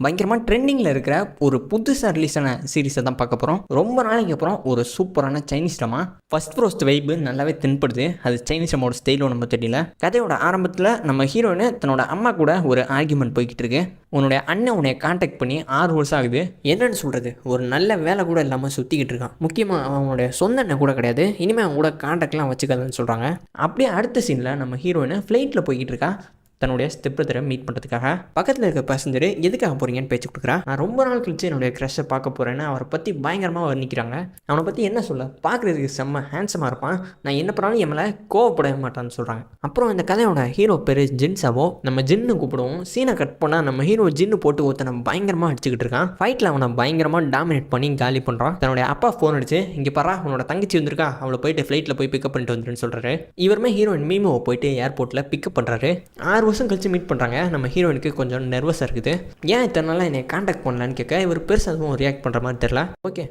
பயங்கரமாக ட்ரெண்டிங்கில் இருக்கிற ஒரு புதுசாக ரிலீஸ் ஆன சீரீஸை தான் பார்க்க போகிறோம். ரொம்ப நாளைக்கு அப்புறம் ஒரு சூப்பரான சைனீஸ் ட்ராமா. ஃபர்ஸ்ட் ஃபர்ஸ்ட் வைப்பு நல்லாவே தென்படுது. அது சைனீஸ் ட்ராமாவோட ஸ்டைலோ நம்ம தெரியல. கதையோட ஆரம்பத்தில் நம்ம ஹீரோயின் தன்னோட அம்மா கூட ஒரு ஆர்கியூமெண்ட் போய்கிட்டு இருக்கு. உன்னுடைய அண்ணன் உன்னை காண்டாக்ட் பண்ணி 6 வருஷம் ஆகுது, என்னன்னு சொல்கிறது, ஒரு நல்ல வேலை கூட இல்லாமல் சுற்றிக்கிட்டு இருக்கான். முக்கியமாக அவனுடைய சொந்த அண்ணன் கூட கிடையாது, இனிமேல் அவங்க கூட காண்டாக்ட்லாம் வச்சுக்காதுன்னு சொல்கிறாங்க. அப்படியே அடுத்த சீனில் நம்ம ஹீரோயின் ஃப்ளைட்டில் போய்கிட்டு இருக்கா தன்னுடைய ஸ்டெப் பிரதரை மீட் பண்ணுறதுக்காக. பக்கத்தில் இருக்க பேசஞ்சர் எதுக்காக போகிறீங்கன்னு பேச்சு கொடுக்குறா. நான் ரொம்ப நாள் கழிச்சு என்னுடைய க்ரஷை பார்க்க போகிறேன்னு அவரை பற்றி பயங்கரமாக வர்ணிக்கிறாங்க. அவனை பற்றி என்ன சொல்ல, பார்க்குறதுக்கு செம்ம ஹேண்ட்ஸமாக இருப்பான், நான் என்ன பண்ணாலும் என் மேலே கோவப்படவே மாட்டான்னு சொல்கிறாங்க. அப்புறம் இந்த கதையோட ஹீரோ பேர் ஜின்சாவோ. நம்ம ஜின்னு கூப்பிடுவோம். சீனை கட் பண்ணால் நம்ம ஹீரோ ஜின்னு போட்டு ஒருத்தனை பயங்கரமாக அடிச்சுக்கிட்டு இருக்கான். ஃபைட்டில் அவனை பயங்கரமாக டாமினேட் பண்ணி காலி பண்ணுறான். தன்னுடைய அப்பா ஃபோன் அடிச்சு, இங்கே பாரா உன்னோட தங்கச்சி வந்திருக்கா, அவளை போயிட்டு ஃப்ளைட்டில் போய் பிக்கப் பண்ணிட்டு வந்துருன்னு சொல்கிறாரு. இவருமே ஹீரோயின் மீமோவை போயிட்டு ஏர்போர்ட்டில் பிக்கப் பண்ணுறாரு. 6 வருஷம் கழிச்சு மீட் பண்ணுறாங்க. நம்ம ஹீரோயினுக்கு கொஞ்சம் நர்வஸாக இருக்குது. ஏன் இத்தனை நாளாக என்னை காண்டாக்ட் பண்ணலான்னு கேட்க இவர் பெருசாக அதுவும் ரியாக்ட் பண்ணுற மாதிரி தெரில. ஓகே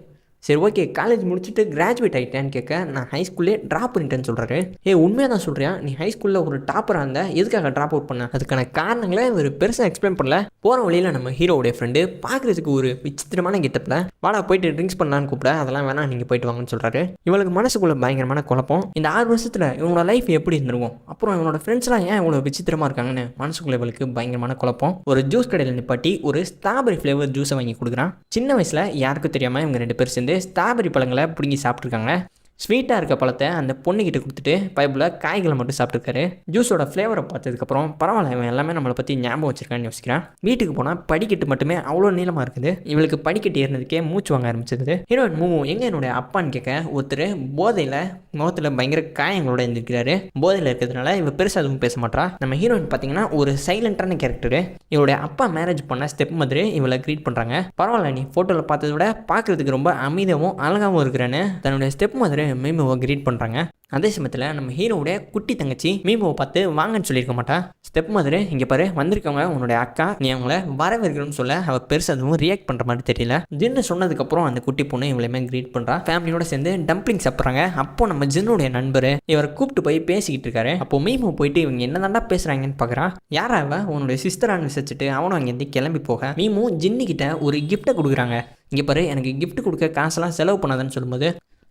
காலேஜ் முடிச்சுட்டு கிராஜுவேட் ஆகிட்டேன்னு கேட்க நான் ஹை ஸ்கூல்லே ட்ராப் பண்ணிட்டேன்னு சொல்கிறாரு. உண்மையாக தான் சொல்கிறியா, நீ ஹை ஸ்கூலில் ஒரு டாப்பராக இருந்த, எதுக்காக ட்ராப் அவுட் பண்ண? அதுக்கான காரணங்களை இவர் பெருசாக எக்ஸ்பிளைன் பண்ணல. போகிற வழியில் நம்ம ஹீரோடைய ஃப்ரெண்டு பார்க்குறதுக்கு ஒரு விசித்திரமான கெட்டப்பில் வாடா போயிட்டு ட்ரிங்க்ஸ் பண்ணலான்னு கூப்பிட, அதெல்லாம் வேணாம் நீங்கள் போயிட்டு வாங்கன்னு சொல்கிறாரு. இவளுக்கு மனசுக்குள்ள பயங்கரமான குழப்பம். இந்த 6 வருஷத்தில் இவனோட லைஃப் எப்படி இருந்திருக்கும், அப்புறம் இவனோட ஃப்ரெண்ட்ஸ்லாம் ஏன் இவ்வளோ விசித்திரமாக இருக்காங்கன்னு மனசுக்குள்ள இவளுக்கு பயங்கரமான குழப்பம். ஒரு ஜூஸ் கடையில் நிப்பாட்டி ஒரு ஸ்ட்ராபெரி ஃப்ளேவர் ஜூஸை வாங்கி கொடுக்குறான். சின்ன வயசில் யாருக்கும் தெரியாமல் இவங்க 2 பேர் சேர்ந்து ஸ்ட்ராபெரி பழங்களை பிடுங்கி சாப்பிட்ருக்காங்க. ஸ்வீட்டாக இருக்க பழத்தை அந்த பொண்ணுக்கிட்ட கொடுத்துட்டு பைப்பில் காய்களை மட்டும் சாப்பிட்டுருக்காரு. ஜூஸோட ஃப்ளேவரை பார்த்ததுக்கப்புறம் பரவாயில்ல, இவன் எல்லாமே நம்மளை பற்றி ஞாபகம் வச்சிருக்கான்னு யோசிக்கிறான். வீட்டுக்கு போனால் படிக்கட்டு மட்டுமே அவ்வளோ நீளமாக இருக்குது. இவளுக்கு படிக்கட்டு ஏறினதுக்கே மூச்சு வாங்க ஆரம்பிச்சது. ஹீரோயின் மூமு எங்கே என்னுடைய அப்பான்னு கேட்க ஒருத்தர் போதையில் முகத்தில் பயங்கர காயங்களோட இருந்திருக்கிறாரு. போதையில் இருக்கிறதுனால இவ பெருசாக அதுவும் பேச மாட்டா. நம்ம ஹீரோயின் பார்த்தீங்கன்னா ஒரு சைலண்டான கேரக்டரு. இவளுடைய அப்பா மேரேஜ் பண்ண ஸ்டெப் மதர் இவளை க்ரீட் பண்ணுறாங்க. பரவாயில்ல, நீ ஃபோட்டோவில் பார்த்ததை விட பார்க்குறதுக்கு ரொம்ப அமைதியாகவும் அழகாகவும் இருக்கிறேன்னு தன்னுடைய ஸ்டெப் மதர் மீமோவை கிரீட் பண்ணுறாங்க. அதே சமயத்தில் நம்ம ஹீரோவுடைய குட்டி தங்கச்சி மீமோவை பார்த்து வாங்கன்னு சொல்லியிருக்க மாட்டா. ஸ்டெப் மதர் இங்கே பாரு வந்திருக்கவங்க உன்னுடைய அக்கா, நீ அவங்கள வரவேற்கணும்னு சொல்ல அவள் பெருசாக அதுவும் ரியாக்ட் பண்ணுற மாதிரி தெரியல. ஜின்னு சொன்னதுக்கப்புறம் அந்த குட்டி பொண்ணு இவளையுமே கிரீட் பண்ணுறா. ஃபேமிலியோட சேர்ந்து டம்ப்ளிங் சாப்பிட்றாங்க. அப்போ நம்ம ஜின்னுடைய நண்பர் இவரை கூப்பிட்டு போய் பேசிக்கிட்டு இருக்காரு. அப்போ மீமோ போயிட்டு இவங்க என்ன தாண்டா பேசுகிறாங்கன்னு பார்க்குறான். யாரா அவ உன்னுடைய சிஸ்டரானு விசாரிச்சுட்டு அவனும் அங்கேருந்து கிளம்பி போக மீமோ ஜின்னுக்கிட்ட ஒரு கிஃப்ட்டை கொடுக்குறாங்க. இங்கே பாரு எனக்கு கிஃப்ட் கொடுக்க காசெல்லாம் செலவு பண்ணாதன்னு சொல்லும்போது,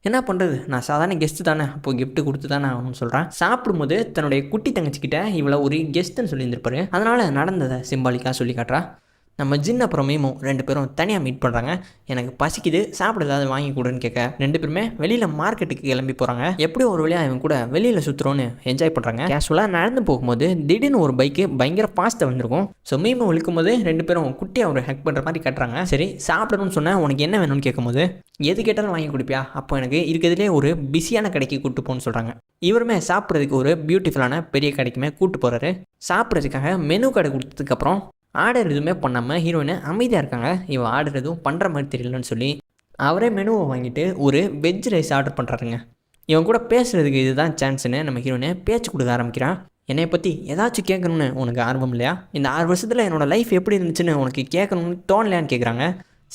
என்ன பண்ணுறது, நான் சாதாரண கெஸ்ட்டு தானே, அப்போது கிஃப்ட் கொடுத்து தானே ஆகணும்னு சொல்கிறான். சாப்பிடும்போது தன்னுடைய குட்டி தங்கச்சிக்கிட்ட இவளை ஒரு கெஸ்ட்டுன்னு சொல்லியிருந்திருப்பாரு. அதனால் நடந்ததை சிம்பாலிக்காக சொல்லி காட்டுறா. நம்ம ஜின் அப்புறம் மீமோ 2 பேரும் தனியாக மீட் பண்ணுறாங்க. எனக்கு பசிக்குது, சாப்பிட ஏதாவது வாங்கி கொடுன்னு கேட்க 2 பேருமே வெளியில் மார்க்கெட்டுக்கு கிளம்பி போகிறாங்க. எப்படியும் ஒரு வழியாக இவங்க கூட வெளியில் சுற்றுறோன்னு என்ஜாய் பண்ணுறாங்க. கேஷுவலாக நடந்து போகும்போது திடீர்னு ஒரு பைக்கு பயங்கர ஃபாஸ்ட்டாக வந்திருக்கும். ஸோ மீமோ விழுக்கும்போது 2 பேரும் குட்டியாக ஒரு ஹக் பண்ணுற மாதிரி கட்டுறாங்க. சரி சாப்பிடணும்னு சொன்னால் உனக்கு என்ன வேணும்னு கேட்கும்போது, எது கேட்டாலும் வாங்கி கொடுப்பியா, அப்போ எனக்கு இருக்கிறதுலே ஒரு பிஸியான கடைக்கு கூப்பிட்டு போகணும்னு சொல்கிறாங்க. இவருமே சாப்பிட்றதுக்கு ஒரு பியூட்டிஃபுல்லான பெரிய கடைக்குமே கூப்பிட்டு போகிறாரு. சாப்பிட்றதுக்காக மெனு கடை கொடுத்ததுக்கப்புறம் ஆர்டர் எதுவுமே பண்ணாமல் ஹீரோயினை அமைதியாக இருக்காங்க. இவன் ஆர்டர் எதுவும் பண்ணுற மாதிரி தெரியலன்னு சொல்லி அவரே மெனுவை வாங்கிட்டு ஒரு வெஜ் ரைஸ் ஆர்டர் பண்ணுறாருங்க. இவன் கூட பேசுகிறதுக்கு இதுதான் சான்ஸ்னு நம்ம ஹீரோயினை பேச்சு கொடுக்க ஆரம்பிக்கிறான். என்னை பற்றி ஏதாச்சும் கேட்கணுன்னு உனக்கு ஆர்வம் இல்லையா, இந்த 6 வருஷத்தில் என்னோடய லைஃப் எப்படி இருந்துச்சுன்னு உனக்கு கேட்கணும்னு தோணலையான்னு கேட்குறாங்க.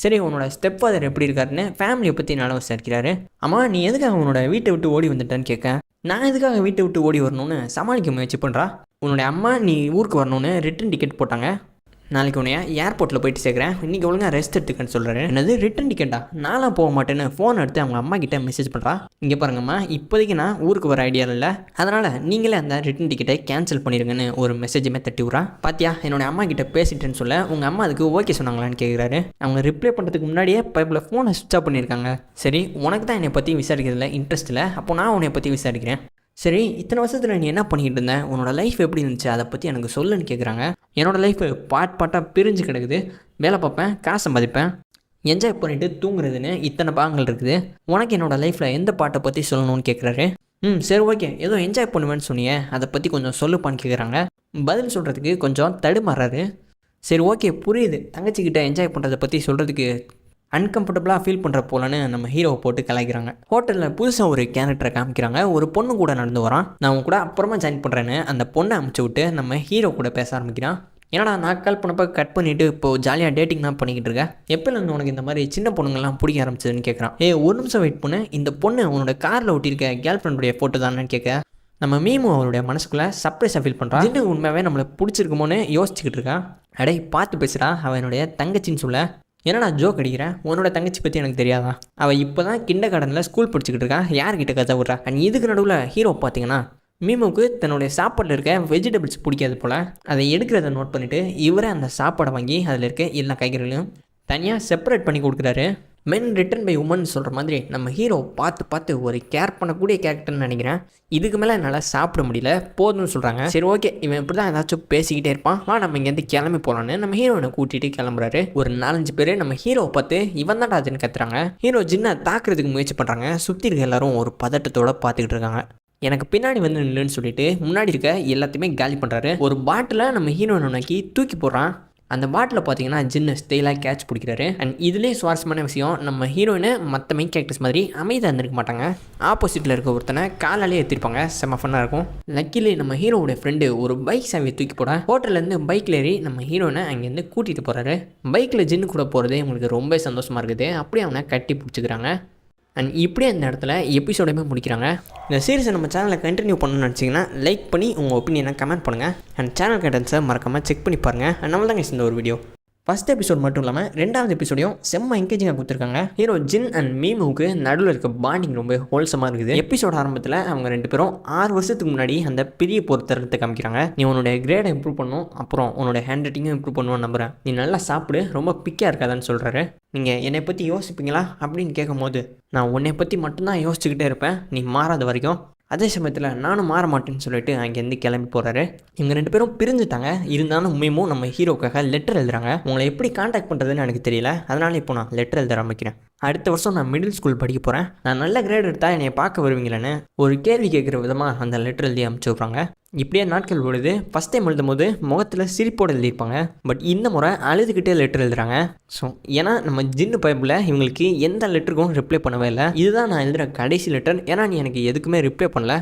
சரி உன்னோட ஸ்டெப் ஃபாதர் எப்படி இருக்காருன்னு ஃபேமிலியை பற்றி நல்லா விசாரிக்கிறாரு. ஆமாம் நீ எதுக்காக உன்னோட வீட்டை விட்டு ஓடி வந்துட்டான்னு கேட்க, நான் எதுக்காக வீட்டை விட்டு ஓடி வரணும்னு சமாளிக்க முயற்சி பண்ணுறா. உன்னுடைய அம்மா நீ ஊருக்கு வரணும்னு ரிட்டன் டிக்கெட் போட்டாங்க, நாளைக்கு உன்னைய ஏர்போர்ட்டில் போயிட்டு சேர்க்குறேன், இன்றைக்கி ஒழுங்காக ரெஸ்ட் எடுத்துக்கன்னு சொல்கிறாரு. என்னது ரிட்டன் டிக்கெட்டா, நான்லாம் போக மாட்டேன்னு ஃபோன் எடுத்து அவங்க அம்மா கிட்டே மெசேஜ் பண்ணுறா. இங்கே பாருங்கம்மா, இப்போதைக்கு நான் ஊருக்கு வர ஐடியா இல்லை, அதனால் நீங்களே அந்த ரிட்டன் டிக்கெட்டை கேன்சல் பண்ணிடுங்கன்னு ஒரு மெசேஜுமே தட்டி விட்றா. பாத்தியா என்னோடய அம்மா கிட்டே பேசிட்டேன்னு சொல்ல உங்கள் அம்மா அதுக்கு ஓகே சொன்னாங்களான்னு கேட்குறாரு. அவங்க ரிப்ளை பண்ணுறதுக்கு முன்னாடியே பைப்பில் ஃபோனை சுவிட்ச் ஆஃப் பண்ணியிருக்காங்க. சரி உனக்கு தான் என்னை பற்றி விசாரிக்கிறதுல இன்ட்ரெஸ்ட் இல்லை, அப்போ நான் உன்னை பற்றி விசாரிக்கிறேன். சரி இத்தனை வருஷத்தில் நீ என்ன பண்ணிக்கிட்டு இருந்த, உன்னோட லைஃப் எப்படி இருந்துச்சு, அதை பற்றி எனக்கு சொல்லுன்னு கேட்குறாங்க. என்னோடய லைஃப் பாட்டாக பிரிஞ்சு கிடக்குது. வேலை பார்ப்பேன், காசு சம்பாதிப்பேன், என்ஜாய் பண்ணிவிட்டு தூங்குறதுன்னு இத்தனை பாகங்கள் இருக்குது. உனக்கு என்னோடய லைஃப்பில் எந்த பாட்டை பற்றி சொல்லணும்னு கேட்குறாரு. சரி ஓகே, ஏதோ என்ஜாய் பண்ணுவேன்னு சொன்னியே, அதை பற்றி கொஞ்சம் சொல்லுப்பான்னு கேட்குறாங்க. பதில் சொல்கிறதுக்கு கொஞ்சம் தடுமாறாரு. சரி ஓகே புரியுது, தங்கச்சிக்கிட்ட என்ஜாய் பண்ணுறதை பற்றி சொல்கிறதுக்கு அன்கம்ஃபர்டபுளாக ஃபீல் பண்ணுற போலன்னு நம்ம ஹீரோவை போட்டு கலாய்க்கிறாங்க. ஹோட்டலில் புதுசாக ஒரு கேரக்டரை காமிக்கிறாங்க. ஒரு பொண்ணு கூட நடந்து வரான். நான் அவங்க கூட அப்புறமா ஜாயின் பண்ணுறேன்னு அந்த பொண்ணை அமுச்சு விட்டு நம்ம ஹீரோ கூட பேச ஆரம்பிக்கிறான். ஏன்னா நான் கால் பண்ணப்போ கட் பண்ணிவிட்டு இப்போது ஜாலியாக டேட்டிங் தான் பண்ணிக்கிட்டு இருக்கேன், எப்போலேருந்து உனக்கு இந்த மாதிரி சின்ன பொண்ணுங்கள்லாம் பிடிக்க ஆரம்பிச்சதுன்னு கேட்குறான். ஒரு நிமிஷம் வெயிட் பண்ணு, இந்த பொண்ணு உன்னோட காரில் ஒட்டியிருக்க கேர்ள் ஃப்ரெண்டுடைய ஃபோட்டோ தானேன்னு கேட்க, நம்ம மீமு அவருடைய மனசுக்குள்ளே சர்ப்ரைஸாக ஃபீல் பண்ணுறான். ஜின்னு உண்மையாகவே நம்மளை பிடிச்சிருக்குமோன்னு யோசிச்சுக்கிட்டு இருக்கான். அடே பார்த்து பேசுகிறா, அவன் என்னுடைய தங்கச்சின்னு சொல்ல. ஏன்னா நான் ஜோக் அடிக்கிறேன், உன்னோட தங்கச்சி பற்றி எனக்கு தெரியாதா? அவள் இப்போ தான் கிண்டர் கார்டனில் ஸ்கூல் படிச்சுக்கிட்டு இருக்கா, யார்கிட்ட கதை விட்றா? அண்ட் இதுக்கு நடுவில் ஹீரோ பார்த்தீங்கன்னா மீமுக்கு தன்னுடைய சாப்பாட்டில் இருக்க வெஜிடபிள்ஸ் பிடிக்காது போல். அதை எடுக்கிறத நோட் பண்ணிவிட்டு இவரே அந்த சாப்பாடை வாங்கி அதில் இருக்க எல்லா காய்கறிகளையும் தனியாக செப்பரேட் பண்ணி கொடுக்குறாரு. மென் ரிட்டன் பை உமன் சொல்கிற மாதிரி நம்ம ஹீரோ பார்த்து ஒரு கேர் பண்ணக்கூடிய கேரக்டர்னு நினைக்கிறேன். இதுக்கு மேலே என்னால் சாப்பிட முடியல, போதும்னு சொல்கிறாங்க. சரி ஓகே, இவன் இப்படி தான் ஏதாச்சும் பேசிக்கிட்டே இருப்பான், வா நம்ம இங்கேருந்து கிளம்பி போகலான்னு நம்ம ஹீரோனை கூட்டிகிட்டு கிளம்புறாரு. ஒரு 4-5 பேர் நம்ம ஹீரோவை பார்த்து இவன் தான் அதுன்னு கத்துறாங்க. ஹீரோ ஜின்னை தாக்குறதுக்கு முயற்சி பண்ணுறாங்க. சுற்றி இருக்க எல்லாரும் ஒரு பதட்டத்தோடு பார்த்துக்கிட்டு இருக்காங்க. எனக்கு பின்னாடி வந்து நில்லுன்னு சொல்லிட்டு முன்னாடி இருக்க எல்லாத்தையுமே காலி பண்ணுறாரு. ஒரு பாட்டிலை நம்ம ஹீரோனை நோக்கி தூக்கி போடுறான். அந்த பாட்டில் பார்த்தீங்கன்னா ஜின்னு ஸ்டைலாக கேட்ச் பிடிக்கிறாரு. அண்ட் இதுலேயே சுவாரஸ்யமான விஷயம், நம்ம ஹீரோயினை மற்ற மெயின் கேரக்டர்ஸ் மாதிரி அமைதியாக இருந்திருக்க மாட்டாங்க. ஆப்போசிட்டில் இருக்க ஒருத்தனை காலாலே ஏற்றிருப்பாங்க, செம்ம ஃபன்னாக இருக்கும். லக்கிலே நம்ம ஹீரோவுடைய ஃப்ரெண்டு ஒரு பைக் சாவியை தூக்கி போட ஹோட்டல்லேருந்து பைக்கில் ஏறி நம்ம ஹீரோயினை அங்கேருந்து கூட்டிகிட்டு போகிறாரு. பைக்கில் ஜின்னு கூட போகிறது உங்களுக்கு ரொம்ப சந்தோஷமாக இருக்குது. அப்படியே அவனை கட்டி பிடிச்சிக்கிறாங்க. அண்ட் இப்படியே அந்த இடத்துல எபிசோடையுமே முடிக்கிறாங்க. இந்த சீரிஸை நம்ம சேனலில் கண்டினியூ பண்ணணும்னு நினச்சிங்கன்னா லைக் பண்ணி உங்கள் ஒப்பீனியனை கமெண்ட் பண்ணுங்கள். அண்ட் சேனல் கண்டென்ட்ஸை மறக்காமல் செக் பண்ணி பாருங்கள். அண்ட் நம்ம தாங்க இந்த ஒரு வீடியோ ஃபஸ்ட் எபிசோட் மட்டும் இல்லாமல் 2வது எபிசோடையும் செம்ம என்கேஜிங்காக கொடுத்துருக்காங்க. ஹீரோ ஜின் அண்ட் மீமுக்கு நடுவில் இருக்க பாண்டிங் ரொம்ப ஹோல்சமாக இருக்குது. எபிசோட் ஆரம்பத்தில் அவங்க 2 பேரும் 6 வருஷத்துக்கு முன்னாடி அந்த பெரிய பொறுத்தரத்தை காமிக்கிறாங்க. நீ உன்னோட கிரேடை இம்ப்ரூவ் பண்ணும், அப்புறம் உன்னோட ஹேண்ட் ரைட்டிங்கும் இம்ப்ரூவ் பண்ணுவோன்னு நம்புகிறேன். நீ நல்லா சாப்பிடு, ரொம்ப பிக்காக இருக்காதான்னு சொல்கிறாரு. நீங்கள் என்னை பற்றி யோசிப்பீங்களா அப்படின்னு கேட்கும் போது, நான் உன்னை பற்றி மட்டும்தான் யோசிச்சுக்கிட்டே இருப்பேன் நீ மாறாத வரைக்கும். அதே சமயத்தில் நானும் மாற மாட்டேன்னு சொல்லிட்டு அங்கேருந்து கிளம்பி போகிறாரு. இவங்க 2 பேரும் பிரிஞ்சுட்டாங்க. இருந்தாலும் மீமும் நம்ம ஹீரோக்காக லெட்டர் எழுதுறாங்க. உங்களை எப்படி காண்டாக்ட் பண்ணுறதுன்னு எனக்கு தெரியல, அதனால் இப்போ நான் லெட்டர் எழுத ஆரம்பிக்கிறேன். அடுத்த வருஷம் நான் மிடில் ஸ்கூல் படிக்க போகிறேன். நான் நல்ல கிரேட் எடுத்தால் என்னை பார்க்க வருவீங்களேன்னு ஒரு கேள்வி கேட்குற விதமாக அந்த லெட்டர் எழுதி அனுப்பிச்சி விட்றாங்க. இப்படியே நாட்கள் ஓடுது. ஃபஸ்ட் டைம் எழுதும் போது முகத்தில் சிரிப்போடு எழுதியிருப்பாங்க. பட் இந்த முறை அழுதுகிட்டே லெட்டர் எழுதுறாங்க. ஸோ ஏன்னா நம்ம ஜின்னு பைப்பில் இவங்களுக்கு எந்த லெட்டருக்கும் ரிப்ளை பண்ணவே இல்லை. இதுதான் நான் எழுதுகிற கடைசி லெட்டர். ஏன்னா நீ எனக்கு எதுக்குமே ரிப்ளை பண்ணல.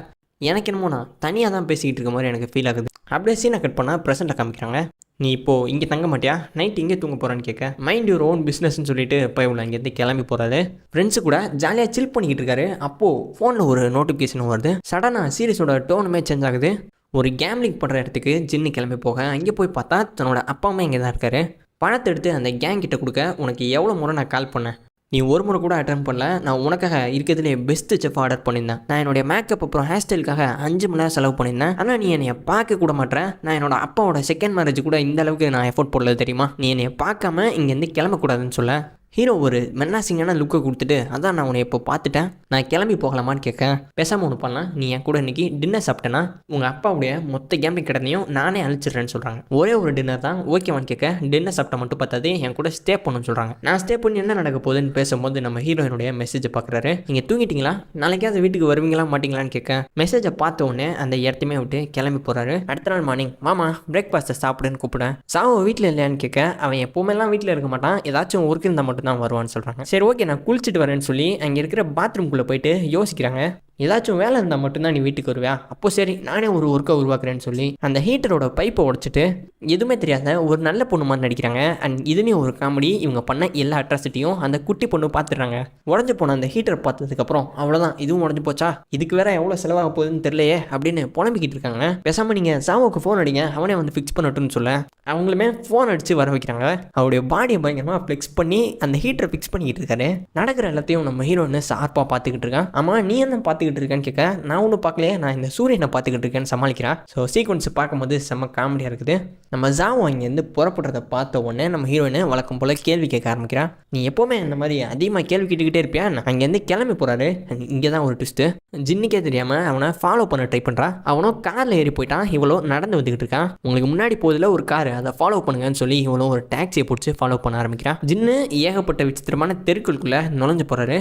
எனக்கு என்னமோ நான் தனியாக தான் பேசிக்கிட்டு இருக்க மாதிரி எனக்கு ஃபீல் ஆகுது. அப்படியே சீனை கட் பண்ணால் ப்ரெசென்ட்டை காமிக்கிறாங்க. நீ இப்போது இங்கே தங்க மாட்டியா, நைட் இங்கே தூங்க போகிறான்னு கேட்க, மைண்ட் யூர் ஓன் பிஸ்னஸ்ன்னு சொல்லிட்டு பைபிள் அங்கேருந்து கிளம்பி போகிறாரு. ஃப்ரெண்ட்ஸு கூட ஜாலியாக சில் பண்ணிக்கிட்டு இருக்காரு. அப்போது ஃபோனில் ஒரு நோட்டிஃபிகேஷன் வருது. சடனாக சீரிஸோட டோனுமே சேஞ்ச் ஆகுது. ஒரு கேம்லிங் பண்ணுற இடத்துக்கு ஜின்னு கிளம்பி போக அங்கே போய் பார்த்தா தன்னோட அப்பா அம்மா இங்கே தான் இருக்காரு. பணத்தை எடுத்து அந்த கேங் கிட்ட கொடுக்க, உனக்கு எவ்வளோ முறை நான் கால் பண்ணேன், நீ ஒரு முறை கூட அட்டன் பண்ணல. நான் உனக்காக இருக்கிறதுலே பெஸ்ட்டு செஃப் ஆர்டர் பண்ணியிருந்தேன். நான் என்னுடைய மேக்கப் அப்புறம் ஹேர் ஸ்டைலுக்காக 5 மணி நேரம் செலவு பண்ணியிருந்தேன். ஆனால் நீ என்னை பார்க்க கூட மாட்டேன். நான் என்னோட அப்பாவோட செகண்ட் மேரேஜ் கூட இந்த அளவுக்கு நான் எஃபோர்ட் போடல தெரியுமா. நீ என்னை பார்க்காம இங்கேருந்து கிளம்பக்கூடாதுன்னு சொல்ல ஹீரோ ஒரு மென்னாசிங்கான லுக்கை கொடுத்துட்டு, அதான் நான் உன்னை இப்போ பார்த்துட்டேன், நான் கிளம்பி போகலாமான்னு கேட்க, பேசாமல் ஒன்று பண்ணலாம், நீ என் கூட இன்றைக்கி டின்னர் சாப்பிட்டேன்னா உங்கள் அப்பாவுடைய மொத்த கேம்பிங் கடனையும் நானே அழிச்சிடுறேன்னு சொல்கிறாங்க. ஒரே ஒரு டின்னர் தான் ஓகேவான்னு கேட்க, டின்னர் சாப்பிட்டா மட்டும் பார்த்தாது என் கூட ஸ்டே பண்ணணும்னு சொல்கிறாங்க. நான் ஸ்டே பண்ணி என்ன நடக்க போகுதுன்னு பேசும்போது நம்ம ஹீரோயினுடைய மெசேஜை பார்க்குறாரு. நீங்கள் தூங்கிட்டீங்களா, நாளைக்காவது வீட்டுக்கு வருவீங்களா மாட்டிங்களான்னு கேட்க, மெசேஜை பார்த்த உடனே அந்த இடத்தையுமே விட்டு கிளம்பி போகிறாரு. அடுத்த நாள் மார்னிங், மாமா பிரேக்ஃபாஸ்ட்டை சாப்பிடுன்னு கூப்பிடுறேன். சாவோ வீட்டில் இல்லையான்னு கேட்க, அவன் எப்போவுமெல்லாம் வீட்டில் இருக்க மாட்டான், ஏதாச்சும் ஒர்க் இருந்தால் மட்டும் தான் வருவான்னு சொல்கிறாங்க. சரி ஓகே நான் குளிச்சுட்டு வரேன்னு சொல்லி அங்கே இருக்கிற பாத்ரூம்குள்ளே போயிட்டு யோசிக்கிறாங்க. ஏதாச்சும் வேலை இருந்தால் மட்டும்தான் நீ வீட்டுக்கு வருவியா, அப்போ சரி நானே ஒரு ஒர்க்கை உருவாக்குறேன்னு சொல்லி அந்த ஹீட்டரோட பைப்பை உடச்சிட்டு எதுவுமே தெரியாத ஒரு நல்ல பொண்ணு மாதிரி நடிக்கிறாங்க. அண்ட் இதுலேயும் ஒரு காமெடி, இவங்க பண்ண எல்லா அட்ராசிட்டியும் அந்த குட்டி பொண்ணு பார்த்துடுறாங்க. உடஞ்சி போன அந்த ஹீட்டரை பார்த்ததுக்கப்புறம் அவ்வளோதான், இதுவும் உடஞ்சி போச்சா, இதுக்கு வேற எவ்வளோ செலவாக போகுதுன்னு தெரியலையே அப்படின்னு புலம்பிக்கிட்டு இருக்காங்க. பேசாமல் நீங்கள் சாவோக்கு ஃபோன் அடிங்க, அவனே வந்து ஃபிக்ஸ் பண்ணட்டும்னு சொல்ல அவங்களுமே ஃபோன் அடித்து வர வைக்கிறாங்க. அவருடைய பாடியை பயங்கரமாக ஃப்ளெக்ஸ் பண்ணி அந்த ஹீட்டரை ஃபிக்ஸ் பண்ணிக்கிட்டு இருக்காரு. நடக்கிற எல்லாத்தையும் நம்ம ஹீரோன்னு ஷார்ப்பாக பார்த்துக்கிட்டு இருக்கான். ஆமாம் நீ என்ன பார்த்துக்கிட்டு இருக்கான்னு கேட்க, நான் ஒன்றும் பார்க்கலையே, நான் இந்த சூரியனை பார்த்துக்கிட்டு இருக்கேன்னு சமாளிக்கிறா. ஸோ சீக்வன்ஸ் பார்க்கும்போது செம்ம காமெடியாக இருக்குது. நம்ம ஜாவோ இங்கேருந்து புறப்படுறதை பார்த்த உடனே நம்ம ஹீரோயினை வழக்கம் போல் கேள்வி கேட்க ஆரம்பிக்கிறா. நீ எப்போவுமே இந்த மாதிரி அதிகமாக கேள்வி கேட்டுக்கிட்டே இருப்பியா, அங்கேருந்து கிளம்பி போகிறாரு. இங்கே தான் ஒரு ட்விஸ்ட்டு, ஜின்னுக்கே தெரியாமல் அவனை ஃபாலோ பண்ண ட்ரை பண்ணுறா. அவனும் காரில் ஏறி போயிட்டான், இவ்வளோ நடந்து வந்துக்கிட்டு இருக்கான். உங்களுக்கு முன்னாடி போதில் ஒரு கார், அதை ஃபாலோ பண்ணுங்கன்னு சொல்லி இவ்வளோ ஒரு டாக்ஸியை பிடிச்சி ஃபாலோ பண்ண ஆரம்பிக்கிறான். ஜின்னு ஏகப்பட்ட விசித்திரமான தெருக்களுக்குள்ளே நுழைஞ்சு போகிறாரு.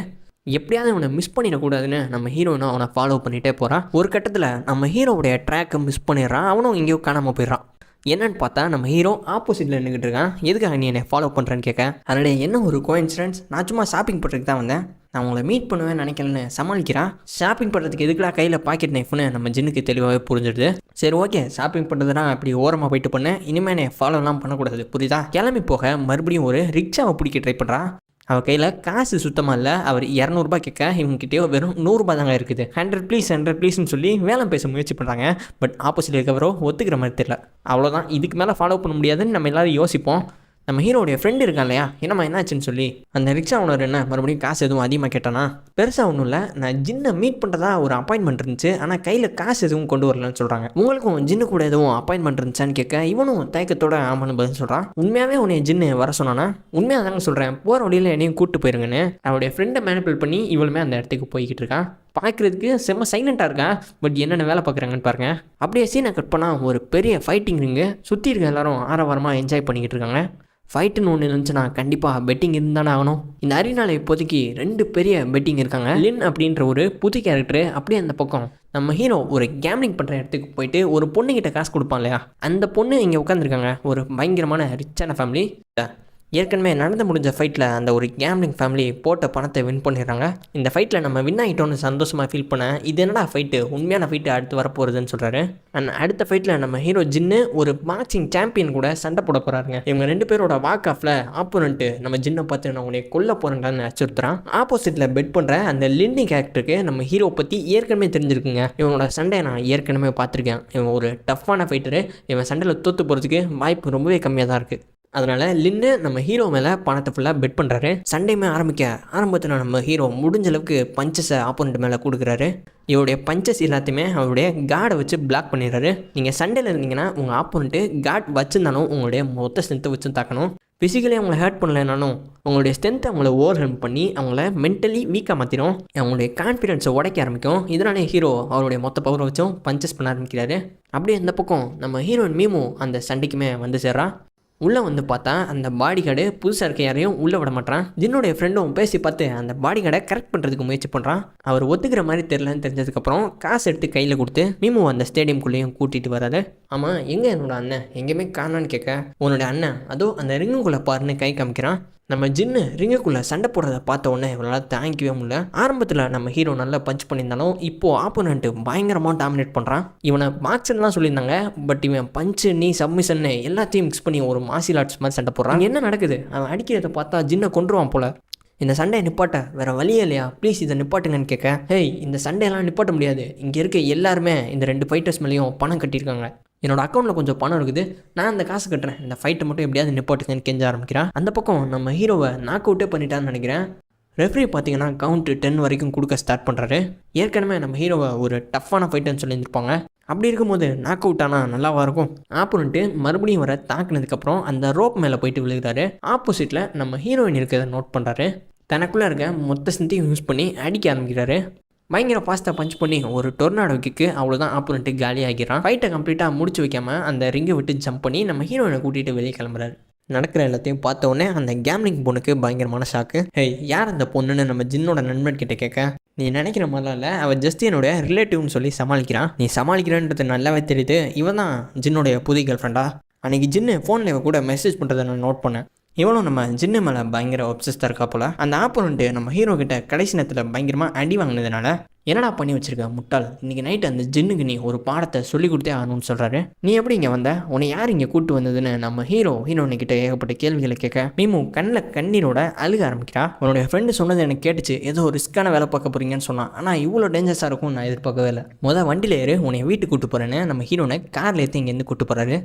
எப்படியாவது அவனை மிஸ் பண்ணிடக்கூடாதுன்னு நம்ம ஹீரோயினும் அவனை ஃபாலோ பண்ணிகிட்டே போகிறான். ஒரு கட்டத்தில் நம்ம ஹீரோவுடைய ட்ராக்கை மிஸ் பண்ணிடுறான். அவனும் எங்கேயோ காணாமல் போயிடுறான். என்னன்னு பார்த்தா நம்ம ஹீரோ ஆப்போசிட்டில் நின்றுக்கிட்டு இருக்கான். எதுக்காக நீ என்னை ஃபாலோ பண்ணுறேன்னு கேட்க, அதனுடைய என்ன ஒரு கோஇன்சிடென்ஸ், நான் சும்மா ஷாப்பிங் பண்ணுறதுக்கு தான் வந்தேன், நான் உங்களை மீட் பண்ணுவேன்னு நினைக்கலன்னு சமாளிக்கிறான். ஷாப்பிங் பண்ணுறதுக்கு எதுக்குலாம் கையில் பாக்கெட் நைஃப்னு நம்ம ஜின்னுக்கு தெளிவாகவே புரிஞ்சிடுது. சரி ஓகே ஷாப்பிங் பண்ணுறதுனா அப்படி ஓரமாக போயிட்டு பண்ணேன், இனிமேல் என்னை ஃபாலோலாம் பண்ணக்கூடாது புரியுதா. கிளம்பி போக மறுபடியும் ஒரு ரிக்ஷாவை பிடிக்க ட்ரை பண்ணுறான். அவள் கையில் காசு சுத்தமாக இல்லை. அவர் 200 கேட்க இவங்ககிட்டயோ வெறும் 100 தாங்க இருக்குது. 100 ப்ளீஸ் 100 ப்ளீஸ்னு சொல்லி வேலை பேச முயற்சி பண்ணுறாங்க. பட் ஆப்போசிட் இருக்கவரோ ஒத்துக்கிற மாதிரி தெரியல. அவ்வளோதான், இதுக்கு மேலே ஃபாலோ பண்ண முடியாதுன்னு நம்ம எல்லோரும் யோசிப்போம். நம்ம ஹீரோடைய ஃப்ரெண்டு இருக்கான் இல்லையா, என்னம்மா என்னாச்சுன்னு சொல்லி அந்த ரிக்ஷா ஓனர் என்ன மறுபடியும் காசு எதுவும் அதிகமாக கேட்டானா, பெருசாக ஒன்றும் இல்லை, நான் ஜின்னை மீட் பண்ணுறதா ஒரு அப்பாயின்மெண்ட் இருந்துச்சு, ஆனால் கையில் காசு எதுவும் கொண்டு வரலன்னு சொல்கிறாங்க. உங்களுக்கும் ஜின்னு கூட எதுவும் அப்பாயின்மெண்ட் இருந்துச்சான்னு கேட்க இவனும் தயக்கத்தோட ஆமான்னு பதில் சொல்கிறான். உண்மையாகவே உன்னை ஜின்னு வர சொன்னானா, உண்மையாக தாங்க சொல்கிறேன், போகிற வழியில் என்னையும் கூப்பிட்டு போயிருங்கன்னு அவருடைய ஃப்ரெண்டை மேனிபுலேட் பண்ணி இவளுமே அந்த இடத்துக்கு போய்கிட்டு இருக்கான். பார்க்குறதுக்கு செம்ம சைலண்ட்டாக இருக்கா. பட் என்னென்ன வேலை பார்க்குறாங்கன்னு பாருங்கள். அப்படியே சீனை கட் பண்ணால் ஒரு பெரிய ஃபைட்டிங் ரிங்கு, சுற்றி இருக்க எல்லாரும் ஆரவாரமாக என்ஜாய் பண்ணிக்கிட்டு இருக்காங்க. ஃபைட்டுன்னு ஒன்று இருந்துச்சுன்னா கண்டிப்பாக பெட்டிங் இருந்தானே ஆகணும். இந்த அரினால இப்போதைக்கு 2 பெரிய பெட்டிங் இருக்காங்க. லின் அப்படின்ற ஒரு புது கேரக்டரு, அப்படியே அந்த பக்கம் நம்ம ஹீரோ ஒரு கேம்லிங் பண்ணுற இடத்துக்கு போயிட்டு ஒரு பொண்ணுக்கிட்ட காசு கொடுப்பான் இல்லையா, அந்த பொண்ணு இங்கே உட்காந்துருக்காங்க. ஒரு பயங்கரமான ரிச்சான ஃபேமிலி. ஏற்கனவே நடந்து முடிஞ்ச ஃபைட்டில் அந்த ஒரு கேம்லிங் ஃபேமிலி போட்ட பணத்தை வின் பண்ணிடுறாங்க. இந்த ஃபைட்டில் நம்ம வின் ஆகிட்டோன்னு சந்தோஷமாக ஃபீல் பண்ண, இது என்னடா ஃபைட்டு, உண்மையான ஃபைட்டு அடுத்து வரப்போகுதுன்னு சொல்கிறாரு. அண்ட் அடுத்த ஃபைட்டில் நம்ம ஹீரோ ஜின்னு ஒரு பாக்ஸிங் சாம்பியன் கூட சண்டை போட போகிறாருங்க. இவங்க 2 பேரோட வாக் ஆஃபில் ஆப்போனண்ட்டு நம்ம ஜின்னை பார்த்து நான் உங்களை கொல்ல போகிறேன்டான்னு அச்சுறுத்துறான். ஆப்போசிட்டில் பெட் பண்ணுற அந்த லின்னி கேரக்டருக்கு நம்ம ஹீரோ பற்றி ஏற்கனவே தெரிஞ்சிருக்குங்க. இவனோட சண்டையை நான் ஏற்கனவே பார்த்துருக்கேன். இவன் ஒரு டஃப்பான ஃபைட்டரு. இவன் சண்டையில் தோற்று போகிறதுக்கு வாய்ப்பு ரொம்பவே கம்மியாக தான் இருக்குது. அதனால் லின்னு நம்ம ஹீரோ மேலே பணத்தை ஃபுல்லாக பெட் பண்ணுறாரு. சண்டையுமே ஆரம்பத்தில் நம்ம ஹீரோ முடிஞ்ச அளவுக்கு பஞ்சஸை ஆப்போனண்ட் மேலே கொடுக்குறாரு. இவருடைய பஞ்சஸ் எல்லாத்தையுமே அவருடைய கார்டை வச்சு பிளாக் பண்ணிடுறாரு. நீங்கள் சண்டையில் இருந்தீங்கன்னா உங்கள் ஆப்போனண்ட்டு கார்ட் வச்சுருந்தாலும் உங்களுடைய மொத்த ஸ்ட்ரென்த்தை வச்சு தாக்கணும். ஃபிசிக்கலி அவங்கள ஹேர்ட் பண்ணலைனாலும் உங்களுடைய ஸ்ட்ரென்த்தை அவங்கள ஓவர் ஹெல்ப் பண்ணி அவங்கள மென்டலி வீக்காக மாற்றிடும். அவங்களுடைய கான்ஃபிடென்ஸை உடைக்க ஆரம்பிக்கும். இதனாலே ஹீரோ அவருடைய மொத்த பவரை வச்சும் பஞ்சஸ் பண்ண ஆரம்பிக்கிறாரு. அப்படியே இந்த பக்கம் நம்ம ஹீரோயின் மீமோ அந்த சண்டைக்குமே வந்து சேர்றா. உள்ளே வந்து பார்த்தா அந்த பாடி கார்டு புதுசாக இருக்க யாரையும் உள்ளே விட மாட்டான். ஜின்னோடைய ஃப்ரெண்டும் பேசி பார்த்து அந்த பாடி கார்டை கரெக்ட் பண்ணுறதுக்கு முயற்சி பண்ணுறான். அவர் ஒத்துக்கிற மாதிரி தெரிலன்னு தெரிஞ்சதுக்கப்புறம் காசு எடுத்து கையில் கொடுத்து மீமோ அந்த ஸ்டேடியம்குள்ளேயும் கூட்டிகிட்டு வராது. ஆமாம், எங்கே என்னோட அண்ணன் எங்கேயுமே காணான்னு கேட்க, உன்னோட அண்ணன் அதோ அந்த ரிங்குக்குள்ளே பாருன்னு கை காமிக்கிறான். நம்ம ஜின்னு ரிங்குக்குள்ளே சண்டை போடுறத பார்த்த உடனே இவளால் தாங்கிக்கவே முடியல. ஆரம்பத்தில் நம்ம ஹீரோ நல்லா பஞ்ச் பண்ணியிருந்தாலும் இப்போது ஆப்போனண்ட்டு பயங்கரமாக டாமினேட் பண்ணுறான். இவனை பாக்ஸ்லாம் சொல்லியிருந்தாங்க. பட் இவன் பஞ்சு நீ சப்மிஷன்னு எல்லாத்தையும் மிக்ஸ் பண்ணி ஒரு மார்ஷியல் ஆர்ட்ஸ் மாதிரி சண்டை போடுறான். என்ன நடக்குது, அவன் அடிக்கிறத பார்த்தா ஜின்னை கொண்டுருவான் போல. இந்த சண்டையை நிப்பாட்ட வேறு வழியே இல்லையா, ப்ளீஸ் இதை நிப்பாட்டுங்கன்னு கேட்க, ஹேய் இந்த சண்டையெல்லாம் நிப்பாட்ட முடியாது, இங்கே இருக்க எல்லாருமே இந்த 2 ஃபைட்டர்ஸ் மேலேயும் பணம் கட்டியிருக்காங்க, என்னோட அக்கௌண்ட்டில் கொஞ்சம் பணம் இருக்குது, நான் அந்த காசு கட்டுறேன், இந்த ஃபைட்டை மட்டும் எப்படியாவது நிப்பாட்டுங்கன்னு கெஞ்ச ஆரம்பிக்கிறான். அந்த பக்கம் நம்ம ஹீரோவை நாக் அவுட்டே பண்ணிட்டான்னு நினைக்கிறேன். ரெஃப்ரி பார்த்தீங்கன்னா கவுண்ட் 10 வரைக்கும் கொடுக்க ஸ்டார்ட் பண்ணுறாரு. ஏற்கனவே நம்ம ஹீரோவை ஒரு டஃப்பான ஃபைட்டுன்னு சொல்லியிருப்பாங்க. அப்படி இருக்கும்போது நாக் அவுட் ஆனால் நல்லாவா இருக்கும். ஆப்போனண்ட்டு மறுபடியும் வர தாக்குனதுக்கப்புறம் அந்த ரோப் மேலே போயிட்டு விழுகிறாரு. ஆப்போசிட்டில் நம்ம ஹீரோயின் இருக்கிறத நோட் பண்ணுறாரு. தனக்குள்ளே இருக்க மொத்த சிந்தையும் யூஸ் பண்ணி அடிக்க ஆரம்பிக்கிறாரு. பயங்கர ஃபாஸ்ட்டாக பஞ்ச் பண்ணி ஒரு டொர்னாடோ கிக்கு, அவ்வளோதான் ஆப்போனண்ட்டு காலியாகிறான். ஃபைட்டை கம்ப்ளீட்டாக முடிச்சு வைக்காமல் அந்த ரிங்கை விட்டு ஜம்ப் பண்ணி நம்ம ஹீரோயினை கூட்டிகிட்டு வெளியே கிளம்புறாரு. நடக்கிற எல்லாத்தையும் பார்த்த உடனே அந்த கேம்லிங் பொண்ணுக்கு பயங்கரமான ஷாக்கு. ஹேய் யார் அந்த பொண்ணுன்னு நம்ம ஜின்னோட நண்பர்கிட்ட கேட்க, நீ நினைக்கிற மாதிரிலாம் இல்லை, அவள் ஜஸ்ட் என்னோட ரிலேட்டிவ்னு சொல்லி சமாளிக்கிறான். நீ சமாளிக்கிறன்றது நல்லாவே தெரியுது, இவன் தான் ஜின்னோடைய புது கேர்ள் ஃப்ரெண்டா. அன்றைக்கி ஜின்னு ஃபோனில் இவ கூட மெசேஜ் பண்ணுறதை நான் நோட் பண்ணேன். இவனும் நம்ம ஜின்னு மேலே பயங்கர ஒப்சஸ்டாக இருக்கா போல். அந்த ஆப்போனண்ட்டு நம்ம ஹீரோ கிட்ட கடைசி நேரத்தில் பயங்கரமாக அடி வாங்கினதுனால, என்னடா பண்ணி வச்சிருக்க முட்டாள், இன்றைக்கி நைட்டு அந்த ஜின்னுக்கு நீ ஒரு பாடத்தை சொல்லி கொடுத்தே ஆகணும்னு சொல்கிறாரு. நீ எப்படி இங்கே வந்த, உன்னை யார் இங்கே கூட்டு வந்ததுன்னு நம்ம ஹீரோயின்கிட்ட ஏகப்பட்ட கேள்விகளை கேட்க, மீமும் கண்ணில் கண்ணீரோட அழுக ஆரம்பிக்கிறா. உன்னுடைய ஃப்ரெண்டு சொன்னது எனக்கு கேட்டுச்சு, ஏதோ ஒரு ரிஸ்க்கான வேலை பார்க்க போகிறீங்கன்னு சொன்னான், ஆனால் இவ்வளோ டேஞ்சர்ஸாக இருக்கும் நான் எதிர்பார்க்கவே இல்லை. வண்டியில் ஏறு, உன்னை வீட்டுக்கு கூட்டு போகிறேன்னு நம்ம ஹீரோனை காரில் ஏற்றி இங்கேருந்து கூட்டு போகிறாரு.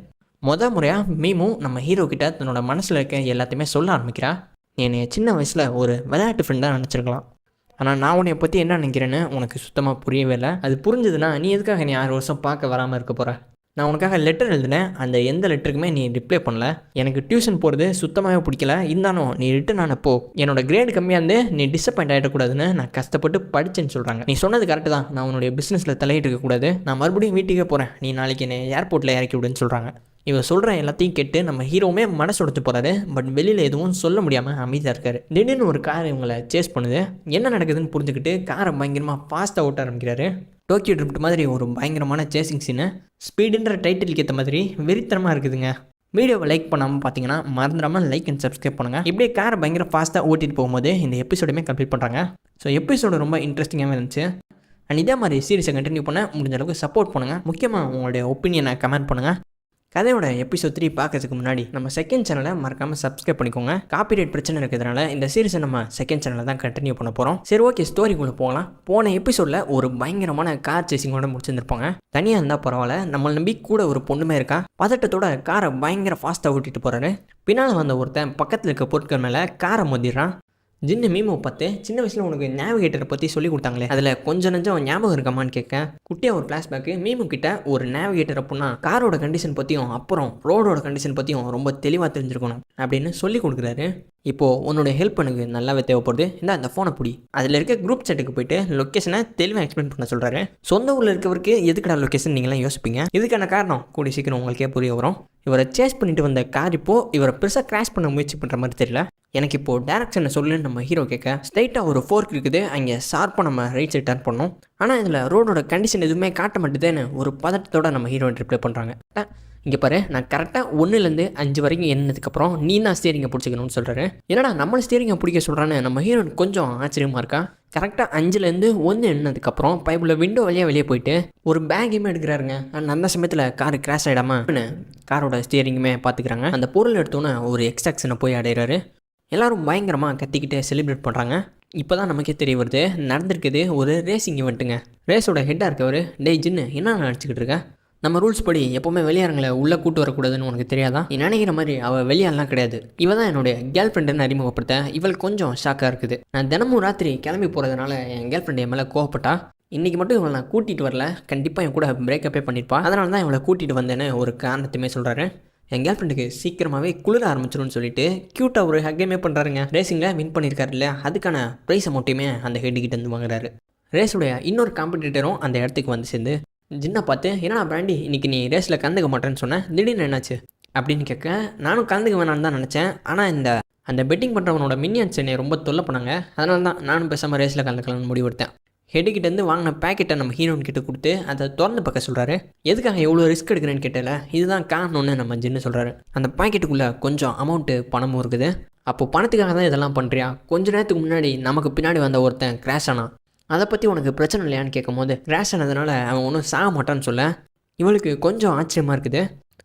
முறையாக மீமும் நம்ம ஹீரோ கிட்ட தன்னோட மனசில் இருக்க எல்லாத்தையுமே சொல்ல ஆரம்பிக்கிறா. நீ என்னை சின்ன வயசில் ஒரு விளையாட்டு ஃப்ரெண்டாக நினச்சிருக்கலாம், ஆனால் நான் உன்னை பற்றி என்ன நினைக்கிறேன்னு உனக்கு சுத்தமாக புரியவே இல்லை. அது புரிஞ்சதுன்னா நீ எதுக்காக நீ 6 வருஷம் பார்க்க வராமல் இருக்க போகிற. நான் உனக்காக லெட்டர் எழுதினேன், அந்த எந்த லெட்டருக்குமே நீ ரிப்ளை பண்ணல. எனக்கு டியூஷன் போகிறது சுத்தமாகவே பிடிக்கல, இருந்தாலும் நீ ரிட்டன் ஆனப்போ என்னோட கிரேடு கம்மியாக இருந்து நீ டிசப்பாயிண்ட் ஆகிடக்கூடாதுன்னு நான் கஷ்டப்பட்டு படித்தேன்னு சொல்கிறாங்க. நீ சொன்னது கரெக்டு தான், நான் உன்னுடைய பிஸ்னஸில் தலையிட்டு இருக்கக்கூடாது, நான் மறுபடியும் வீட்டுக்கே போகிறேன், நீ நாளைக்கு என்னை ஏர்போர்ட்டில் இறக்கி விடுன்னு சொல்கிறாங்க. இவன் சொல்கிற எல்லாத்தையும் கேட்டு நம்ம ஹீரோவுமே மனசு உடைச்சு போகிறாரு. பட் வெளியில் எதுவும் சொல்ல முடியாமல் அமைதியாக இருக்காரு. திடீர்னு ஒரு கார் இவங்களை சேஸ் பண்ணுது. என்ன நடக்குதுன்னு புரிஞ்சுக்கிட்டு காரை பயங்கரமாக ஃபாஸ்ட்டாக ஓட்ட ஆரம்பிக்கிறாரு. டோக்கியோ ட்ரிப்ட் மாதிரி ஒரு பயங்கரமான சேசிங் சீனு. ஸ்பீடுன்ற டைட்டிலுக்கு ஏற்ற மாதிரி வெறித்தனமாக இருக்குதுங்க. வீடியோவை லைக் பண்ணாமல் பார்த்தீங்கன்னா மறந்துடாமல் லைக் அண்ட் சப்ஸ்கிரைப் பண்ணுங்கள். இப்படியே காரை பயங்கர ஃபாஸ்ட்டாக ஓட்டிகிட்டு போகும்போது இந்த எபிசோடுமே கம்ப்ளீட் பண்ணுறாங்க. ஸோ எபிசோடு ரொம்ப இன்ட்ரெஸ்டிங்காகவே இருந்துச்சு. அண்ட் இதே மாதிரி சீரிஸை கண்டினியூ பண்ண முடிஞ்ச அளவுக்கு சப்போர்ட் பண்ணுங்கள். முக்கியமாக உங்களுடைய ஒப்பீனியனை கமெண்ட் பண்ணுங்கள். கதையோட எபிசோட் 3 பார்க்கறதுக்கு முன்னாடி நம்ம செகண்ட் சேனலை மறக்காமல் சப்ஸ்கிரைப் பண்ணிக்கோங்க. காப்பிரைட் பிரச்சனை இருக்கிறதுனால இந்த சீரிஸை நம்ம செகண்ட் சேனலில் தான் கண்டினியூ பண்ண போகிறோம். சரி, ஓகே, ஸ்டோரிக்குள்ளே போகலாம். போன எபிசோடில் ஒரு பயங்கரமான கார் சேசிங்கோட முடிச்சிருந்துருப்பாங்க. தனியாக இருந்தால் பரவாயில்ல, நம்மளை நம்பி கூட ஒரு பொண்ணுமே இருக்கா. பதட்டத்தோட காரை பயங்கர ஃபாஸ்ட்டாக ஓட்டிட்டு போகிறாரு. பின்னால் வந்த ஒருத்தன் பக்கத்தில் இருக்க பொருட்கள் மேலே காரை மோதிடுறான். ஜின்னு மீமோ பார்த்து சின்ன வயசில் உனக்கு நேவிகேட்டரை பற்றி சொல்லி கொடுத்தாங்களே, அதில் கொஞ்சம் நஞ்சம் ஞாபகம் இருக்காமான்னு கேட்க குட்டியாக ஒரு ஃப்ளாஷ்பேக்கு மீமோ கிட்ட ஒரு நேவிகேட்டர் அப்படின்னா காரோட கண்டிஷன் பற்றியும் அப்புறம் ரோடோட கண்டிஷன் பற்றியும் ரொம்ப தெளிவாக தெரிஞ்சிருக்கணும் அப்படின்னு சொல்லி கொடுக்குறாரு. இப்போது உன்னோட ஹெல்ப் எனக்கு நல்லாவே தேவைப்படுது, அந்த ஃபோனை பிடி. அதில் இருக்க குரூப் செட்டுக்கு போயிட்டு லொக்கேஷனை தெளிவாக எக்ஸ்பிளைன் பண்ண சொல்கிறாரு. சொந்த ஊரில் இருக்கவருக்கு எதுக்கடா லொக்கேஷன் நீங்களாம் யோசிப்பீங்க. இதுக்கான காரணம் கூடிய சீக்கிரம் உங்களுக்கே புரிய வரும். இவரை சேஸ் பண்ணிட்டு வந்த கார் இப்போது இவரை பெருசாக கிராஷ் பண்ண முயற்சி பண்ணுற மாதிரி தெரியல. எனக்கு இப்போது டேரக்ஷனை சொல்லுன்னு நம்ம ஹீரோ கேட்க ஸ்ட்ரைட்டாக ஒரு ஃபோர்க் இருக்குது, அங்கே ஷார்ப்பாக நம்ம ரைட் சைட் டர்ன் பண்ணோம். ஆனால் இதில் ரோடோட கண்டிஷன் எதுவுமே காட்ட மாட்டேதுன்னு ஒரு பதட்டத்தோடு நம்ம ஹீரோயின் ரிப்ளை பண்ணுறாங்க. இங்கே பாரு, நான் கரெக்டாக 1லேருந்து 5 வரைக்கும் எண்ணதுக்கப்புறம் நீ தான் ஸ்டீரிங்கை பிடிச்சிக்கணும்னு சொல்கிறாரு. என்னடா நம்மளை ஸ்டீரிங்கை பிடிக்க சொல்கிறான்னு நம்ம ஹீரோயின் கொஞ்சம் ஆச்சரியமாக இருக்கா. கரெக்டாக 5லேருந்து 1 எண்ணதுக்கப்புறம் பைப்பில் விண்டோ வழியாக வெளியே போயிட்டு ஒரு பேக்கையுமே எடுக்கிறாருங்க. அந்த சமயத்தில் கார் கிராஷ் ஆகிடாமல் காரோட ஸ்டீரிங்குமே பார்த்துக்கிறாங்க. அந்த பொருள் எடுத்தோன்னே ஒரு எக்ஸ்ட்ராக்ஷனை போய் அடைகிறாரு. எல்லோரும் பயங்கரமாக கத்திக்கிட்டே செலிப்ரேட் பண்ணுறாங்க. இப்போ தான் நமக்கே தெரிய வருது நடந்திருக்குது ஒரு ரேசிங் ஈவெண்ட்டுங்க. ரேஸோட ஹெட்டாக இருக்கவர், டேய் ஜின்னு என்ன நினச்சிக்கிட்டு இருக்க, நம்ம ரூல்ஸ் படி எப்போவுமே வெளியாரங்களை உள்ளே கூட்டு வரக்கூடாதுன்னு உனக்கு தெரியாதா? நீ நினைக்கிற மாதிரி அவள் வெளியாலாம் கிடையாது. இவள் தான் என்னுடைய கேர்ள் ஃப்ரெண்டுன்னு அறிமுகப்படுத்த இவள் கொஞ்சம் ஷாக்காக இருக்குது. நான் தினமும் ராத்திரி கிளம்பி போகிறதுனால என் கேர்ள் ஃப்ரெண்டு என் மேலே கோவப்பட்டா. இன்றைக்கி மட்டும் இவளை நான் கூட்டிகிட்டு வரல, கண்டிப்பாக என் கூட பிரேக்கப்பே பண்ணியிருப்பா. அதனால தான் இவளை கூட்டிகிட்டு வந்தேன்னு ஒரு காரணத்தையுமே சொல்கிறாரு. என் கேர்ள் ஃப்ரெண்டுக்கு சீக்கிரமாகவே குளிர ஆரம்பிச்சிடும்னு சொல்லிட்டு க்யூட்டாக ஒரு ஹக்கேமே பண்ணுறாருங்க. ரேசிங்கில் வின் பண்ணியிருக்காரு இல்லையா, அதுக்கான ப்ரைஸ் அமௌண்ட்டையுமே அந்த ஹெட்டுக்கிட்ட வந்து வாங்குறாரு. ரேஸுடைய இன்னொரு காம்படிட்டரும் அந்த இடத்துக்கு வந்து சேர்ந்து ஜின்னை பார்த்து, என்னடா பிராண்டி இன்றைக்கி நீ ரேஸில் கலந்துக்க மாட்டேன்னு சொன்னேன், திடீர்னு என்னாச்சு அப்படின்னு கேட்க, நானும் கலந்துக்க வேணான்னு தான் நினச்சேன். ஆனால் அந்த பெட்டிங் பண்ணுறவனோட மினியன்ஸ் என்னை ரொம்ப தொல்லை பண்ணாங்க, அதனால தான் நானும் பேசாமல் ரேஸில் கலந்துக்கலாம்னு முடிவெடுத்தேன். ஹெட்டுக்கிட்டேருந்து வாங்கின பேக்கெட்டை நம்ம ஹீரோயின் கிட்ட கொடுத்து அதை திறந்து பார்க்க சொல்கிறாரு. எதுக்காக எவ்வளோ ரிஸ்க் எடுக்கிறேன்னு கேட்டல, இதுதான் காரணம்னு நம்ம ஜின்னு சொல்கிறாரு. அந்த பேக்கெட்டுக்குள்ளே கொஞ்சம் அமௌண்ட்டு பணமும் இருக்குது. அப்போது பணத்துக்காக தான் இதெல்லாம் பண்ணுறியா? கொஞ்ச நேரத்துக்கு முன்னாடி நமக்கு பின்னாடி வந்த ஒருத்தன் கிராஷ் ஆனான், அதை பற்றி உனக்கு பிரச்சனை இல்லையான்னு கேட்கும் போது கிராஷ் ஆனதுனால அவன் ஒன்றும் சாக மாட்டான்னு சொல்ல இவளுக்கு கொஞ்சம் ஆச்சரியமாக இருக்குது.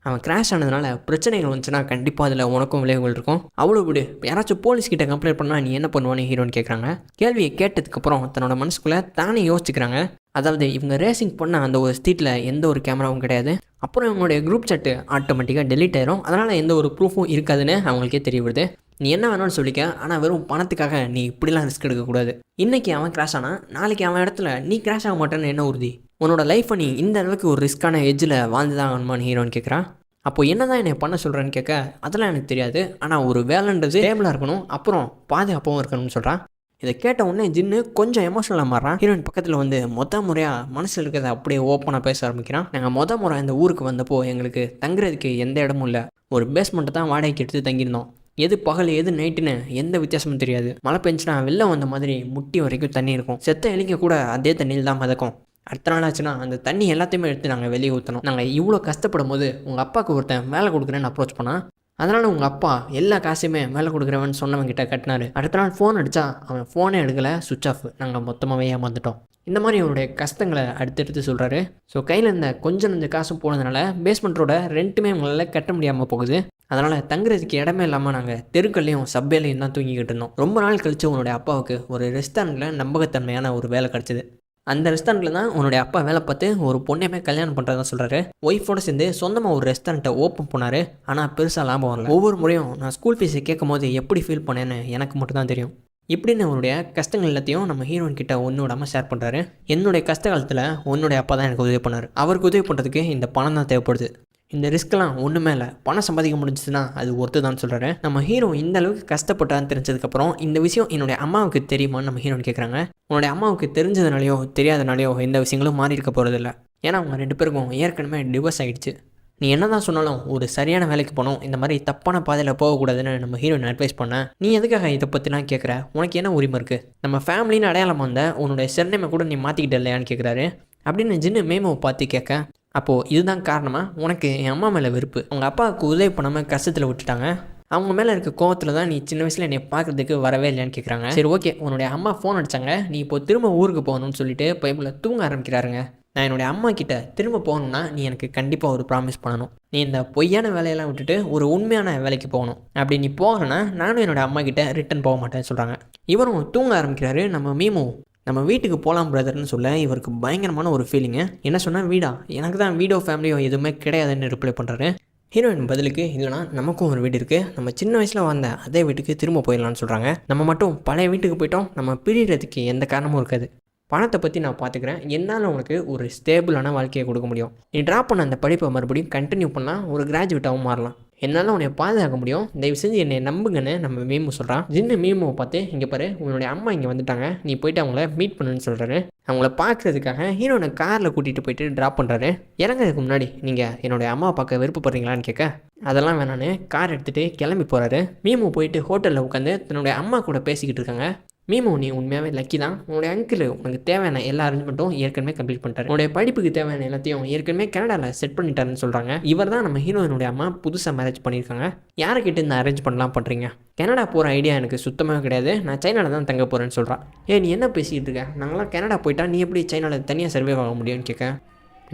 அவன் கிராஷ் ஆனதுனால பிரச்சனைகள் வந்துச்சுன்னா கண்டிப்பாக அதில் உனக்கும் விளைவுகள் இருக்கும், அவ்வளோ விடு, யாராச்சும் போலீஸ்கிட்ட கம்ப்ளைண்ட் பண்ணால் நீ என்ன பண்ணுவான்னு ஹீரோன்னு கேட்குறாங்க. கேள்வியை கேட்டதுக்கப்புறம் தன்னோட மனசுக்குள்ளே தானே யோசிச்சுக்கிறாங்க. அதாவது இவங்க ரேசிங் பண்ண அந்த ஒரு ஸ்ட்ரீட்டில் எந்த ஒரு கேமராவும் கிடையாது, அப்புறம் இவங்களுடைய குரூப் சாட்டு ஆட்டோமேட்டிக்காக டெலீட் ஆயிரும், அதனால் எந்த ஒரு ப்ரூஃபும் இருக்காதுன்னு அவங்களுக்கே தெரிய வருது. நீ என்ன வேணும்னு சொல்லிக்க, ஆனால் வெறும் பணத்துக்காக நீ இப்படிலாம் ரிஸ்க் எடுக்கக்கூடாது. இன்றைக்கி அவன் கிராஷ் ஆனால் நாளைக்கு அவன் இடத்துல நீ கிராஷ் ஆக மாட்டேன்னு என்ன உறுதி? உன்னோட லைஃப்பை நீ இந்த அளவுக்கு ஒரு ரிஸ்க்கான எஜ்ஜில் வாழ்ந்து தான் ஆகணுமான்னு ஹீரோன்னு கேட்குறான். அப்போது என்ன தான் என்னை பண்ண சொல்கிறேன்னு கேட்க, அதெல்லாம் எனக்கு தெரியாது, ஆனால் ஒரு வேலைன்றது டேபிளாக இருக்கணும், அப்புறம் பாதுகாப்பாகவும் இருக்கணும்னு சொல்கிறான். இதை கேட்ட உடனே ஜின்னு கொஞ்சம் எமோஷனலாக மாறான். ஹீரோயின் பக்கத்தில் வந்து முறையாக மனசில் இருக்கிறத அப்படியே ஓப்பனாக பேச ஆரம்பிக்கிறான். நாங்கள் முறை இந்த ஊருக்கு வந்தப்போ எங்களுக்கு தங்குறதுக்கு எந்த இடமும் இல்லை, ஒரு பேஸ்மெண்ட்டை தான் வாடகைக்கு எடுத்து தங்கியிருந்தோம். எது பகல் எது நைட்டுன்னு எந்த வித்தியாசமும் தெரியாது. மழை பெஞ்சுனா வெளில வந்த மாதிரி முட்டி வரைக்கும் தண்ணி இருக்கும், செத்த எலிங்க கூட அதே தண்ணியில் தான் மிதக்கும். அடுத்த நாள் ஆச்சுன்னா அந்த தண்ணி எல்லாத்தையுமே எடுத்து நாங்கள் வெளியே ஊற்றணும். நாங்கள் இவ்வளோ கஷ்டப்படும் போது உங்கள் அப்பாவுக்கு ஒருத்தன் வேலை கொடுக்குறேன்னு அப்ரோச் பண்ணால், அதனால் உங்கள் அப்பா எல்லா காசையுமே வேலை கொடுக்குறவன் சொன்னவங்கிட்ட கட்டினார். அடுத்த நாள் ஃபோன் அடித்தா அவன் ஃபோனே எடுக்கலை, சுவிட்ச் ஆஃப். நாங்கள் மொத்தமாகவே ஏமாந்துட்டோம். இந்த மாதிரி அவருடைய கஷ்டங்களை அடுத்தடுத்து சொல்கிறாரு. ஸோ கையில் இருந்த கொஞ்சம் காசும் போனதுனால பேஸ்மெண்ட்டோட ரெண்ட்டுமே அவங்களால கட்ட முடியாமல் போகுது. அதனால் தங்குறதுக்கு இடமே இல்லாமல் நாங்கள் தெருக்கள்லையும் சப்பேலையும் தான் தூங்கிக்கிட்டு இருந்தோம். ரொம்ப நாள் கழித்து உன்னுடைய அப்பாவுக்கு ஒரு ரெஸ்டாரண்ட்டில் நம்பகத்தன்மையான ஒரு வேலை கிடச்சிது. அந்த ரெஸ்டாரண்ட்டில் தான் உன்னுடைய அப்பா வேலை பார்த்து ஒரு பொண்ணையுமே கல்யாணம் பண்ணுறதா சொல்கிறாரு. ஒய்ஃபோடு சேர்ந்து சொந்தமாக ஒரு ரெஸ்டாரண்ட்டை ஓப்பன் பண்ணார். ஆனால் பெருசாக லாபம் வரல. ஒவ்வொரு முறையும் நான் ஸ்கூல் ஃபீஸை கேட்கும் போது எப்படி ஃபீல் பண்ணேன்னு எனக்கு மட்டும் தான் தெரியும். இப்படின்னு அவருடைய கஷ்டங்கள் எல்லாத்தையும் நம்ம ஹீரோயின் கிட்ட ஒன்று விடாமல் ஷேர் பண்ணுறாரு. என்னுடைய கஷ்ட காலத்தில் உன்னுடைய அப்பா தான் எனக்கு உதவி பண்ணார், அவருக்கு உதவி பண்ணுறதுக்கு இந்த பணம் தான் தேவைப்படுது, இந்த ரிஸ்க்கெலாம் ஒன்றுமே இல்லை, பணம் சம்பாதிக்க முடிஞ்சுதுன்னா அது ஒருத்து தான் சொல்கிறாரு. நம்ம ஹீரோ இந்த அளவுக்கு கஷ்டப்பட்டான்னு தெரிஞ்சதுக்கப்புறம் இந்த விஷயம் என்னுடைய அம்மாவுக்கு தெரியுமான்னு நம்ம ஹீரோன்னு கேட்குறாங்க. உன்னுடைய அம்மாவுக்கு தெரிஞ்சதுனாலையோ தெரியாதனாலையோ எந்த விஷயங்களும் மாறி இருக்க போகிறதில்ல, ஏன்னா அவங்க 2 பேருக்கும் ஏற்கனவே டிவோர்ஸ் ஆகிடுச்சு. நீ என்ன தான் சொன்னாலும் ஒரு சரியான வேலைக்கு போகணும், இந்த மாதிரி தப்பான பாதையில் போகக்கூடாதுன்னு நம்ம ஹீரோயின் அட்வைஸ் பண்ண, நீ எதுக்காக இதை பற்றிலாம் கேட்குற, உனக்கு என்ன உரிமை இருக்குது, நம்ம ஃபேமிலின்னு அடையாளம் வந்த உன்னுடைய செர்நேமை கூட நீ மாற்றிக்கிட்ட இல்லையான்னு கேட்குறாரு. அப்படின்னு ஜின்னு மேமோவை பார்த்து கேட்க, அப்போது இதுதான் காரணமாக உனக்கு என் அம்மா மேலே வெறுப்பு, அவங்க அப்பாவுக்கு உதவி பண்ணாமல் கஷ்டத்தில் விட்டுட்டாங்க, அவங்க மேலே இருக்க கோவத்தில் தான் நீ சின்ன வயசில் என்னை பார்க்குறதுக்கு வரவே இல்லையான்னு கேட்குறாங்க. சரி, ஓகே, உன்னுடைய அம்மா ஃபோன் அடித்தாங்க, நீ இப்போ திரும்ப ஊருக்கு போகணும்னு சொல்லிட்டு பைபிளில் தூங்க ஆரம்பிக்கிறாருங்க. நான் என்னுடைய அம்மா கிட்ட திரும்ப போகணுன்னா நீ எனக்கு கண்டிப்பாக ஒரு ப்ராமிஸ் பண்ணணும். நீ இந்த பொய்யான வேலையெல்லாம் விட்டுட்டு ஒரு உண்மையான வேலைக்கு போகணும். அப்படி நீ போகலன்னா நானும் என்னோடய அம்மா கிட்ட ரிட்டன் போக மாட்டேன்னு சொல்கிறாங்க. இவரும் தூங்க ஆரம்பிக்கிறாரு. நம்ம மீமு நம்ம வீட்டுக்கு போகலாம் பிரதர்னு சொல்ல இவருக்கு பயங்கரமான ஒரு ஃபீலிங்கு. என்ன சொன்னால் வீடா, எனக்கு தான் வீடோ ஃபேமிலியோ எதுவுமே கிடையாதுன்னு ரிப்ளை பண்ணுறாரு. ஹீரோயின் பதிலுக்கு இல்லைனா நமக்கும் ஒரு வீடு இருக்குது, நம்ம சின்ன வயசில் வந்த அதே வீட்டுக்கு திரும்ப போயிடலான்னு சொல்கிறாங்க. நம்ம மட்டும் பழைய வீட்டுக்கு போயிட்டோம், நம்ம பிரிகிறதுக்கு எந்த காரணமும் இருக்காது. பணத்தை பற்றி நான் பார்த்துக்கிறேன், என்னால் உனக்கு ஒரு ஸ்டேபிளான வாழ்க்கையை கொடுக்க முடியும். நீ ட்ராப் பண்ண அந்த படிப்பை மறுபடியும் கண்டினியூ பண்ணால் ஒரு கிராஜுவேட்டாகவும் மாறலாம். என்னால் உன்னை பாதுகாக்க முடியும், தயவு செஞ்சு என்னை நம்புங்கன்னு நம்ம மீமு சொல்கிறான். ஜின்னு மீமுவை பார்த்து இங்கே பாரு, உன்னுடைய அம்மா இங்கே வந்துட்டாங்க, நீ போயிட்டு அவங்கள மீட் பண்ணுன்னு சொல்கிறாரு. அவங்கள பார்க்குறதுக்காக ஹீரோனை காரில் கூட்டிகிட்டு போயிட்டு ட்ராப் பண்ணுறாரு. இறங்குறதுக்கு முன்னாடி நீங்கள் என்னுடைய அம்மா பார்க்க விருப்பப்படுறீங்களான்னு கேட்க அதெல்லாம் வேணான்னு கார் எடுத்துகிட்டு கிளம்பி போகிறாரு. மீமு போயிட்டு ஹோட்டலில் உட்காந்து தன்னுடைய அம்மா கூட பேசிக்கிட்டு இருக்காங்க. மீமு நீ உண்மையாகவே லக்கி தான், உன்னுடைய அங்கிள் உனக்கு தேவையான எல்லா அரேஞ்ச்மெண்ட்டும் ஏற்கனவே கம்ப்ளீட் பண்ணிட்டாரு, உன்னுடைய படிப்புக்கு தேவையான எல்லாத்தையும் ஏற்கனவே கனடாவில் செட் பண்ணிட்டாருன்னு சொல்கிறாங்க. இவர் தான் நம்ம ஹீரோயினுடைய அம்மா புதுசாக மேரேஜ் பண்ணியிருக்காங்க. யாருக்கிட்ட இந்த அரேஞ்ச் பண்ணலாம் பண்ணுறீங்க? கனடா போகிற ஐடியா எனக்கு சுத்தமாக கிடையாது, நான் சைனாவில் தான் தங்க போகிறேன்னு சொல்கிறான். நீ என்ன பேசிக்கிட்டு இருக்க, நாங்களாம் கனடா போயிட்டா நீ எப்படி சைனாவில் தனியாக சர்வே ஆக முடியும்னு கேட்க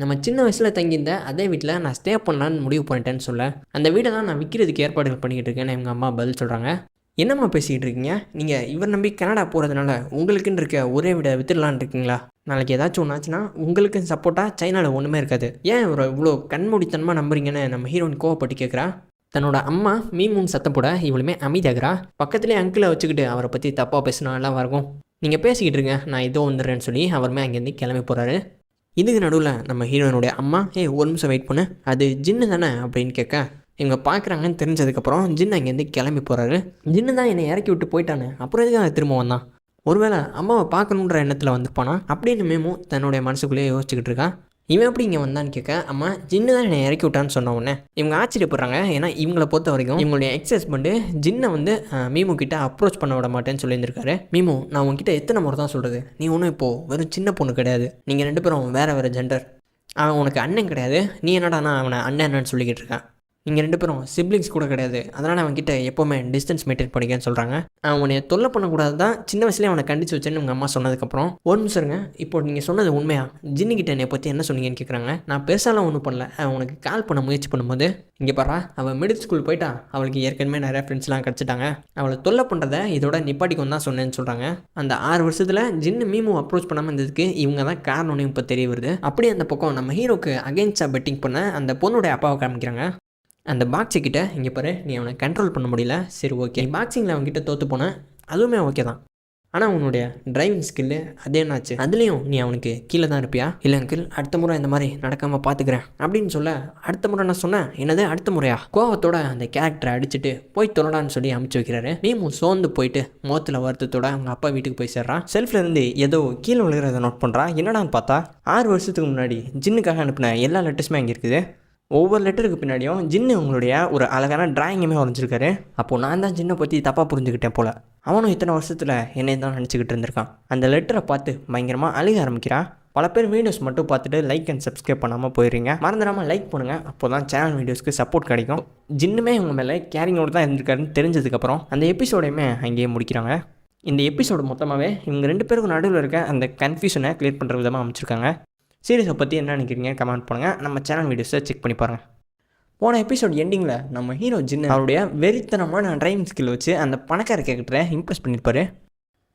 நம்ம சின்ன வயசில் தங்கியிருந்த அதே வீட்டில் நான் ஸ்டே பண்ணலான்னு முடிவு பண்ணிட்டேன்னு சொல்ல அந்த வீடை தான் நான் விற்கிறதுக்கு ஏற்பாடுகள் பண்ணிக்கிட்டு இருக்கேன்னு எங்கள் அம்மா பதில் சொல்கிறாங்க. என்னம்மா பேசிக்கிட்டு இருக்கீங்க, நீங்கள் இவர் நம்பி கனடா போகிறதுனால உங்களுக்குன்னு இருக்க ஒரே வீடை வித்துடலான்னு இருக்கீங்களா? நாளைக்கு ஏதாச்சும் ஒன்றாச்சுன்னா உங்களுக்கு சப்போர்ட்டாக சைனாவில் ஒன்றுமே இருக்காது, ஏன் இவரை இவ்வளோ கண்மூடித்தனமாக நம்புறீங்கன்னு நம்ம ஹீரோயின் கோவப்பட்டு கேட்குறா. தன்னோட அம்மா மீமுன்னு சத்தம் போட இவளுமே அமைதியாகிறா. பக்கத்துலேயே அங்கிளை வச்சுக்கிட்டு அவரை பற்றி தப்பாக பேசினா எல்லாம் இருக்கும். நீங்கள் பேசிக்கிட்டு இருங்க, நான் இதோ வந்துடுறேன்னு சொல்லி அவருமே அங்கேருந்து கிளம்பி போகிறாரு. இதுக்கு நடுவில் நம்ம ஹீரோயினுடைய அம்மா ஒரு நிமிஷம் வெயிட் பண்ணு, அது ஜின்னு தானே அப்படின்னு கேட்க இவங்க பார்க்குறாங்கன்னு தெரிஞ்சதுக்கப்புறம் ஜின்னு அங்கேருந்து கிளம்பி போகிறாரு. ஜின்னு தான் என்னை இறக்கி விட்டு போயிட்டானே, அப்புறம் எதுக்கு திரும்ப வந்தான்? ஒருவேளை அம்மாவை பார்க்கணுன்ற எண்ணத்தில் வந்துப்பானா அப்படின்னு மேமோ தன்னுடைய மனசுக்குள்ளேயே யோசிச்சுக்கிட்டு இருக்கா. இவன் எப்படி இங்கே வந்தான்னு கேட்க அம்மா ஜின்னு தான் என்னை இறக்கி விட்டான்னு சொன்ன உடனே இவங்க ஆச்சரியப்படுறாங்க. ஏன்னா இவங்களை பொறுத்த வரைக்கும் இவங்களுடைய எக்ஸ் ஹஸ்பண்டு ஜின்னை மீமு கிட்ட அப்ரோச் பண்ண விட மாட்டேன்னு சொல்லியிருந்திருக்காரு. மீமு நான் உங்ககிட்ட எத்தனை முறை தான் சொல்கிறது, நீ ஒன்றும் இப்போது வெறும் சின்ன பொண்ணு கிடையாது, நீங்கள் 2 பேரும் வேறு ஜெண்டர், அவன் உனக்கு அண்ணன் கிடையாது, நீ என்னடா நான் அவனை அண்ணன்னு சொல்லிக்கிட்டு இருக்கேன், நீங்கள் 2 பேரும் சிப்ளிங்ஸ் கூட கிடையாது, அதனால் அவன்கிட்ட எப்போவுமே டிஸ்டன்ஸ் மெயின்டைன் பண்ணிக்கன்னு சொல்கிறாங்க. அவனை தொல்லை பண்ணக்கூடாது தான் சின்ன வயசுலேயே அவனை கண்டிச்சு வச்சேன்னு உங்கள் அம்மா சொன்னதுக்கப்புறம் ஒரு நிமிஷம் இருங்க, இப்போ நீங்கள் சொன்னது உண்மையா, ஜின்னுக்கிட்ட என்னை பற்றி என்ன சொன்னீங்கன்னு கேட்குறாங்க. நான் பெருசாலாம் ஒன்றும் பண்ணல, அவனுக்கு கால் பண்ண முயற்சி பண்ணும்போது இங்கே பாரா அவள் மிடில் ஸ்கூல் போயிட்டா, அவளுக்கு ஏற்கனவே நிறைய ஃப்ரெண்ட்ஸ்லாம் கிடச்சிட்டாங்க, அவளை தொல்லை பண்ணுறதை இதோட நிப்பாட்டிக்கும் தான் சொன்னேன்னு சொல்கிறாங்க. அந்த 6 வருஷத்தில் ஜின்னு மீமு அப்ரோச் பண்ணாமல் இருந்ததுக்கு இவங்க தான் காரணம்னு இப்போ தெரிய வருது. அப்படியே அந்த பக்கம் நம்ம ஹீரோக்கு அகெயின்ஸ்டாக பெட்டிங் பண்ண அந்த பொண்ணுடைய அப்பாவை காமிக்கிறாங்க. அந்த பாக்ஸுக்கிட்ட இங்கே பாரு நீ அவனை கண்ட்ரோல் பண்ண முடியல, சரி ஓகே நீ பாக்ஸிங்கில் அவன்கிட்ட தோற்று போனேன், அதுவுமே ஓகே தான், ஆனால் உன்னுடைய டிரைவிங் ஸ்கில்லு அது என்னாச்சு, அதுலேயும் நீ அவனுக்கு கீழே தான் இருப்பியா? இல்லை அங்கிள் அடுத்த முறை இந்த மாதிரி நடக்காமல் பார்த்துக்கிறேன் அப்படின்னு சொல்ல அடுத்த முறை நான் சொன்னேன் என்னது அடுத்த முறையா, கோவத்தோட அந்த கேரக்டரை அடிச்சுட்டு போய் தொல்லடான்னு சொல்லி அமுச்சு வைக்கிறாரு. மீமும் சோர்ந்து போயிட்டு முகத்தில் வருத்தத்தோட அவங்க அப்பா வீட்டுக்கு போய் சேர்றான். செல்ஃப்ல இருந்து ஏதோ கீழே விழுகிறத நோட் பண்ணுறான். என்னடான்னு பார்த்தா 6 வருஷத்துக்கு முன்னாடி ஜின்னுக்காக அனுப்பின எல்லா லெட்டர்ஸுமே அங்கே இருக்குது. ஒவ்வொரு லெட்டருக்கு பின்னாடியும் ஜின்னு உங்களுடைய ஒரு அழகான டிராயிங்குமே வரைஞ்சிருக்காரு. அப்போது நான் தான் ஜின்னை பற்றி தப்பாக புரிஞ்சுக்கிட்டேன் போல், அவனும் இத்தனை வருஷத்தில் என்னை தான் நினச்சிக்கிட்டு இருந்திருக்கான். அந்த லெட்டரை பார்த்து பயங்கரமாக அழுக ஆரம்பிக்கிறான். பல பேர் வீடியோஸ் மட்டும் பார்த்துட்டு லைக் அண்ட் சப்ஸ்கிரைப் பண்ணாமல் போயிடுறீங்க, மறந்துடாமல் லைக் பண்ணுங்கள், அப்போ தான் சேனல் வீடியோஸ்க்கு சப்போர்ட் கிடைக்கும். ஜின்னுமே இவங்க மேலே கேரிங்கோடு தான் இருந்திருக்காருன்னு தெரிஞ்சதுக்கப்புறம் அந்த எபிசோடையுமே அங்கேயே முடிக்கிறாங்க. இந்த எபிசோடு மொத்தமாகவே இவங்க 2 பேருக்கும் நடுவில் இருக்க அந்த கன்ஃபியூஷனை கிளியர் பண்ணுற விதமாக அமைச்சிருக்காங்க. சீரியஸை பற்றி என்ன நினைக்கிறீங்க கமெண்ட் பண்ணுங்கள், நம்ம சேனல் வீடியோஸை செக் பண்ணி பாருங்கள். போன எபிசோட் எண்டிங்கில் நம்ம ஹீரோ ஜின்னு அவருடைய வெறித்தனமான டிரைவிங் ஸ்கில் வச்சு அந்த பணக்கார கேரக்டரை இம்ப்ரெஸ் பண்ணியிருப்பாரு.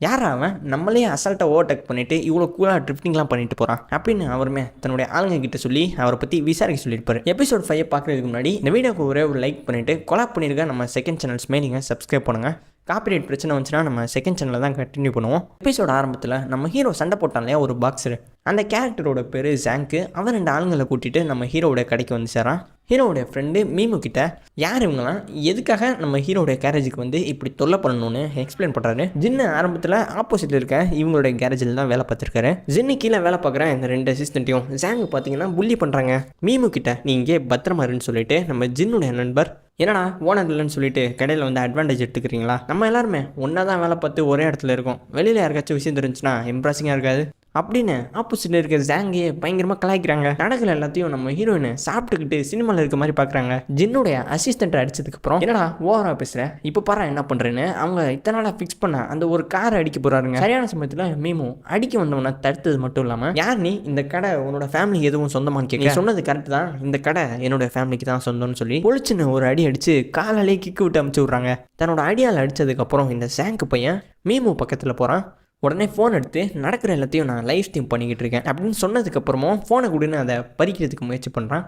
யார் அவன் நம்மளே அசால்ட்டாக ஓவர்டேக் பண்ணிவிட்டு இவ்வளோ கூலாக ட்ரிஃப்டிங்லாம் பண்ணிட்டு போகிறான் அப்படின்னு அவருமே தன்னுடைய ஆளுங்க கிட்ட சொல்லி அவரை பற்றி விசாரிக்க சொல்லியிருப்பாரு. எபிசோட் 5 பார்க்குறதுக்கு முன்னாடி இந்த வீடியோக்கு ஒரே ஒரு லைக் பண்ணிவிட்டு கொலாப் பண்ணியிருக்க நம்ம செகண்ட் சேனல்ஸ்மே நீங்கள் சப்ஸ்கிரைப் பண்ணுங்கள். காப்பிரைட் பிரச்சனை வந்துச்சுன்னா நம்ம செகண்ட் சேனலில் தான் கண்டினியூ பண்ணுவோம். எபிசோட ஆரம்பத்தில் நம்ம ஹீரோ சண்டை போட்டான் இல்லையா ஒரு பாக்ஸரு, அந்த கேரக்டரோட பேர் ஜாங்கு. அவன் 2 ஆளுங்களை கூட்டிகிட்டு நம்ம ஹீரோவோட கடைக்கு வந்து சேரான். ஹீரோடைய ஃப்ரெண்டு மீமு கிட்ட யார் இவங்களாம், எதுக்காக நம்ம ஹீரோடைய கேரேஜுக்கு இப்படி தொல்லை பண்ணணும்னு எக்ஸ்பிளைன் பண்ணுறாரு. ஜின்னு ஆரம்பத்தில் ஆப்போசிட்டில் இருக்க இவங்களுடைய கேரேஜில் தான் வேலை பார்த்துருக்காரு. ஜின்னு கீழே வேலை பார்க்குற இந்த 2 அசிஸ்டண்ட்டையும் ஜாங்கு பார்த்தீங்கன்னா புள்ளி பண்ணுறாங்க. மீமு கிட்ட நீ இங்கே பத்திரமா இருன்னு சொல்லிட்டு நம்ம ஜின்னுடைய நண்பர் என்னடா ஓனர் இல்லைன்னு சொல்லிட்டு கடையில் அட்வான்டேஜ் எடுத்துக்கிறீங்களா, நம்ம எல்லாருமே ஒன்றா தான் வேலை பார்த்து ஒரே இடத்துல இருக்கோம், வெளியில் யாருக்காச்சும் விஷயம் தெரிஞ்சுன்னா இம்ப்ரெஸிங்காக இருக்காது, அப்படின்னு ஆப்போசிட்டில் இருக்க ஜாங்கே பயங்கரமாக கலாய்க்கிறாங்க. நடக்கிற எல்லாத்தையும் நம்ம ஹீரோயின் சாப்பிட்டுக்கிட்டு சினிமாவில் இருக்க மாதிரி பார்க்குறாங்க. ஜின்னுடைய அசிஸ்டண்ட்டை அடிச்சதுக்கப்புறம் என்னடா ஓவரா பேசுகிற இப்போ பாரு என்ன பண்ணுறேன்னு அவங்க இத்தனை நாளாக ஃபிக்ஸ் பண்ண அந்த ஒரு காரை அடிக்க போகிறாருங்க. சரியான சமயத்தில் மீமு அடிக்க வந்தவனை தடுத்தது மட்டும் இல்லாமல் யார் நீ இந்த கடை உன்னோட ஃபேமிலிக்கு எதுவும் சொந்தமானு கேட்க சொன்னது கரெக்ட் தான், இந்த கடை என்னோட ஃபேமிலிக்கு தான் சொந்தம்னு சொல்லி பொழிச்சுன்னு ஒரு அடி அடித்து காலாலே கிக்கு விட்டு அமுச்சு விட்றாங்க. தன்னோட அடியால் அடித்ததுக்கப்புறம் இந்த ஜாங்க் பையன் மீமு பக்கத்தில் போகிறான். உடனே ஃபோன் எடுத்து நடக்கிற எல்லாத்தையும் நான் லைவ் ஸ்ட்ரீம் பண்ணிக்கிட்டு இருக்கேன் அப்படின்னு சொன்னதுக்கப்புறமும் ஃபோனை கொடுன்னு அதை பறிக்கிறதுக்கு முயற்சி பண்ணுறான்.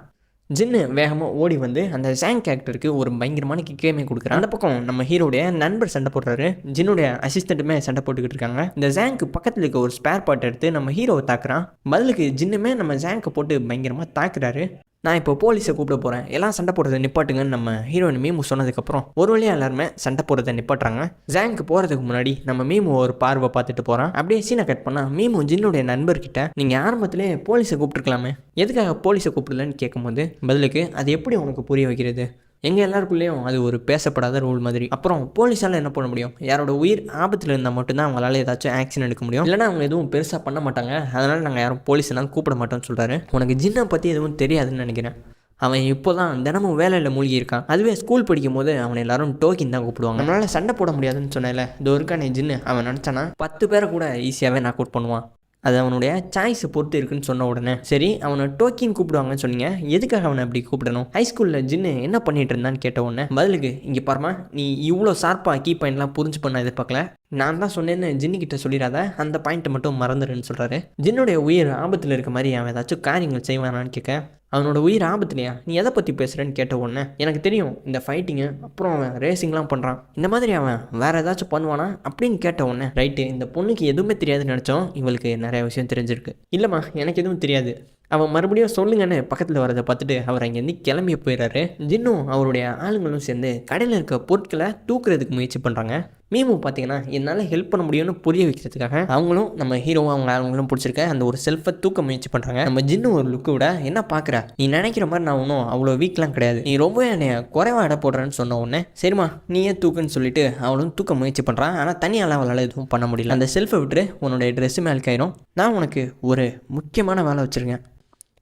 ஜின்னு வேகமாக ஓடி வந்து அந்த ஜாங் கேரக்டருக்கு ஒரு பயங்கரமான கிக்கேமே கொடுக்குறான். அந்த பக்கம் நம்ம ஹீரோடைய நண்பர் சண்டை போடுறாரு. ஜின்னுடைய அசிஸ்டண்ட்டுமே சண்டை போட்டுக்கிட்டு இருக்காங்க. இந்த ஜாங்க்கு பக்கத்தில் இருக்க ஒரு ஸ்பேர் பார்ட் எடுத்து நம்ம ஹீரோவை தாக்குறான். பதிலுக்கு ஜின்னுமே நம்ம ஜாங்கை போட்டு பயங்கரமாக தாக்குறாரு. நான் இப்போ போலீஸை கூப்பிட போகிறேன், எல்லாம் சண்டை போடுறதை நிப்பாட்டுங்கன்னு நம்ம ஹீரோயின் மீமு சொன்னதுக்கப்புறம் ஒரு வழியாக எல்லாருமே சண்டை போடுறதை நிப்பாட்டுறாங்க. ஜாங்க்கு போகிறதுக்கு முன்னாடி நம்ம மீமு ஒரு பார்வை பார்த்துட்டு போகிறான். அப்படியே சீனை கட் பண்ணால் மீமு ஜின்னுடைய நண்பர்கிட்ட நீங்கள் ஆரம்பத்திலே போலீஸை கூப்பிட்டுருக்கலாமே, எதுக்காக போலீஸை கூப்பிடலன்னு கேட்கும்போது பதிலுக்கு அது எப்படி உனக்கு புரிய வைக்கிறது, எங்கள் எல்லாருக்குள்ளேயும் அது ஒரு பேசப்படாத ரூல் மாதிரி. அப்புறம் போலீஸால் என்ன பண்ண முடியும், யாரோட உயிர் ஆபத்தில் இருந்தால் மட்டும்தான் அவங்களால ஏதாச்சும் ஆக்ஷன் எடுக்க முடியும், இல்லைனா அவங்க எதுவும் பெருசாக பண்ண மாட்டாங்க, அதனால் நாங்கள் யாரும் போலீஸ்னாலும் கூப்பிட மாட்டோம்னு சொல்கிறாரு. உனக்கு ஜின்னை பற்றி எதுவும் தெரியாதுன்னு நினைக்கிறேன். அவன் இப்போ தான் தினமும் வேலையில் மூழ்கி இருக்கான். அதுவே ஸ்கூல் படிக்கும் போது அவனை எல்லாரும் டோக்கின் தான் கூப்பிடுவாங்க. நம்மளால் சண்டை போட முடியாதுன்னு சொன்னேன்ல, இது இருக்கானே ஜின்னு, அவன் நினச்சானா 10 பேரை கூட ஈஸியாகவே நாக் அவுட் பண்ணுவான். அது அவனுடைய சாய்ஸை பொறுத்து இருக்குன்னு சொன்ன உடனே சரி அவனை டோக்கின்னு கூப்பிடுவாங்கன்னு சொன்னீங்க, எதுக்காக அவனை அப்படி கூப்பிடணும், ஹைஸ்கூலில் ஜின்னு என்ன பண்ணிட்டு இருந்தான்னு கேட்ட உடனே பதிலுக்கு இங்கே பாருமா நீ இவ்வளோ ஷார்ப்பாக கீ பாயிண்ட்லாம் புரிஞ்சு பண்ண எதிர்பார்க்கல, நான் தான் சொன்னேன்னு ஜின்னுக்கிட்ட சொல்லிடாத, அந்த பாயிண்ட்டை மட்டும் மறந்துடுன்னு சொல்கிறாரு. ஜின்னுடைய உயிர் ஆபத்தில் இருக்க மாதிரி அவன் ஏதாச்சும் காரியங்கள் செய்வானான்னு கேட்க அவனோட உயிர் ஆபத்துலையா நீ எதை பற்றி பேசுகிறேன்னு கேட்ட உடனே எனக்கு தெரியும் இந்த ஃபைட்டிங்கு அப்புறம் அவன் ரேசிங்லாம் பண்ணுறான், இந்த மாதிரி அவன் வேறு ஏதாச்சும் பண்ணுவானா அப்படின்னு கேட்ட உடனே ரைட்டு இந்த பொண்ணுக்கு எதுவுமே தெரியாதுன்னு நினச்சோம், இவளுக்கு நிறைய விஷயம் தெரிஞ்சிருக்கு. இல்லைம்மா எனக்கு எதுவும் தெரியாது, அவன் மறுபடியும் சொல்லுங்கன்னு பக்கத்தில் வரதை பார்த்துட்டு அவர் அங்கேருந்து கிளம்பி போயிடுறாரு. ஜின்னும் அவருடைய ஆளுங்களும் சேர்ந்து கடையில் இருக்க பொருட்களை தூக்குறதுக்கு முயற்சி பண்ணுறாங்க. மீமு பார்த்தீங்கன்னா என்னால் ஹெல்ப் பண்ண முடியும்னு புரிய வைக்கிறதுக்காக அவங்களும் நம்ம ஹீரோவும் அவங்க ஆளுங்களும் பிடிச்சிருக்க அந்த ஒரு செல்ஃபை தூக்க முயற்சி பண்ணுறாங்க. நம்ம ஜின்னு ஒரு லுக்கு விட என்ன பார்க்குற, நீ நினைக்கிற மாதிரி நான் ஒன்றும் அவ்வளோ வீக்லாம் கிடையாது, நீ ரொம்ப என்னை குறைவாக இட போடுறேன்னு சொன்ன உடனே சரிம்மா நீயே தூக்குன்னு சொல்லிட்டு அவளும் தூக்க முயற்சி பண்ணுறான். ஆனால் தனியால் அவளால் எதுவும் பண்ண முடியல. அந்த செல்ஃபை விட்டு உன்னுடைய ட்ரெஸ்ஸு மேல்காயிரும், நான் உனக்கு ஒரு முக்கியமான வேலை வச்சுருக்கேன்,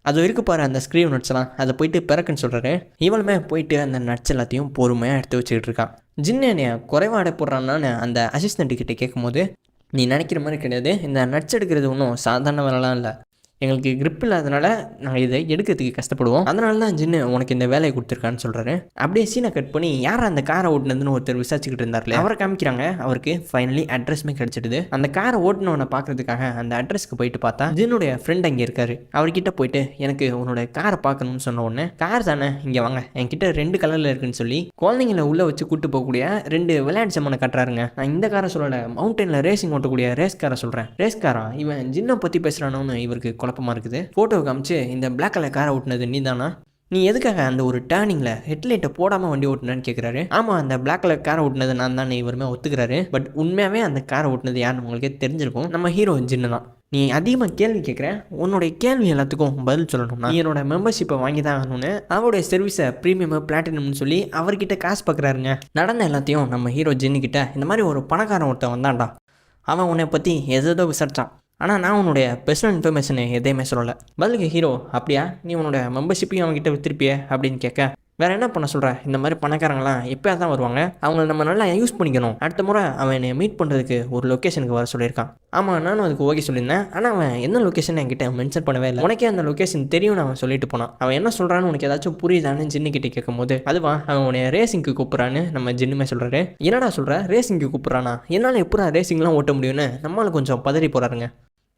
அது இருக்கு பாரு அந்த ஸ்க்ரீன் நட்ஸ்லாம், அதை போயிட்டு பிறக்குன்னு சொல்கிறாரு. இவளுமே போயிட்டு அந்த நட்ஸ் எல்லாத்தையும் பொறுமையாக எடுத்து வச்சுக்கிட்டு இருக்கான். ஜின்னு என்னைய குறைவாட போடுறான்னு அந்த அசிஸ்டண்ட்டுக்கிட்ட கேட்கும்போது நீ நினைக்கிற மாதிரி கிடையாது, இந்த நட்ஸ் எடுக்கிறது ஒன்றும் சாதாரண வேலைலாம் இல்லை, எங்களுக்கு கிரிப் இல்லாதனால நாங்கள் இதை எடுக்கிறதுக்கு கஷ்டப்படுவோம், அதனால தான் ஜின்னு உனக்கு இந்த வேலையை கொடுத்துருக்கான்னு சொல்கிறாரு. அப்படியே சீனை கட் பண்ணி யார் அந்த காரை ஓட்டுனதுன்னு ஒருத்தர் விசாரிச்சுக்கிட்டு இருந்தார்ல அவரை காமிக்கிறாங்க. அவருக்கு ஃபைனலி அட்ரஸுமே கிடச்சிடுது. அந்த காரை ஓட்டுனவனை பார்க்கறதுக்காக அந்த அட்ரஸ்க்கு போயிட்டு பார்த்தா ஜின்னுடைய ஃப்ரெண்ட் அங்கே இருக்காரு. அவர்கிட்ட போயிட்டு எனக்கு உன்னோட காரை பார்க்கணும்னு சொன்ன உடனே கார் தானே இங்கே வாங்க என்கிட்ட 2 கலரில் இருக்குன்னு சொல்லி குழந்தைங்களை உள்ளே வச்சு கூட்டு போகக்கூடிய 2 விளையாட்டு சாமானை கட்டுறாருங்க. நான் இந்த காரை சொல்லலை, மவுண்டனில் ரேசிங் ஓட்டக்கூடிய ரேஸ் காரை சொல்கிறேன். ரேஸ் காரா, இவன் ஜின்னை பற்றி பேசுகிறானோன்னு இவருக்கு குழப்பமாக இருக்குது. ஃபோட்டோ காமிச்சு இந்த பிளாக் கலர் காரை ஓட்டுனது நீ தானா, நீ எதுக்காக அந்த ஒரு டேர்னிங்கில் ஹெட்லைட்டை போடாமல் வண்டி ஓட்டுனேன்னு கேட்குறாரு. ஆமாம் அந்த பிளாக் கலர் காரை ஓட்டுனது நான் தான் இவருமே ஒத்துக்கிறாரு. பட் உண்மையாகவே அந்த காரை ஓட்டுனது யாருன்னு உங்களுக்கே தெரிஞ்சிருக்கும், நம்ம ஹீரோ ஜின்னு தான். நீ அதிகமாக கேள்வி கேட்குற, உன்னுடைய கேள்வி எல்லாத்துக்கும் பதில் சொல்லணும்னா என்னோட மெம்பர்ஷிப்பை வாங்கி தான் ஆகணும்னு அவருடைய சர்வீஸை ப்ரீமியம் பிளாட்டினம்னு சொல்லி அவர்கிட்ட காசு பார்க்குறாருங்க. நடந்த எல்லாத்தையும் நம்ம ஹீரோ ஜின்னுக்கிட்ட இந்த மாதிரி ஒரு பணக்காரன் ஒருத்தன் வந்தான்டா, அவன் உன்னை பற்றி எதோ விசாரிச்சான், ஆனால் நான் உன்னுடைய பர்சனல் இன்ஃபர்மேஷனை எதையுமே சொல்லலை. பதிலுக்கு ஹீரோ அப்படியா நீ உன்னோட மெம்பர்ஷிப்பையும் அவங்ககிட்ட விற்றுருப்பியே அப்படின்னு கேட்க வேறு என்ன பண்ண சொல்கிற, இந்த மாதிரி பணக்காரங்களாம் எப்போயா தான் வருவாங்க, அவங்கள நம்ம நல்லா யூஸ் பண்ணிக்கணும், அடுத்த முறை அவன் என்னை மீட் பண்ணுறதுக்கு ஒரு லொக்கேஷனுக்கு வர சொல்லியிருக்கான். ஆமாம் நானும் அதுக்கு ஓகே சொல்லியிருந்தேன், ஆனால் அவன் என்ன லொக்கேஷன் என்கிட்ட மென்ஷன் பண்ணவே இல்லை, உனக்கே அந்த லொக்கேஷன் தெரியும்னு அவன் சொல்லிட்டு போனான். அவன் என்ன சொல்கிறான்னு உனக்கு ஏதாச்சும் புரியுதான்னு ஜின்னுக்கிட்ட கேட்கும்போது அதுவா அவன் உன்னை ரேசிங்க்கு கூப்பிட்றான்னு நம்ம ஜின்னுமே சொல்கிறாரு. என்னடா சொல்கிற, ரேசிங்க்கு கூப்பிட்றானா, என்னால் எப்படா ரேசிங்லாம் ஓட்ட முடியும்னு நம்மளால கொஞ்சம் பதறி போகிறாருங்க.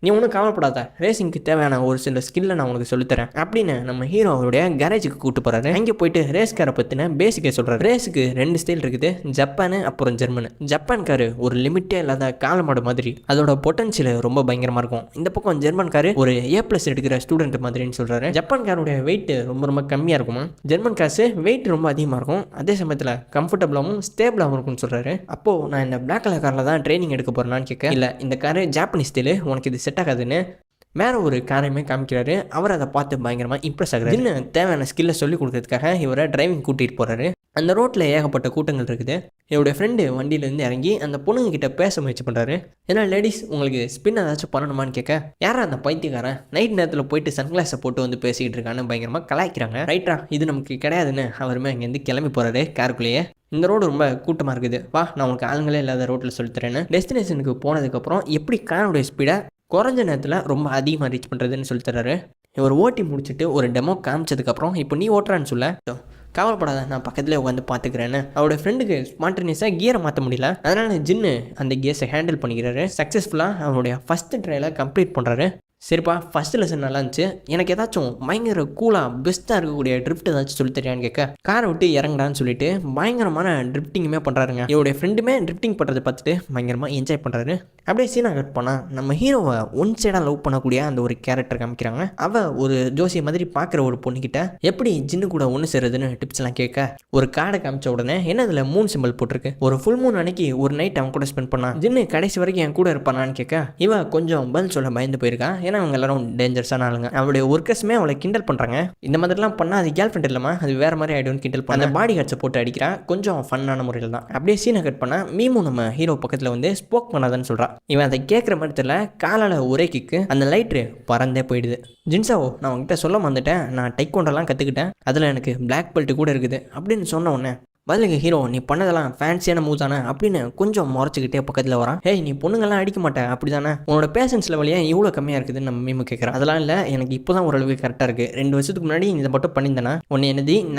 நீ ஒன்றும் கவலைப்படாத, ரேசிங்க்கு தேவையான ஒரு சில ஸ்கில்லை நான் உனக்கு சொல்லித்தரேன் அப்படின்னு நம்ம ஹீரோ அவருடைய கேரேஜுக்கு கூப்பிட்டு போகிறாரு. அங்கே போயிட்டு ரேஸ் காரை பற்றின பேசிக்கை சொல்கிறாரு. ரேஸுக்கு 2 ஸ்டைல் இருக்குது, ஜப்பானு அப்புறம் ஜெர்மனு. ஜப்பான் காரு ஒரு லிமிட்டே இல்லாத காலமாடு மாதிரி, அதோட பொட்டன்ஷியல் ரொம்ப பயங்கரமாக இருக்கும். இந்த பக்கம் ஜெர்மன் காரு ஒரு A+ எடுக்கிற ஸ்டூடெண்ட் மாதிரின்னு சொல்கிறாரு. ஜப்பான் காருடைய வெயிட் ரொம்ப ரொம்ப கம்மியாக இருக்குமா, ஜெர்மன் காசு வெயிட் ரொம்ப அதிகமாக இருக்கும், அதே சமயத்தில் கம்ஃபர்டபுளாகவும் ஸ்டேபிளாகவும் இருக்கும்னு சொல்கிறாரு. அப்போது நான் இந்த பிளாக் கலர் காரில் தான் ட்ரைனிங் எடுக்க போகிறேன்னு கேட்க இல்லை இந்த காரு ஜாப்பனீஸ் ஸ்டைலு, உனக்கு இது செட் ஆகாதுன்னு வேற ஒரு காரையுமே காமிக்கிறாரு. அவர் அதை பார்த்து பயங்கரமாக இம்ப்ரெஸ் ஆகுறாரு. இன்னும் தேவையான ஸ்கில்லை சொல்லி கொடுக்கறதுக்காக இவரை டிரைவிங் கூட்டிகிட்டு போகிறாரு. அந்த ரோட்டில் ஏகப்பட்ட கூட்டங்கள் இருக்குது. என்னுடைய ஃப்ரெண்டு வண்டியிலேருந்து இறங்கி அந்த பொண்ணுங்க கிட்ட பேச முயற்சி பண்ணுறாரு. ஏன்னா லேடிஸ் உங்களுக்கு ஸ்பின் ஏதாச்சும் பண்ணணுமான்னு கேட்க, யாரா அந்த பைத்தியக்காரன் நைட் நேரத்தில் போயிட்டு சன்கிளாஸை போட்டு வந்து பேசிக்கிட்டு இருக்கான்னு பயங்கரமாக கலாய்க்கிறாங்க. ரைட்டா இது நமக்கு கிடையாதுன்னு அவருமே அங்கேருந்து கிளம்பி போகிறாரு காருக்குள்ளேயே. இந்த ரோடு ரொம்ப கூட்டமாக இருக்குது, வா நான் உனக்கு ஆளுங்களே இல்லாத ரோட்டில் சொல்லித்தரேன்னு டெஸ்டினேஷனுக்கு போனதுக்கப்புறம் எப்படி காரோடைய ஸ்பீடை குறைஞ்ச நேரத்தில் ரொம்ப அதிகமாக ரீச் பண்ணுறதுன்னு சொல்லித்தராரு. இவர் ஓட்டி முடிச்சுட்டு ஒரு டெமோ காமிச்சதுக்கப்புறம் இப்போ நீ ஓட்டுறான்னு சொல்ல, கவலைப்படாத நான் பக்கத்துலேயே உட்காந்து பார்த்துக்கிறேன்னு அவரோட ஃப்ரெண்டுக்கு ஸ்பான்டேனியஸாக கியரை மாற்ற முடியல. அதனால் ஜின்னு அந்த கியர்ஸை ஹேண்டில் பண்ணிக்கிறாரு. சக்ஸஸ்ஃபுல்லாக அவருடைய ஃபஸ்ட்டு ட்ரையலை கம்ப்ளீட் பண்ணுறாரு. சரிப்பா ஃபஸ்ட்டு லெசன் நல்லா இருந்துச்சு, எனக்கு ஏதாச்சும் பயங்கர கூலாக பெஸ்ட்டாக இருக்கக்கூடிய ட்ரிஃப்ட் ஏதாச்சும் சொல்லி தெரியான்னு கேட்க, காரை விட்டு இறங்கடான்னு சொல்லிட்டு பயங்கரமான ட்ரிஃப்டிங்குமே பண்ணுறாருங்க. இவருடைய ஃப்ரெண்டுமே ட்ரிஃப்டிங் பண்ணுறதை பார்த்துட்டு பயங்கரமாக என்ஜாய் பண்ணுறாரு. அப்படியே சீனா கட் பண்ணால் நம்ம ஹீரோவை ஒன் சைடாக லவ் பண்ணக்கூடிய அந்த ஒரு கேரக்டர் காமிக்கிறாங்க. அவள் ஒரு ஜோசியை மாதிரி பார்க்குற ஒரு பொண்ணுக்கிட்ட எப்படி ஜின்னு கூட ஒன்று சேருதுன்னு டிப்ஸ்லாம் கேட்க, ஒரு கார்டை காமிச்ச உடனே என்ன அதில் 3 சிம்பிள் போட்டிருக்கு. ஒரு ஃபுல் மூன் அன்னைக்கு ஒரு நைட் அவன் கூட ஸ்பெண்ட் பண்ணான், ஜின்னு கடைசி வரைக்கும் என் கூட இருப்பானான்னு கேட்க, இவன் கொஞ்சம் பதில் சொல்ல பயந்து போயிருக்கா. ஏன்னா அவங்க எல்லாரும் டேஞ்சரஸான ஆளுங்க. அவளுடைய ஒர்க்கர்ஸுமே அவளை கிண்டல் பண்ணுறாங்க. இந்த மாதிரிலாம் பண்ணால் அது கேர்ள் ஃப்ரெண்ட் இல்லாமல் அது வேறு மாதிரி ஆகிடும்னு கிண்டல் பண்ண, அந்த பாடி கார்ட்ஸை போட்டு அடிக்கிறா. கொஞ்சம் ஃபன்னான முறையில் தான். அப்படியே சீனை கட் பண்ணால் மீமும் நம்ம ஹீரோ பக்கத்தில் வந்து ஸ்போக் பண்ணாதான்னு சொல்கிறா. இவன் அதை கேட்குற மாதிரி தெரியல, காலால் ஒரே கிக்கு அந்த லைட்ரு பறந்தே போயிடுது. ஜின்சாவோ நான் உங்ககிட்ட சொல்ல வந்துட்டேன், நான் டைக்கோண்டெல்லாம் கற்றுக்கிட்டேன், அதில் எனக்கு பிளாக் பெல்ட் கூட இருக்குது அப்படின்னு சொன்ன உடனே பதிலுக்கு ஹீரோ நீ பண்ணதெல்லாம் ஃபேன்சியான மூவ் தானே அப்படின்னு கொஞ்சம் முறைச்சிக்கிட்டே பக்கத்தில் வரான். ஹே நீ பொண்ணுங்கள்லாம் அடிக்க மாட்டேன் அப்படி தானே, உன்னோட பேஷன்ஸ் லெவல் ஏன் இவ்வளோ கம்மியாக இருக்குதுன்னு நம்ம மீமு கேட்குறான். அதெல்லாம் இல்லை, எனக்கு இப்போ தான் ஓரளவுக்கு கரெக்டாக இருக்குது. 2 வருஷத்துக்கு முன்னாடி இதை மட்டும் பண்ணியிருந்தேனா உன்னை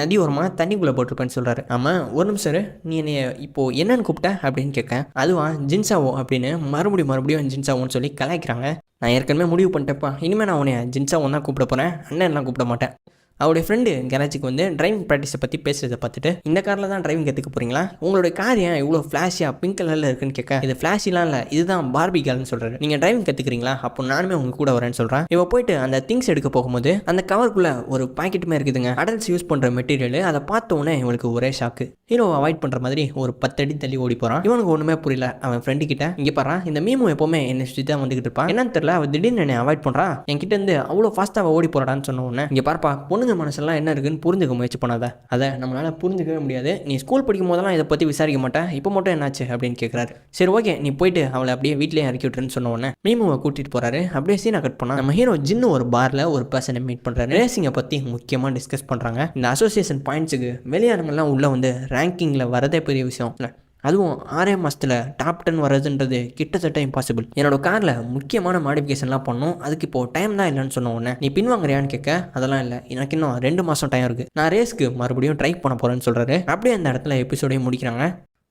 நதி ஓரமாக தண்ணிக்குள்ளே போட்டிருப்பேன்னு சொல்கிறாரு. ஆமாம் ஒரு நிமிஷம் நீ என்னை இப்போது என்னன்னு கூப்பிட்ட அப்படின்னு கேட்க, அதுவா ஜின்சாவோ அப்படின்னு மறுபடியும் ஜின்சாவோன்னு சொல்லி கலாய்க்கிறாங்க. நான் ஏற்கனவே முடிவு பண்ணிட்டேப்பா, இனிமேல் நான் உன்னை ஜின்சாவோன்னு தான் கூப்பிட போகிறேன், அண்ணன்லாம் கூப்பிட மாட்டேன். அவருடைய ஃப்ரெண்டு கேரேஜுக்கு வந்து டிரைவிங் ப்ராக்டிஸை பற்றி பேசுகிறத பார்த்துட்டு, இந்த காரில் தான் டிரைவிங் கற்றுக்க போகிறீங்களா, உங்களுடைய கார் ஏன் இவ்வளோ ஃப்ளாஷியாக பிங்க் கலரில் இருக்குன்னு கேட்க, இது ஃப்ளாஷிலாம் இல்லை, இதுதான் பார்பி கார்னு சொல்கிறாரு. நீங்கள் டிரைவிங் கற்றுக்கிறீங்களா, அப்போ நானுமே உங்கள் கூட வரேன்னு சொல்கிறேன். இவ போயிட்டு அந்த திங்ஸ் எடுக்க போகும்போது அந்த கவருக்குள்ளே ஒரு பாக்கெட்டுமே இருக்குதுங்க, அடல்ட்ஸ் யூஸ் பண்ணுற மெட்டீரியல். அதை பார்த்தோன்னே இவனுக்கு ஒரே ஷாக்கு. ஹீரோ அவாய்ட் பண்ணுற மாதிரி ஒரு 10 அடி தள்ளி ஓடி போகிறான். இவனுக்கு ஒன்றுமே புரியல. அவன் ஃப்ரெண்டு கிட்ட, இங்கே பாரு இந்த மீமும் எப்போவுமே என்னை சுற்றி தான் வந்துக்கிட்டு இருப்பான், என்னன்னு தெரியல அவள் திடீர்னு என்னை அவாய்ட் பண்ணுறா, என்கிட்ட இருந்து அவ்வளோ ஃபாஸ்ட்டாக ஓடி போகிறான்னு சொன்ன உடனே, இங்கே பார்ப்பா பொண்ணுங்க மனசெல்லாம் என்ன இருக்குன்னு புரிஞ்சுக்க முயற்சி பண்ணாத, அதை நம்மளால் புரிஞ்சுக்கவே முடியாது, நீ ஸ்கூல் படிக்கும் போதெல்லாம் இதை பற்றி விசாரிக்க மாட்டேன், இப்போ மட்டும் என்னாச்சு அப்படின்னு கேட்குறாரு. சரி ஓகே நீ போயிட்டு அவளை அப்படியே வீட்டிலேயே இறக்கி விட்டுருன்னு சொன்ன உடனே மீமுவை கூட்டிகிட்டு போகிறாரு. அப்படியே சீனை கட் பண்ணால் நம்ம ஹீரோ ஜின்னு ஒரு பாரில் ஒரு பர்சனை மீட் பண்ணுறாரு. ரேசிங்கை பற்றி முக்கியமாக டிஸ்கஸ் பண்ணுறாங்க. இந்த அசோசியேஷன் பாயிண்ட்ஸுக்கு வெளியானவங்கலாம் உள்ளே வந்து ரேங்கிங்கில் வரதே பெரிய விஷயம் இல்லை, அதுவும் 6 மாதத்தில் டாப் 10 வர்றதுன்றது கிட்டத்தட்ட இம்பாசிபிள். என்னோட காரில் முக்கியமான மாடிஃபிகேஷன்லாம் பண்ணணும், அதுக்கு இப்போது டைம் தான் இல்லைன்னு சொன்ன உடனே, நீ பின்வாங்குறியான்னு கேட்க, அதெல்லாம் இல்லை எனக்கு இன்னும் 2 மாதம் டைம் இருக்குது, நான் ரேஸ்க்கு மறுபடியும் ட்ரை பண்ண போகிறேன்னு சொல்கிறாரு. அப்படியே அந்த இடத்துல எபிசோடையும் முடிக்கிறாங்க.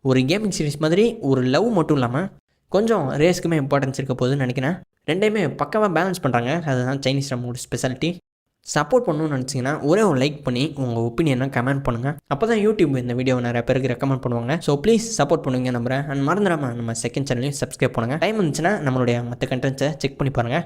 ஒரு கேமிங் சீரிஸ் மாதிரி ஒரு லவ் மட்டும் இல்லாமல் கொஞ்சம் ரேஸ்க்குமே இம்பார்ட்டன்ஸ் இருக்க போகுதுன்னு நினைக்கிறேன். ரெண்டையுமே பக்காவாக பேலன்ஸ் பண்ணுறாங்க. அதுதான் சைனீஸ் ட்ராமாவோட ஸ்பெஷாலிட்டி. சப்போர்ட் பண்ணணும்னு நினச்சிங்கன்னா ஒரே ஒரு லைக் பண்ணி உங்கள் ஒப்பீனியனை கமெண்ட் பண்ணுங்கள். அப்போ தான் யூடியூப் இந்த வீடியோவை நிறைய பேருக்கு ரெக்கமெண்ட் பண்ணுவாங்க. ஸோ ப்ளீஸ் சப்போர்ட் பண்ணுவீங்க நம்புறேன். அண்ட் மறந்துடாமல் நம்ம செகண்ட் சேனலையும் சப்ஸ்கிரைப் பண்ணுங்கள். டைம் இருந்துச்சுன்னா நம்மளுடைய மற்ற கண்டென்ட்ஸை செக் பண்ணி பாருங்கள்.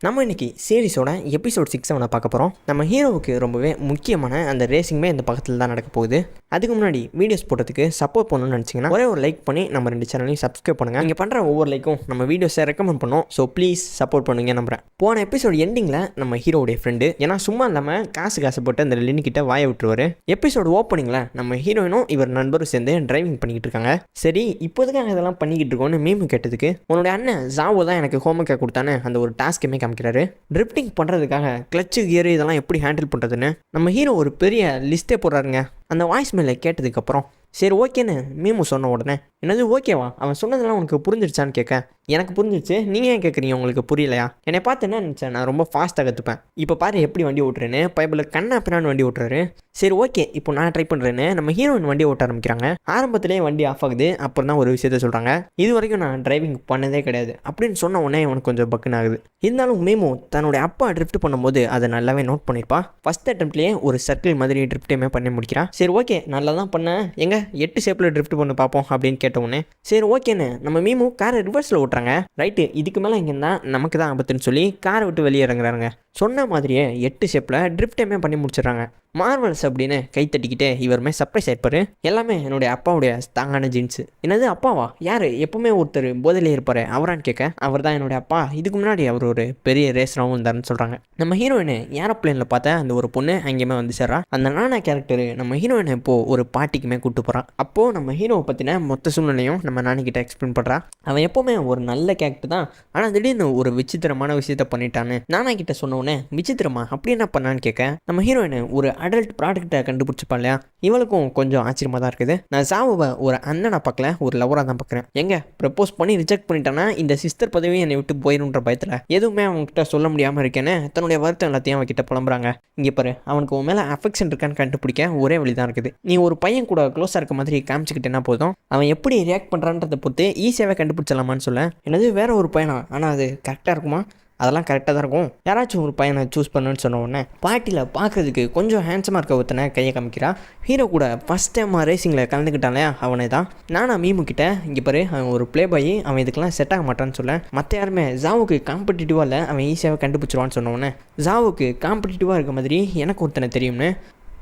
நம்ம இன்றைக்கி சீரிஸோட எபிசோட் 6 பார்க்க போகிறோம். நம்ம ஹீரோவுக்கு ரொம்பவே முக்கியமான அந்த ரேசிங்குமே இந்த பக்கத்தில் தான் நடக்க போகுது. அதுக்கு முன்னாடி வீடியோஸ் போடுறதுக்கு சப்போர்ட் பண்ணணும்னு நினச்சிங்கன்னா ஒரே ஒரு லைக் பண்ணி நம்ம 2 சேனலையும் சப்ஸ்கிரைப் பண்ணுங்கள். நீங்கள் பண்ணுற ஒவ்வொரு லைக்கும் நம்ம வீடியோஸை ரெக்கமெண்ட் பண்ணோம். ஸோ ப்ளீஸ் சப்போர்ட் பண்ணுங்க நம்புறேன். போன எபிசோட் எண்டிங்கில் நம்ம ஹீரோடைய ஃப்ரெண்டு ஏன்னா சும்மா இல்லாமல் காசு போட்டு அந்த லின்கிட்ட வாய விட்டுருவார். எபிசோடு ஓப்பனிங்கில் நம்ம ஹீரோயினும் இவர் நண்பரும் சேர்ந்து டிரைவிங் பண்ணிக்கிட்டு இருக்காங்க. சரி இப்போதுக்காக இதெல்லாம் பண்ணிக்கிட்டு இருக்கோன்னு மீமு கேட்டதுக்கு, உன்னுடைய அண்ணன் ஜாவோ தான் எனக்கு ஹோம்ஒர்க்கை கொடுத்தானே அந்த ஒரு டாஸ்க்குமே காமிக்கிறாரு. ட்ரிஃப்டிங் பண்ணுறதுக்காக கிளச்சு கியர் இதெல்லாம் எப்படி ஹேண்டில் பண்ணுறதுன்னு நம்ம ஹீரோ ஒரு பெரிய லிஸ்ட்டே போடுறாருங்க. அந்த வாய்ஸ் மேலே கேட்டதுக்கப்புறம் சரி ஓகேன்னு மீமு சொன்ன உடனே, என்னது ஓகேவா, அவன் சொன்னதெல்லாம் உனக்கு புரிஞ்சிருச்சான்னு கேட்க, எனக்கு புரிஞ்சிருச்சு, நீங்கள் ஏன் கேட்குறீங்க, உங்களுக்கு புரியலையா, என்னை பார்த்து என்ன நினச்சேன், நான் ரொம்ப ஃபாஸ்ட்டாக கற்றுப்பேன், இப்போ பாரு எப்படி வண்டி ஓட்டுறேன்னு பைபிள் கண்ணா பின்னான்னு வண்டி ஓட்டுறாரு. சரி ஓகே இப்போ நான் ட்ரை பண்ணுறேன்னு நம்ம ஹீரோயின் வண்டி ஓட்ட ஆரம்பிக்கிறாங்க. ஆரம்பத்திலே வண்டி ஆஃப் ஆகுது. அப்புறம் தான் ஒரு விஷயத்த சொல்கிறாங்க, இது வரைக்கும் நான் டிரைவிங் பண்ணதே கிடையாது அப்படின்னு சொன்ன உடனே அவனுக்கு கொஞ்சம் பக்குன்னு ஆகுது. இருந்தாலும் மீமு தன்னுடைய அப்பா ட்ரிஃப்ட் பண்ணும்போது அதை நல்லாவே நோட் பண்ணியிருப்பா. ஃபஸ்ட் அட்டெம்ப்ட்லேயே ஒரு சர்க்கிள் மாதிரி ட்ரிஃப்டையுமே பண்ணி முடிக்கிறான். சரி ஓகே நல்லா தான் பண்ணேன், எங்க 8 ஷேப்பில் ட்ரிஃப்ட் பண்ணி பார்ப்போம் அப்படின்னு கேட்டவுடனே சரி ஓகேன்னு நம்ம மீமு காரை ரிவர்ஸில் ஓட்டுறாங்க. ரைட்டு இதுக்கு மேலே இங்கே இருந்தால் நமக்கு தான் ஆபத்துன்னு சொல்லி காரை விட்டு வெளியே இறங்குறாங்க. சொன்ன மாதிரியே 8 ஷேப்பில் ட்ரிஃப்டையுமே பண்ணி முடிச்சிடுறாங்க. மார்வல்ஸ் அப்படின்னு கை தட்டிக்கிட்டே இவருமே சர்ப்ரைஸ் ஆயிருப்பாரு. எல்லாமே என்னுடைய அப்பாவுடைய ஸ்ட்ராங்கான ஜீன்ஸு. என்னது அப்பாவா? யார்? எப்பவுமே ஒருத்தர் போதையிலே இருப்பார் அவரான்னு கேட்க, அவர் தான் என்னுடைய அப்பா. இதுக்கு முன்னாடி அவர் ஒரு பெரிய ரேஸராகவும் இருந்தாருன்னு சொல்கிறாங்க. நம்ம ஹீரோயினை ஏரோப்ளேனில் பார்த்தா அந்த ஒரு பொண்ணு அங்கேயுமே வந்து சேர்றா. அந்த நானா கேரக்டரு நம்ம ஹீரோயினை இப்போது ஒரு பார்ட்டிக்குமே கூப்பிட்டு போகிறான். அப்போது நம்ம ஹீரோவை பற்றின மொத்த சூழ்நிலையும் நம்ம நானிக்கிட்ட எக்ஸ்பிளைன் பண்ணுறான். அவன் எப்போவுமே ஒரு நல்ல கேரக்டர் தான், ஆனால் திடீர்னு ஒரு விசித்திரமான விஷயத்த பண்ணிட்டான்னு நானா கிட்ட சொன்னோடனே, விசித்திரமா அப்படி என்ன பண்ணான்னு கேட்க, நம்ம ஹீரோயினை ஒரு அடல்ட் ப்ராடக்ட்டை கண்டுபிடிச்சிப்பான் இல்லையா, இவளுக்கும் கொஞ்சம் ஆச்சரியமாக தான் இருக்குது. நான் சாவுவை ஒரு அண்ணனை பார்க்கல, ஒரு லவராக தான் பார்க்குறேன். எங்கே ப்ரப்போஸ் பண்ணி ரிஜெக்ட் பண்ணிட்டானா இந்த சிஸ்டர் பதவி என்னை விட்டு போயிடுன்ற பயத்தில் எதுவுமே அவங்ககிட்ட சொல்ல முடியாமல் இருக்கேன்னு தன்னுடைய வருத்தம் எல்லாத்தையும் அவன்கிட்ட புலம்புறாங்க. இங்கே பாரு, அவனுக்கு உன் மேலே அஃபெக்ஷன் இருக்கான்னு கண்டுபிடிக்க ஒரே வழி தான் இருக்குது. நீ ஒரு பையன் கூட க்ளோஸாக இருக்க மாதிரி காமிச்சிக்கிட்டேன்னா போதும், அவன் எப்படி ரியாக்ட் பண்ணுறான்றதை பொறுத்து ஈஸியாகவே கண்டுபிடிச்சலாமான்னு சொல்ல. என்னது வேற ஒரு பையனா? ஆனால் அது கரெக்டாக இருக்குமா? அதெல்லாம் கரெக்டாக தான் இருக்கும். யாராச்சும் ஒரு பையனை சூஸ் பண்ணுன்னு சொன்ன உடனே பார்ட்டியில் பார்க்குறதுக்கு கொஞ்சம் ஹேண்ட்ஸமாக இருக்க ஒருத்தனை கையை காமிக்கிறா. ஹீரோ கூட ஃபஸ்ட் டைமாக ரேசிங்கில் கலந்துக்கிட்டாலே அவனே தான். நானா மீமு கிட்ட, இங்கே பாரு அவன் ஒரு ப்ளே பாய், அவன் இதுக்கெல்லாம் செட் ஆக மாட்டான்னு சொல்ல, மற்ற யாருமே ஜாவுக்கு காம்படிட்டிவாக இல்லை, அவன் ஈஸியாக கண்டுபிடிச்சிருவான்னு சொன்ன உடனே, ஜாவுக்கு காம்படிட்டிவாக இருக்க மாதிரி எனக்கு ஒருத்தனை தெரியும்னு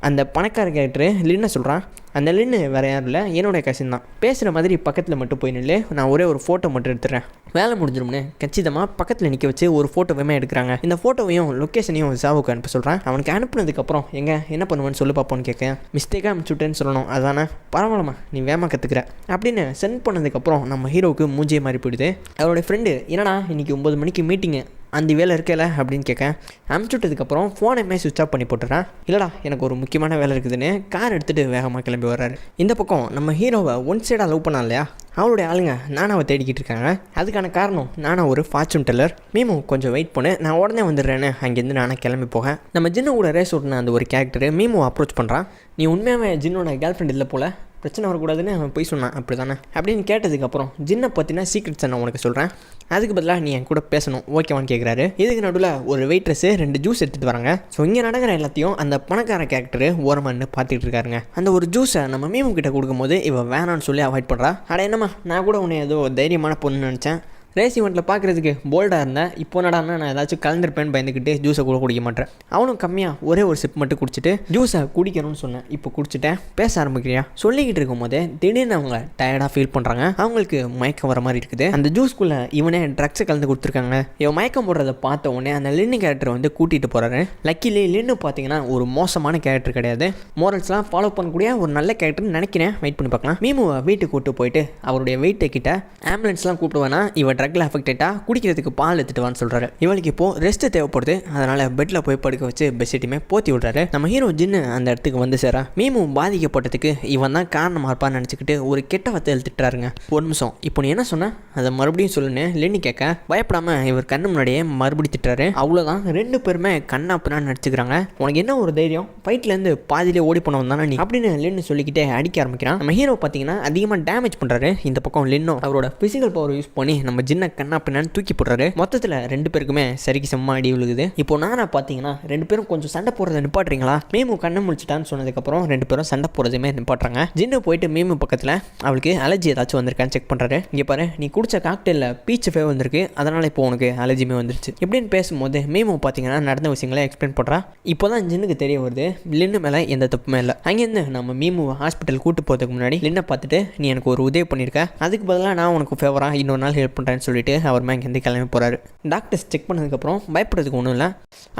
அந்த பணக்கார கேரக்டரு லின்னை சொல்கிறான். அந்த லின்னு வேறு யாரும் இல்லை, என்னோடய கசின் தான். பேசுகிற மாதிரி பக்கத்தில் மட்டும் போய் நின்று நான் ஒரே ஒரு ஃபோட்டோ மட்டும் எடுத்துகிறேன், வேலை முடிஞ்சிடும்னு கச்சிதமாக பக்கத்தில் நிற்க வச்சு ஒரு ஃபோட்டோவையுமே எடுக்கிறாங்க. இந்த ஃபோட்டோவையும் லொக்கேஷனையும் ஜாவுக்கு அனுப்ப சொல்கிறேன். அவனுக்கு அனுப்புனதுக்கப்புறம் என்ன பண்ணுவேன்னு சொல்லி பார்ப்போன்னு கேட்க, மிஸ்டேக்காக அனுப்பிச்சுட்டேன்னு சொல்லணும். அதானே, பரவாயில்லம்மா நீ வேகமாக கற்றுக்கிற அப்படின்னு சென்ட் பண்ணதுக்கப்புறம் நம்ம ஹீரோவுக்கு மூஞ்சியே மாறி போயிடுது. அவருடைய ஃப்ரெண்டு, என்னடா இன்றைக்கி 9 மணிக்கு மீட்டிங்கு, அந்த வேலை இருக்கல அப்படின்னு கேட்க, அனுப்பிச்சுட்டதுக்கப்புறம் ஃபோனையுமே சுவிட்ச் ஆஃப் பண்ணி போட்டுறேன். இல்லைடா எனக்கு ஒரு முக்கியமான வேலை இருக்குதுன்னு கார் எடுத்துகிட்டு வேகமாக கிளம்பி வர்றாரு. இந்த பக்கம் நம்ம ஹீரோவை ஒன் சைடாக லவ் பண்ணா இல்லையா, அவளுடைய ஆளுங்க நானாவை தேடிக்கிட்டு இருக்காங்க. அதுக்கான காரணம் நானா ஒரு ஃபார்ச்சூன் டெல்லர். மீமு கொஞ்சம் வெயிட் பண்ணு, நான் உடனே வந்துடுறேன்னு அங்கேருந்து நானே கிளம்பி போக, நம்ம ஜின்னு கூட ரேஸ் ஓட்டின அந்த ஒரு கேரக்டரு மீமு அப்ரோச் பண்ணுறான். நீ உண்மையாகவே ஜின்னோட கேர்ள் ஃப்ரெண்ட் இல்லை போல், பிரச்சனை வரக்கூடாதுன்னு அவன் போய் சொன்னான் அப்படி தானே அப்படின்னு கேட்டதுக்கப்புறம், ஜின்னை பற்றினா சீக்ரெட்ஸ் நான் உனக்கு சொல்கிறேன், அதுக்கு பதிலாக நீ என் கூட பேசணும் ஓகேவான்னு கேட்குறாரு. இதுக்கு நடுவில் ஒரு வெயிட்ரஸ் 2 ஜூஸ் எடுத்துகிட்டு வராங்க. ஸோ இங்கே நடக்கிற எல்லாத்தையும் அந்த பணக்கார கேரக்டரு ஓரமான்னு பார்த்துட்டு இருக்காருங்க. அந்த ஒரு ஜூஸை நம்ம மீமு கிட்ட கொடுக்கும்போது இவன் வேணான்னு சொல்லி அவாய்ட் பண்ணுறா. அட என்னம்மா, நான் கூட உன்னை ஏதோ தைரியமான பொண்ணுன்னு நினச்சேன், ரேஸ் ஈவெண்ட்டில் பார்க்குறதுக்கு போல்டாக இருந்தேன், இப்போ நடானா நான் ஏதாச்சும் கலந்துருப்பேன்னு பயந்துக்கிட்டு ஜூஸை கூட குடிக்க மாட்டேன். அவனும் கம்மியாக ஒரே ஒரு சிப் மட்டும் குடிச்சிட்டு ஜூஸை குடிக்கணும்னு சொன்னேன், இப்போ குடிச்சிட்டேன், பேச ஆரம்பிக்கிறியா சொல்லிக்கிட்டு இருக்கும் போதே திடீர்னு அவங்க டயர்டாக ஃபீல் பண்ணுறாங்க. அவங்களுக்கு மயக்கம் வர மாதிரி இருக்குது. அந்த ஜூஸ்குள்ளே இவனே ட்ரக்ஸை கலந்து கொடுத்துருக்காங்க. இவன் மயக்கம் போடுறதை பார்த்த உடனே அந்த லின்னு கேரக்டர் வந்து கூட்டிகிட்டு போகிறாரு. லக்கிலி லின்னு பார்த்தீங்கன்னா ஒரு மோசமான கேரக்டர் கிடையாது, மோரல்ஸ்லாம் ஃபாலோ பண்ணக்கூடிய ஒரு நல்ல கேரக்டர்னு நினைக்கிறேன். வெயிட் பண்ணி பார்க்கலாம். மீமுவை வீட்டுக்கு கூப்பிட்டு போயிட்டு அவருடைய வெயிட்டை கிட்ட ஆம்புலன்ஸ்லாம் கூப்பிடுவேனா, இவன் ட்ரக்கில் அஃபெக்டேட்டாக குடிக்கிறதுக்கு பால் எடுத்துட்டு வான்னு சொல்கிறாரு. இவளுக்கு இப்போது ரெஸ்ட்டு தேவைப்படுது, அதனால் பெட்டில் போய் படுக்க வச்சு பெட்ஷீட்டுமே போற்றி விடுறாரு. நம்ம ஹீரோ ஜின்னு அந்த இடத்துக்கு வந்து சேரா. மீமு பாதிக்கப்பட்டதுக்கு இவன் தான் காரணமாக இருப்பான்னு நினச்சிக்கிட்டு ஒரு கெட்ட வார்த்தை எழுத்துட்டுறாருங்க. ஒரு நிமிஷம், இப்போ நீ என்ன சொன்ன அதை மறுபடியும் சொல்லுன்னு லென்னி கேட்க, பயப்படாமல் இவர் கண்ணு முன்னாடியே மறுபடியும் திட்டுறாரு. அவ்வளோதான், 2 பேருமே கண்ணாப்புனான்னு நடிச்சுக்கிறாங்க. உனக்கு என்ன ஒரு தைரியம், ஃபைட்லேருந்து பாதியிலே ஓடி போனவன் தானே நீ அப்படின்னு லென்னு சொல்லிக்கிட்டே அடிக்க ஆரம்பிக்கிறான். நம்ம ஹீரோ பார்த்தீங்கன்னா அதிகமாக டேமேஜ் பண்ணுறாரு. இந்த பக்கம் லென்னோ அவரோட ஃபிசிக்கல் பவர் யூஸ் பண்ணி நம்ம ஜின்னை கண்ணா பின்னான்னு தூக்கி போடுறாரு. மொத்தத்தில் 2 பேருக்குமே சரிக்கு செம்ம அடி விழுகுது. இப்போ நானா பார்த்தீங்கன்னா 2 பேரும் கொஞ்சம் சண்டை போடுறதை நிப்பாட்டுறீங்களா, மீமு கண்ணை முடிச்சிட்டான்னு சொன்னதுக்கப்புறம் 2 பேரும் சண்டை போடுறதுமே நிப்பாட்டுறாங்க. ஜின்னு போயிட்டு மீமு பக்கத்தில் அவளுக்கு அலர்ஜி ஏதாச்சும் வந்திருக்கான்னு செக் பண்ணுறாரு. இங்கே பாரு, நீ குடிச்ச காக்டெயிலில் பீச் ஃபே வந்திருக்கு, அதனால் இப்போ உனக்கு அலர்ஜியுமே வந்துருச்சு இப்படின்னு பேசும்போது மீமு பார்த்தீங்கன்னா நடந்த விஷயங்களை எக்ஸ்பிளைன் பண்ணுறா. இப்போ தான் ஜின்னுக்கு தெரிய வருது லின்னு மேலே எந்த தப்புமே இல்லை. அங்கேருந்து நம்ம மீமு ஹாஸ்பிட்டல் கூட்டு போகிறதுக்கு முன்னாடி லின்னை பார்த்துட்டு, நீ எனக்கு ஒரு உதவி பண்ணியிருக்க, அதுக்கு பதிலாக நான் உனக்கு ஃபேவராக இன்னொரு நாள் ஹெல்ப் பண்ணுறேன்னு சொல்லிட்டு அவர் இங்கேருந்து கிளம்பி போகிறாரு. டாக்டர்ஸ் செக் பண்ணதுக்கப்புறம் பயப்படுறதுக்கு ஒன்றும் இல்லை,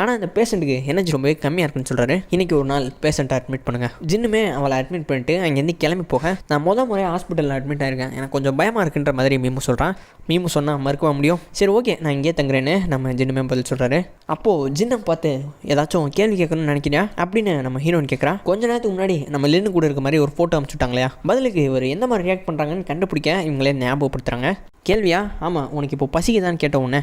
ஆனால் இந்த பேஷண்ட்டுக்கு எனர்ஜி ரொம்பவே கம்மியாக இருக்குன்னு சொல்கிறாரு. இன்றைக்கி ஒரு நாள் பேஷண்ட்டை அட்மிட் பண்ணுங்கள். ஜின்னுமே அவளை அட்மிட் பண்ணிட்டு அங்கேருந்து கிளம்பி போக, நான் முறையாக ஹாஸ்பிட்டலில் அட்மிட் ஆகிருக்கேன், எனக்கு கொஞ்சம் பயமாக இருக்குன்ற மாதிரி மீமு சொல்கிறான். மீமு சொன்னால் மறுக்க முடியும், சரி ஓகே நான் இங்கே தங்குறேன்னு நம்ம ஜின்னுமே பதில் சொல்கிறாரு. அப்போது ஜின்னை பார்த்து ஏதாச்சும் கேள்வி கேட்கணும்னு நினைக்கிறியா அப்படின்னு நம்ம ஹீரோயின் கேட்குறான். கொஞ்ச நேரத்துக்கு முன்னாடி நம்ம லின்னு கூட இருக்க மாதிரி ஒரு ஃபோட்டோ அனுப்பிச்சுட்டாங்களா, பதிலுக்கு இவர் எந்த மாதிரி ரியாக்ட் பண்ணுறாங்கன்னு கண்டுபிடிக்க இவங்களே ஞாபகப்படுத்துகிறாங்க. கேள்வியா, ஆமாம் உனக்கு இப்போ பசிக்குதான்னு கேட்ட உடனே,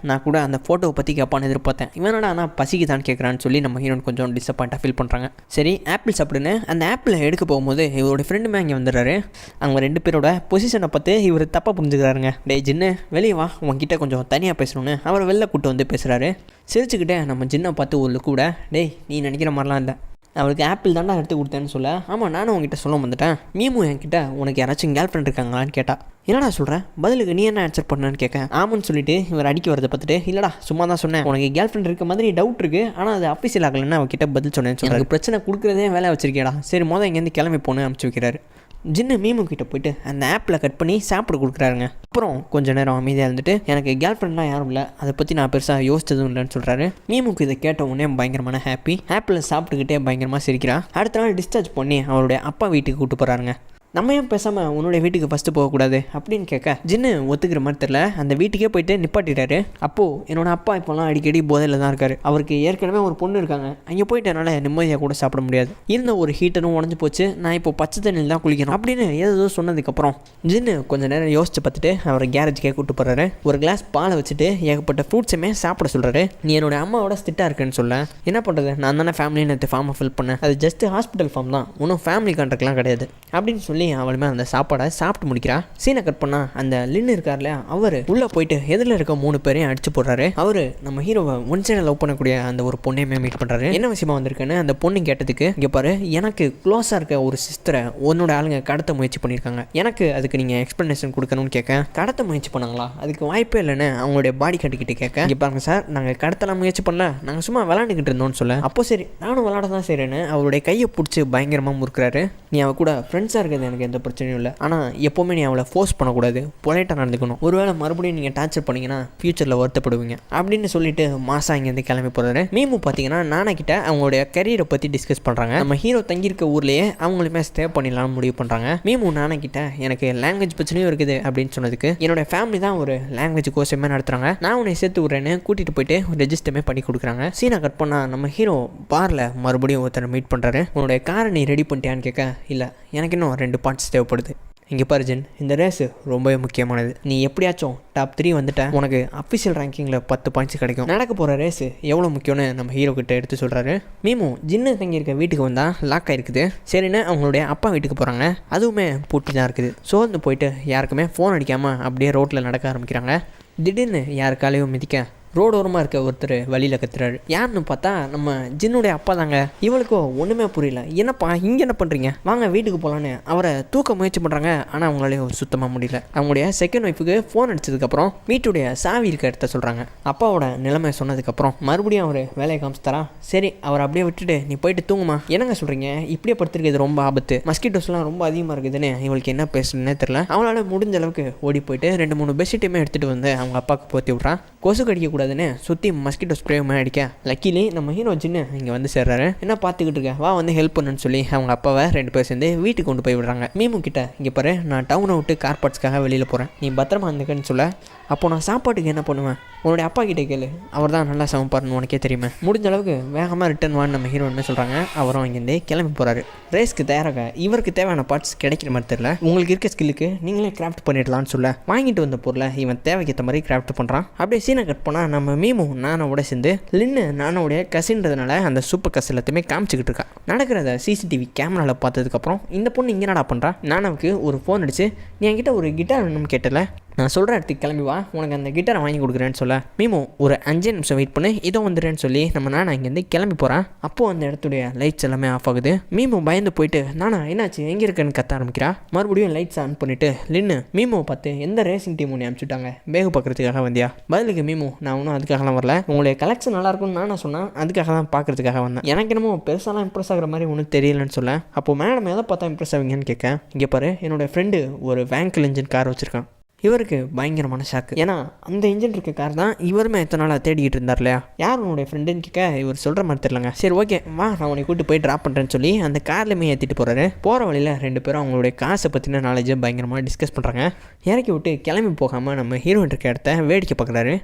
நான் கூட அந்த ஃபோட்டோவை பற்றி கேட்பான்னு எதிர்பார்த்தேன், இவனோட ஆனால் பசிக்குதான்னு கேட்குறான்னு சொல்லி நம்ம ஹீரோன் கொஞ்சம் டிசப்பாயிண்டாக ஃபீல் பண்ணுறாங்க. சரி ஆப்பிள் சாப்பிடுன்னு அந்த ஆப்பிளை எடுக்க போகும்போது இவரோட ஃப்ரெண்டுமே அங்கே வந்துடுறாரு. அவங்க 2 பேரோட பொசிஷனை பார்த்து இவர் தப்பாக புரிஞ்சுக்கிறாருங்க. டேய் ஜின்னு வெளியே வா, உங்ககிட்ட கொஞ்சம் தனியாக பேசணும்னு அவர் வெளில கூட்டு வந்து பேசுகிறாரு. சிரிச்சுக்கிட்டே நம்ம ஜின்னை பார்த்து ஒரு லுக்கு கூட, டேய் நீ நினைக்கிற மாதிரிலாம் இல்லை, அவளுக்கு ஆப்பிள் தாண்டா எடுத்து கொடுத்தேன்னு சொல்ல, ஆமாம் நானும் உங்ககிட்ட சொல்ல வந்துட்டேன். மீமு என்கிட்ட உனக்கு யாராச்சும் கேர்ள் ஃப்ரெண்ட் இருக்காங்களான்னு கேட்டா. என்னடா சொல்கிறேன், பதிலுக்கு நீ என்ன ஆன்சர் பண்ணான்னு கேட்க. ஆமான்னு சொல்லிட்டு இவர் அடிக்க வரதை பார்த்துட்டு, இல்லடா சும்மா தான் சொன்னேன், உனக்கு கேர்ள் ஃப்ரெண்ட் இருக்க மாதிரி டவுட் இருக்குது, ஆனால் அது அஃபீஷியல் ஆகலைன்னு அவகிட்ட பதில் சொன்னேன்னு சொல்கிறாரு. பிரச்சனை கொடுக்குறதே வேலை வச்சிருக்கேடா, சரி மொதல் இங்கேருந்து கிளம்பி போன்னு அனுப்பிச்சு வைக்கிறாரு. ஜின்னு மீமு கிட்ட போயிட்டு அந்த ஆப்பில் கட் பண்ணி சாப்பிட கொடுக்குறாருங்க. அப்புறம் கொஞ்சம் நேரம் அமைதியாக இருந்துட்டு, எனக்கு கேர்ள் ஃப்ரெண்ட்லாம் யாரும் இல்லை, அதை பற்றி நான் பெருசாக யோசிச்சதும் இல்லைன்னு சொல்கிறாரு. மீமுக்கு இதை கேட்ட உடனே பயங்கரமான ஹாப்பி. ஆப்பில் சாப்பிட்டுக்கிட்டே பயங்கரமாக சிரிக்கிறா. அடுத்த நாள் டிஸ்சார்ஜ் பண்ணி அவருடைய அப்பா வீட்டுக்கு கூப்பிட்டு போகிறாருங்க. நம்ம ஏன் பேசாமல் உன்னுடைய வீட்டுக்கு ஃபஸ்ட்டு போகக்கூடாது அப்படின்னு கேட்க, ஜின்னு ஒத்துக்கிற மாதிரி தெரில, அந்த வீட்டுக்கே போயிட்டு நிப்பாட்டிட்டாரு. அப்போது என்னோடய அப்பா இப்போலாம் அடிக்கடி போதையில் தான் இருக்காரு, அவருக்கு ஏற்கனவே ஒரு பொண்ணு இருக்காங்க, அங்கே போயிட்டு என்னால் நிம்மதியாக கூட சாப்பிட முடியாது, இருந்த ஒரு ஹீட்டரும் உடஞ்சி போச்சு, நான் இப்போ பச்சை தண்ணியில் தான் குளிக்கணும் அப்படின்னு ஏதோ சொன்னதுக்கப்புறம் ஜின்னு கொஞ்சம் நேரம் யோசிச்சு பார்த்துட்டு அவரை கேரேஜுக்கே கூப்பிட்டு போகிறாரு. ஒரு கிளாஸ் பாலை வச்சுட்டு ஏகப்பட்ட ஃப்ரூட்ஸுமே சாப்பிட சொல்கிறாரு. நீ என்னோடய அம்மாவோட ஸ்ட்ரிக்டாக இருக்குன்னு சொல்ல, என்ன பண்ணுறது, நான் தானே ஃபேமிலின்னு நேற்று ஃபார்மை ஃபில் பண்ணேன், அது ஜஸ்ட் ஹாஸ்பிட்டல் ஃபார்ம் தான், ஒன்றும் ஃபேமிலி கான்ட்ராக்ட்லாம் கிடையாது அப்படின்னு சொல்லி அவளுமே அந்த சாப்பாடை சாப்பிட்டு முடிக்கிறா. சீனை கட் பண்ணா அந்த லின்னு இருக்கார்ல, அவர் உள்ளே போயிட்டு எதிரில் இருக்க 3 பேரையும் அடிச்சு போடுறாரு. அவர் நம்ம ஹீரோவை ஒன் சைடு லவ் பண்ணக்கூடிய அந்த ஒரு பொண்ணையுமே மீட் பண்ணுறாரு. என்ன விஷயமா வந்திருக்குன்னு அந்த பொண்ணு கேட்டதுக்கு, இங்கே பாரு, எனக்கு க்ளோஸாக இருக்க ஒரு சிஸ்டரை உன்னோட ஆளுங்க கடத்த முயற்சி பண்ணியிருக்காங்க, எனக்கு அதுக்கு நீங்கள் எக்ஸ்ப்ளனேஷன் கொடுக்கணும்னு கேட்க, கடத்த முயற்சி பண்ணாங்களா, அதுக்கு வாய்ப்பே இல்லைன்னு அவங்களுடைய பாடி கட்டிக்கிட்டு கேட்க, இங்கே பாருங்க சார், நாங்கள் கடத்தலாம் முயற்சி பண்ணல, நாங்கள் சும்மா விளாண்டுக்கிட்டு இருந்தோம்னு சொல்ல, அப்போ சரி நானும் விளாட தான் செய்கிறேன்னு அவருடைய கையை பிடிச்சி பயங்கரமாக முறுக்கிறாரு. நீ அவ கூட ஃப்ரெண்ட்ஸாக இருக்கிறது எனக்கு எந்த பிரச்சனையும் இல்லை, ஆனால் எப்போவுமே நீ அவளை ஃபோர்ஸ் பண்ணக்கூடாது, பொலைட்டாக நடந்துக்கணும், ஒருவேளை மறுபடியும் நீங்கள் டார்ச்சர் பண்ணிங்கன்னா ஃப்யூச்சரில் வருத்தப்படுவீங்க அப்படின்னு சொல்லிட்டு மாசா இங்கேருந்து கிளம்பி போகிறாரு. மீமு பார்த்தீங்கன்னா நானா கிட்ட அவங்களுடைய கரியரை பற்றி டிஸ்கஸ் பண்ணுறாங்க. நம்ம ஹீரோ தங்கியிருக்க ஊர்லேயே அவங்களுமே ஸ்டே பண்ணிடலாம்னு முடிவு பண்ணுறாங்க. மீமு நானா கிட்ட எனக்கு லாங்குவேஜ் பிரச்சனையும் இருக்குது அப்படின்னு சொன்னதுக்கு, என்னோட ஃபேமிலி தான் ஒரு லாங்குவேஜ் கோர்ஸுமே நடத்துகிறாங்க, நான் உன்னை சேர்த்து விட்றேன்னு கூட்டிகிட்டு போயிட்டு ரெஜிஸ்டருமே பண்ணி கொடுக்குறாங்க. சீனா கட் பண்ணால் நம்ம ஹீரோ பாரில் மறுபடியும் ஒருத்தர் மீட் பண்ணுறாரு. உன்னுடைய காரை நீ ரெடி பண்ணிட்டியான்னு கேட்க, இல்லை எனக்கு இன்னும் 2 பார்ட்ஸ் தேவைப்படுது. இங்கே பாரு ஜென், இந்த ரேஸு ரொம்பவே முக்கியமானது, நீ எப்படியாச்சும் டாப் 3 வந்துட்ட உனக்கு அஃபிஷியல் ரேங்கிங்கில் 10 பாயிண்ட்ஸ் கிடைக்கும், நடக்க போகிற ரேஸு எவ்வளோ முக்கியம்னு நம்ம ஹீரோ கிட்ட எடுத்து சொல்கிறாரு. மீமு ஜின்னு தங்கியிருக்க வீட்டுக்கு வந்தால் லாக் ஆகிருக்குது, சரின்னு அவங்களுடைய அப்பா வீட்டுக்கு போகிறாங்க, அதுவுமே பூட்டி தான் இருக்குது. சோர்ந்து போயிட்டு யாருக்குமே ஃபோன் அடிக்காமல் அப்படியே ரோட்டில் நடக்க ஆரம்பிக்கிறாங்க. திடீர்னு யாருக்காலையும் மிதிக்க ரோடோரமாக இருக்க ஒருத்தர் வழியில் கத்துறாரு. யாருன்னு பார்த்தா நம்ம ஜின்னுடைய அப்பா தாங்க. இவளுக்கோ ஒன்றுமே புரியல, என்னப்பா இங்கே என்ன பண்ணுறீங்க, வாங்க வீட்டுக்கு போகலான்னு அவரை தூக்க முயற்சி பண்ணுறாங்க. ஆனால் அவங்களாலேயும் சுத்தமாக முடியல. அவங்களுடைய செகண்ட் ஒய்ஃபுக்கு ஃபோன் அடிச்சதுக்கப்புறம் வீட்டுடைய சாவி இருக்க இடத்த சொல்கிறாங்க. அப்பாவோட நிலைமை சொன்னதுக்கப்புறம் மறுபடியும் அவர் வேலையை காமிச்சுத்தரா. சரி அவரை அப்படியே விட்டுட்டு நீ போயிட்டு தூங்குமா, என்னங்க சொல்கிறீங்க, இப்படியே படுத்துருக்குது ரொம்ப ஆபத்து, மஸ்கிட்டோஸ்லாம் ரொம்ப அதிகமாக இருக்குதுன்னு இவளுக்கு என்ன பேசுறதுன்னே தெரில. அவளால் முடிஞ்ச அளவுக்கு ஓடி போயிட்டு 2-3 பெட்ஷீட்டுமே எடுத்துகிட்டு வந்து அவங்க அப்பாவுக்கு போற்றி விட்றான். கொசு கடிக்க கூடாதுன்னு சுற்றி மஸ்கிட்டோ ஸ்ப்ரேவுமே அடிக்க, லக்கிலி நம்ம ஹீரோ ஜின்னு இங்கே வந்து சேர்றாரு. என்ன பார்த்துக்கிட்டு இருக்க, வா வந்து ஹெல்ப் பண்ணுன்னு சொல்லி அவங்க அப்பாவை 2 பேர் சேர்ந்து வீட்டுக்கு கொண்டு போய் விடுறாங்க. மீமு கிட்ட, இங்கே பாரு, நான் டவுனை விட்டு கார் பார்ட்ஸ்க்காக வெளியில் போகிறேன், நீ பத்திரமா இருந்துக்கன்னு சொல்ல, அப்போ நான் சாப்பாட்டுக்கு என்ன பண்ணுவேன், உன்னுடைய அப்பா கிட்டே கேளு, அவர் தான் நல்லா சமைப்பாருன்னு உனக்கே தெரியுமே, முடிஞ்ச அளவுக்கு வேகமாக ரிட்டர்ன் வான்னு நம்ம ஹீரோன்னு சொல்கிறாங்க. அவரும் இங்கேருந்தே கிளம்பி போகிறாரு. ரேஸ்க்கு தயாராக இவருக்கு தேவையான பார்ட்ஸ் கிடைக்கிற மாதிரி தெரியல. உங்களுக்கு இருக்க ஸ்கில்லுக்கு நீங்களே கிராஃப்ட் பண்ணிடலான்னு சொல்ல, வாங்கிட்டு வந்த பொருளை இவன் தேவைக்கேற்ற மாதிரி கிராஃப்ட் பண்ணுறான். அப்படியே சீனை கட் பண்ணால் நம்ம மீமு நானோட சேர்ந்து லின்னு நானோடைய கசின்றதுனால அந்த சூப்பர் கஸ் எல்லாத்தையுமே காமிச்சிக்கிட்டு இருக்கா. நடக்கிறத சிசிடிவி கேமராவில் பார்த்ததுக்கப்புறம் இந்த பொண்ணு இங்கே என்னடா பண்ணுறா, நானாவுக்கு ஒரு ஃபோன் அடிச்சு, நீ என்கிட்ட ஒரு கிட்டார் வேணும்னு கேட்டல, நான் சொல்கிற இடத்துக்கு கிளம்பி வா, உனக்கு அந்த கிட்டாரை வாங்கி கொடுக்குறேன்னு சொல்ல, மீமு ஒரு 5 நிமிஷம் வெயிட் பண்ணு, இதோ வந்துடுறேன்னு சொல்லி நம்ம நானா இங்கேருந்து கிளம்பி போகிறேன். அப்போது அந்த இடத்துடைய லைட்ஸ் எல்லாமே ஆஃப் ஆகுது. மீமு பயந்து போயிட்டு, நானா என்னாச்சு எங்கே இருக்குன்னு கத்த ஆரம்பிக்கிறா. மறுபடியும் லைட்ஸ் ஆன் பண்ணிவிட்டு லின்னு மீமுவை பார்த்து, எந்த ரேசிங் டீம் ஒன்று அனுப்பிச்சுட்டாங்க, பேகு பார்க்குறதுக்காக வந்தியா? பதிலுக்கு மீமு, நான் ஒன்றும் அதுக்காகலாம் வரல, உங்களுடைய கலெக்ஷன் நல்லாயிருக்கும்னு நான் சொன்னேன், அதுக்காக தான் பார்க்குறதுக்காக வந்தேன், எனக்கு என்னமோ பெருசாலாம் இம்ப்ரெஸ் ஆகிற மாதிரி ஒன்றும் தெரியலன்னு சொல்ல, அப்போ மேடம் எதை பார்த்தா இம்ப்ரெஸ் ஆவீங்கன்னு கேட்க, இங்கே பாரு, என்னோடய ஃப்ரெண்டு ஒரு வேங்கிள் இன்ஜின் கார் வச்சுருக்கான். இவருக்கு பயங்கரமான ஷாக்கு, ஏன்னா அந்த இன்ஜின் இருக்க கார் தான் இவருமே எத்தனை நாளாக தேடிக்கிட்டு இருந்தார் இல்லையா. யார் உன்னுடைய ஃப்ரெண்டுன்னு கேட்க இவர் சொல்கிற மாதிரி தெரியலங்க. சரி ஓகே வா, நான் உன்னை கூட்டு போய் ட்ராப் பண்ணுறேன்னு சொல்லி அந்த கார்லேயுமே ஏற்றிட்டு போகிறாரு. போகிற வழியில் 2 பேரும் அவங்களுடைய காசை பற்றின நாலேஜை பயங்கரமாக டிஸ்கஸ் பண்ணுறாங்க. இறக்கி விட்டு கிளம்பி போகாமல் நம்ம ஹீரோயின் இருக்க இடத்த வேடிக்கை பார்க்குறாரு.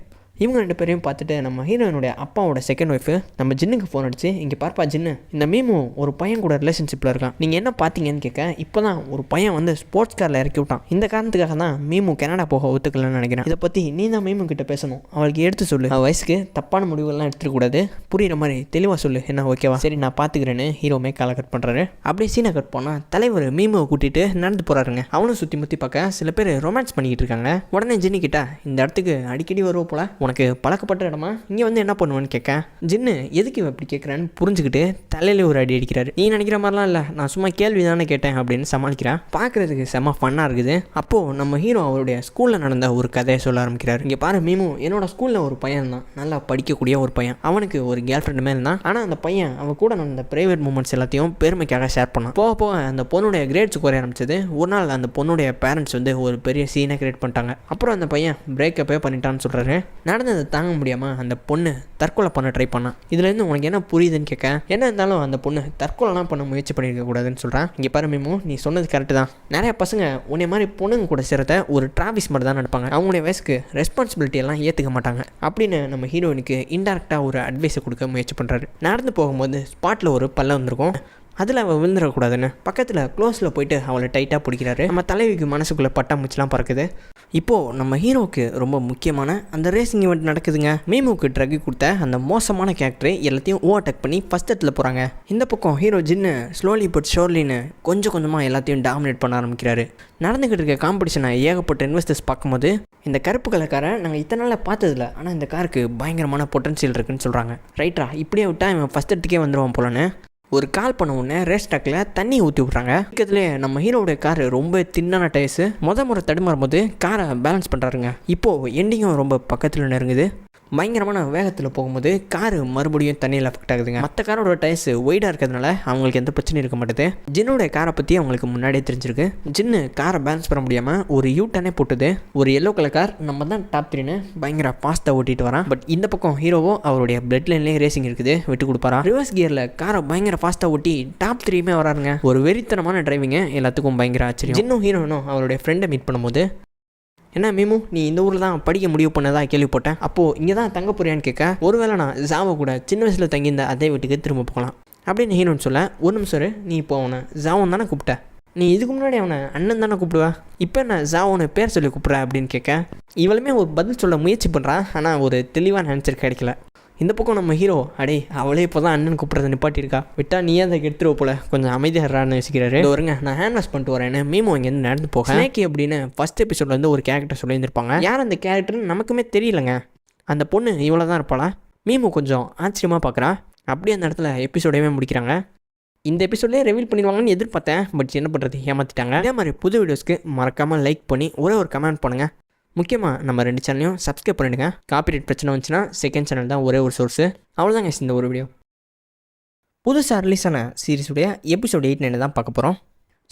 இவங்க 2 பேரையும் பார்த்துட்டு நம்ம ஹீரோயினுடைய அப்பாவோட செகண்ட் ஒய்ஃபு நம்ம ஜின்னுக்கு ஃபோன் அடிச்சு, இங்கே பார்ப்பா ஜின்னு, இந்த மீமு ஒரு பையன் கூட ரிலேஷன்ஷிப்பில் இருக்கான், நீங்கள் என்ன பார்த்தீங்கன்னு கேட்க, இப்போ தான் ஒரு பையன் வந்து ஸ்போர்ட்ஸ் காரில் இறக்கி விட்டான், இந்த காரணத்துக்காக தான் மீமு கனடா போக ஒத்துக்கலன்னு நினைக்கிறேன், இதை பற்றி நீ தான் மீமு கிட்ட பேசணும், அவளுக்கு எடுத்து சொல்லு, அவள் வயசுக்கு தப்பான முடிவுகள்லாம் எடுத்துக்கூடாது, புரியுற மாதிரி தெளிவாக சொல்லு, என்ன ஓகேவா, சரி நான் பார்த்துக்கிறேன்னு ஹீரோமே காலை கட் பண்ணுறாரு. அப்படியே சீனை கட் போனால் தலைவர் மீமுவை கூட்டிகிட்டு நடந்து போகிறாருங்க. அவனும் சுற்றி முற்றி பார்க்க சில பேர் ரொமான்ஸ் பண்ணிக்கிட்டு இருக்காங்க. உடனே ஜின்னி கிட்ட, இந்த இடத்துக்கு அடிக்கடி வருவோம் போல, உனக்கு பழக்கப்பட்ட இடமா, இங்கே வந்து என்ன பண்ணுவேன்னு கேட்க ஜின்னு எதுக்கு இவன் இப்படி கேட்குறான்னு புரிஞ்சுக்கிட்டு தலையில ஒரு அடி அடிக்கிறாரு. நீ நினைக்கிற மாதிரிலாம் இல்லை, நான் சும்மா கேள்வி தானே கேட்டேன் அப்படின்னு சமாளிக்கிறான். பார்க்குறதுக்கு செம்ம ஃபன்னாக இருக்குது. அப்போது நம்ம ஹீரோ அவருடைய ஸ்கூலில் நடந்த ஒரு கதையை சொல்ல ஆரம்பிக்கிறார். இங்கே பாரு மீமு, என்னோட ஸ்கூலில் ஒரு பையன் தான், நல்லா படிக்கக்கூடிய ஒரு பையன். அவனுக்கு ஒரு கேர்ள் ஃப்ரெண்டுமே இருந்தான். ஆனால் அந்த பையன் அவன் கூட நடந்த ப்ரைவேட் மூமெண்ட்ஸ் எல்லாத்தையும் பெருமைக்காக ஷேர் பண்ணான். போக போக அந்த பொண்ணுடைய கிரேட்ஸ் குறைய ஆரம்பிச்சது. ஒரு நாள் அந்த பொண்ணுடைய பேரண்ட்ஸ் வந்து ஒரு பெரிய சீனை கிரியேட் பண்ணிட்டாங்க. அப்புறம் அந்த பையன் பிரேக்கப்பே பண்ணிட்டான்னு சொல்கிறாரு. நடந்ததை தாங்க முடியாமல் அந்த பொண்ணு தற்கொலை பண்ண ட்ரை பண்ணான். இதுலேருந்து உனக்கு என்ன புரியுதுன்னு கேட்க, என்ன இருந்தாலும் அந்த பொண்ணு தற்கொலைலாம் பண்ண முயற்சி பண்ணியிருக்க கூடாதுன்னு சொல்கிறான். இங்கே பாரு மீமு, நீ சொன்னது கரெக்டு தான். நிறைய பசங்க உன்னை மாதிரி பொண்ணுங்க கூட சேரத ஒரு டிராவிஸ் மாதிரி தான் நடப்பாங்க. அவங்களுடைய வயசுக்கு ரெஸ்பான்சிபிலிட்டி எல்லாம் ஏற்றுக்க மாட்டாங்க அப்படின்னு நம்ம ஹீரோயினுக்கு இன்டெரக்டாக ஒரு அட்வைஸை கொடுக்க முயற்சி பண்ணுறாரு. நடந்து போகும்போது ஸ்பாட்டில் ஒரு பல்ல வந்திருக்கும். அதில் அவள் விழுந்துடக்கூடாதுன்னு பக்கத்தில் க்ளோஸில் போயிட்டு அவளை டைட்டாக பிடிக்கிறாரு. நம்ம தலைவிக்கு மனசுக்குள்ளே பட்டாம்பூச்சிலாம் பறக்குது. இப்போது நம்ம ஹீரோவுக்கு ரொம்ப முக்கியமான அந்த ரேசிங் ஈவெண்ட் நடக்குதுங்க. மீமுக்கு ட்ரக் கொடுத்த அந்த மோசமான கேரக்டரை எல்லாத்தையும் ஓவர்டேக் பண்ணி ஃபஸ்ட் இடத்துல போகிறாங்க. இந்த பக்கம் ஹீரோ ஜின்னு ஸ்லோலி பட் ஷோர்லின்னு கொஞ்சம் கொஞ்சமாக எல்லாத்தையும் டாமினேட் பண்ண ஆரம்பிக்கிறாரு. நடந்துக்கிட்டு இருக்க காம்படிஷனை ஏகப்பட்ட இன்வெஸ்டர்ஸ் பார்க்கும்போது இந்த கருப்பு கலக்காரை நாங்கள் இத்தனை நாளில் பார்த்ததில்ல, ஆனால் இந்த காருக்கு பயங்கரமான பொட்டன்ஷியல் இருக்குன்னு சொல்கிறாங்க. ரைட்டரா, இப்படியே விட்டால் இவன் ஃபஸ்ட் இடத்துக்கே வந்துடுவான் போலன்னு ஒரு கால் பண்ண உடனே ரேஸ் ட்ராக்கில் தண்ணி ஊற்றி விட்றாங்க. இதுலேயே நம்ம ஹீரோடைய கார் ரொம்ப தின்னான டயர்ஸு. முறை தடுமாறும் போது காரை பேலன்ஸ் பண்ணுறாருங்க. இப்போது எண்டிங்கும் ரொம்ப பக்கத்தில் நெருங்குது. பயங்கரமான வேகத்தில் போகும்போது காரு மறுபடியும் தண்ணியில் அஃபெக்ட் ஆகுதுங்க. மற்ற காரோட டயர்ஸ் ஒய்டாக இருக்கிறதுனால அவங்களுக்கு எந்த பிரச்சனையும் இருக்க மாட்டேது. ஜின்னோடைய காரை பற்றி அவங்களுக்கு முன்னாடியே தெரிஞ்சிருக்கு. ஜின்னு காரை பேலன்ஸ் பண்ண முடியாமல் ஒரு யூட்டனே போட்டுது. ஒரு எல்லோ கலர் கார் நம்ம தான் டாப் 3ன்னு பயங்கர ஃபாஸ்ட்டாக ஓட்டிட்டு வரான். பட் இந்த பக்கம் ஹீரோவோ அவருடைய பிளட் லைன்லேயே ரேசிங் இருக்குது, விட்டு கொடுப்பாரா. ரிவர்ஸ் கியரில் காரை பயங்கர ஃபாஸ்ட்டாக ஓட்டி டாப் 3மே வராருங்க. ஒரு வெறித்தனமான டிரைவிங்கு எல்லாத்துக்கும் பயங்கர ஆச்சரியம். ஜின்னும் ஹீரோனும் அவருடைய ஃப்ரெண்டை மீட் பண்ணும்போது, என்ன மீமு, நீ இந்த ஊரில் தான் படிக்க முடிவு பண்ணதா கேள்விப்பட்டேன், அப்போது இங்கே தான் தங்க போறியான்னு கேட்க, ஒருவேளை நான் ஜாவோ கூட சின்ன வயசில் தங்கியிருந்த அதே வீட்டுக்கு திரும்ப போகலாம் அப்படின்னு ஹீரோன்னு சொல்ல, ஒரு நிமிஷம் நீ இப்போ அவனை ஜாவோன்னு தானே கூப்பிட்ட, நீ இதுக்கு முன்னாடி அவனை அண்ணன் தானே கூப்பிடுவா, இப்போ என்ன ஜாவோன்னு பேர் சொல்லி கூப்பிட்ற அப்படின்னு கேட்க, இவளுமே ஒரு பதில் சொல்ல முயற்சி பண்ணுறா. ஆனால் ஒரு தெளிவான ஆன்சர் கிடைக்கல. இந்த பக்கம் நம்ம ஹீரோ, அடே அவளே இப்போ தான் அண்ணன் கூப்பிட்றத நிப்பாட்டியிருக்கா, விட்டா நீயே அதை எடுத்துருவ போல, கொஞ்சம் அமைதியாகிறான்னு யோசிக்கிறாரு. வருங்க நான் ஹேண்ட் வாஷ் பண்ணிட்டு வரேன்னு மீமோ இங்கேருந்து நடந்து போக, ஸ்னேக்கி அப்படின்னு ஃபஸ்ட் எபிசோட்ல வந்து ஒரு கேரக்டர் சொல்லியிருந்திருப்பாங்க. யார் அந்த கேரக்டர்னு நமக்குமே தெரியலங்க. அந்த பொண்ணு இவ்வளோ தான் இருப்பாளா? மீமோ கொஞ்சம் ஆச்சரியமாக பார்க்குறா. அப்படியே அந்த இடத்துல எபிசோடையுமே முடிக்கிறாங்க. இந்த எபிசோட்லேயே ரிவீல் பண்ணிடுவாங்கன்னு எதிர்பார்த்தேன், பட் என்ன பண்ணுறது, ஏமாற்றிட்டாங்க. இதே மாதிரி புது வீடியோஸ்க்கு மறக்காமல் லைக் பண்ணி ஒரு கமெண்ட் பண்ணுங்கள். முக்கியமாக நம்ம 2 சேனலையும் சப்ஸ்கிரைப் பண்ணிவிடுங்க. காப்பிரைட் பிரச்சனை வந்துச்சுன்னா செகண்ட் சேனல் தான் ஒரே ஒரு சோர்ஸு. அவ்வளோதாங்க இந்த ஒரு வீடியோ. புதுசாக ரிலீஸ் ஆன சீரிஸுடைய எபிசோட் 8 தான் பார்க்க போகிறோம்.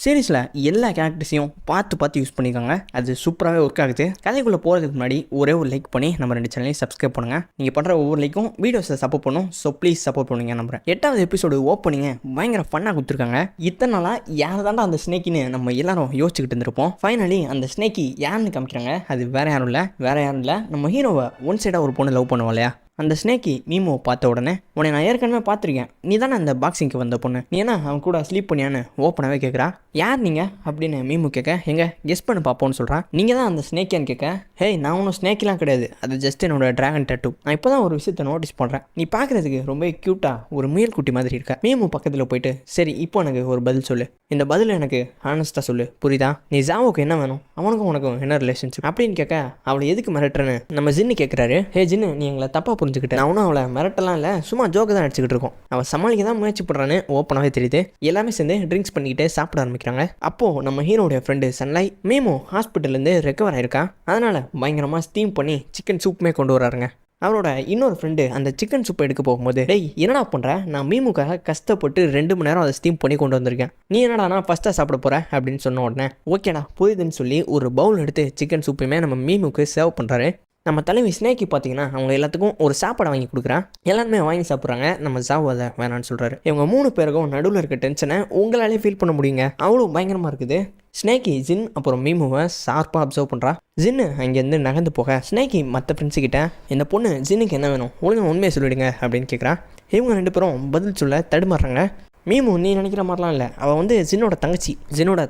சீரிஸில் எல்லா கேரக்டர்ஸையும் பார்த்து யூஸ் பண்ணியிருக்காங்க. அது சூப்பராகவே ஒர்க் ஆகுது. கதைக்குள்ளே போகிறதுக்கு முன்னாடி ஒரே ஒரு லைக் பண்ணி நம்ம 2 சேனலையும் சப்ஸ்கிரைப் பண்ணுங்கள். நீங்கள் பண்ணுற ஒவ்வொரு லைக்கும் வீடியோஸை சப்போர்ட் பண்ணும். ஸோ ப்ளீஸ் சப்போர்ட் பண்ணுங்க. நம்புறேன் 8வது எபிசோடு ஓப்பனிங்க பயங்கர ஃபன்னாக கொடுத்துருக்காங்க. இத்தனை நாளாக யார் தாண்டா அந்த ஸ்னேக்கின்னு நம்ம எல்லாரும் யோசிச்சுக்கிட்டு இருந்திருப்போம். ஃபைனலி அந்த ஸ்னேக்கி யாருன்னு காமிக்கிறாங்க. அது வேறு யாரும் இல்லை, நம்ம ஹீரோவை ஒன் சைடாக ஒரு பொண்ணு லவ் பண்ணுவோம் இல்லையா, அந்த ஸ்னேக்கி மீமோவை பார்த்த உடனே, உன்னை நான் ஏற்கனவே பார்த்துருக்கேன், நீ தானே அந்த பாக்ஸிங்க்கு வந்த பொண்ணு, நீ என்ன அவன் கூட ஸ்லீப் பண்ணியான்னு ஓப்பனாகவே கேட்குறா. யார் நீங்கள் அப்படின்னு மீமு கேட்க, எங்க கெஸ் பண்ணு பார்ப்போன்னு சொல்கிறான். நீங்கள் தான் அந்த ஸ்னேக்கியான்னு கேட்க, ஹேய் நான் ஒன்றும் ஸ்னேக்கெலாம் கிடையாது, அது ஜஸ்ட் என்னோட ட்ராகன் டேட்டூ. நான் இப்போ தான் ஒரு விஷயத்தை நோட்டீஸ் பண்ணுறேன், நீ பார்க்குறதுக்கு ரொம்ப க்யூட்டாக ஒரு முயல் குட்டி மாதிரி இருக்க. மீமு பக்கத்தில் போயிட்டு, சரி இப்போ எனக்கு ஒரு பதில் சொல்லு, இந்த பதில் எனக்கு ஹானஸ்ட்டாக சொல்லு, புரியுதா? நீ ஜாவோக்கு என்ன வேணும், அவனுக்கும் உனக்கும் என்ன ரிலேஷன்ஷிப் அப்படின்னு கேட்க, அவளை எதுக்கு மிரட்டுறேன்னு நம்ம ஜின்னு கேட்குறாரு. ஹே ஜின்னு, நீ எங்களை தப்பாக புரிஞ்சுக்கிட்டேன், நான் ஒன்றும் அவளை மிரட்டலாம் இல்லை, சும்மா ஜோக்கு தான் அடிச்சுக்கிட்டு இருக்கோம், அவள் சமாளிக்க தான் முயற்சி பண்ணுறான்னு ஓப்பனாகவே தெரியுது. எல்லாமே சேர்ந்து ட்ரிங்க்ஸ் பண்ணிக்கிட்டு சாப்பிட ஆரம்பிக்கிறாங்க. அப்போது நம்ம ஹீரோடைய ஃப்ரெண்டு சன்லைட் மீமோ ஹாஸ்பிட்டல்லேருந்து ரெக்கவர் ஆயிருக்கா. அதனால் பயங்கரமாக ஸ்டீம் பண்ணி சிக்கன் சூப்புமே கொண்டு வராருங்க. அவரோட இன்னொரு ஃப்ரெண்டு அந்த சிக்கன் சூப்பை எடுக்க போகும்போது, டேய் என்னடா பண்ணுற, நான் மீமுக்காக கஷ்டப்பட்டு 2 மணி நேரம் அதை ஸ்டீம் பண்ணி கொண்டு வந்திருக்கேன், நீ என்னடா நான் ஃபஸ்ட்டாக சாப்பிட போகிறேன் அப்படின்னு சொன்ன உடனே, ஓகேடா புரியுதுன்னு சொல்லி ஒரு பவுல் எடுத்து சிக்கன் சூப்பையுமே நம்ம மீமுக்கு சர்வ் பண்ணுறாரு. நம்ம தலைவி ஸ்னேக்கி பார்த்தீங்கன்னா அவங்க எல்லாத்துக்கும் ஒரு சாப்பாடை வாங்கி கொடுக்குறான். எல்லாருமே வாங்கி சாப்பிட்றாங்க. நம்ம ஜாவோ அதை வேணான்னு சொல்கிறாரு. இவங்க 3 பேருக்கும் நடுவில் இருக்க டென்ஷனை உங்களாலே ஃபீல் பண்ண முடியுங்க. அவ்வளோ பயங்கரமாக இருக்குது. ஸ்னேக்கி ஜின் அப்புறம் மீமுவை ஷார்ப்பாக அப்சர்வ் பண்ணுறா. ஜின்னு அங்கேருந்து நகர்ந்து போக ஸ்னேக்கி மற்ற ஃப்ரெண்ட்ஸுக்கிட்ட, இந்த பொண்ணு ஜின்னுக்கு என்ன வேணும், ஒழுங்காக உண்மையை சொல்லிவிடுங்க அப்படின்னு கேட்குறான். இவங்க 2 பேரும் பதில் சொல்ல தடுமாறுறாங்க. மீமு நீ நினைக்கிற மாதிரிலாம் இல்லை, அவள் வந்து ஜின்னோட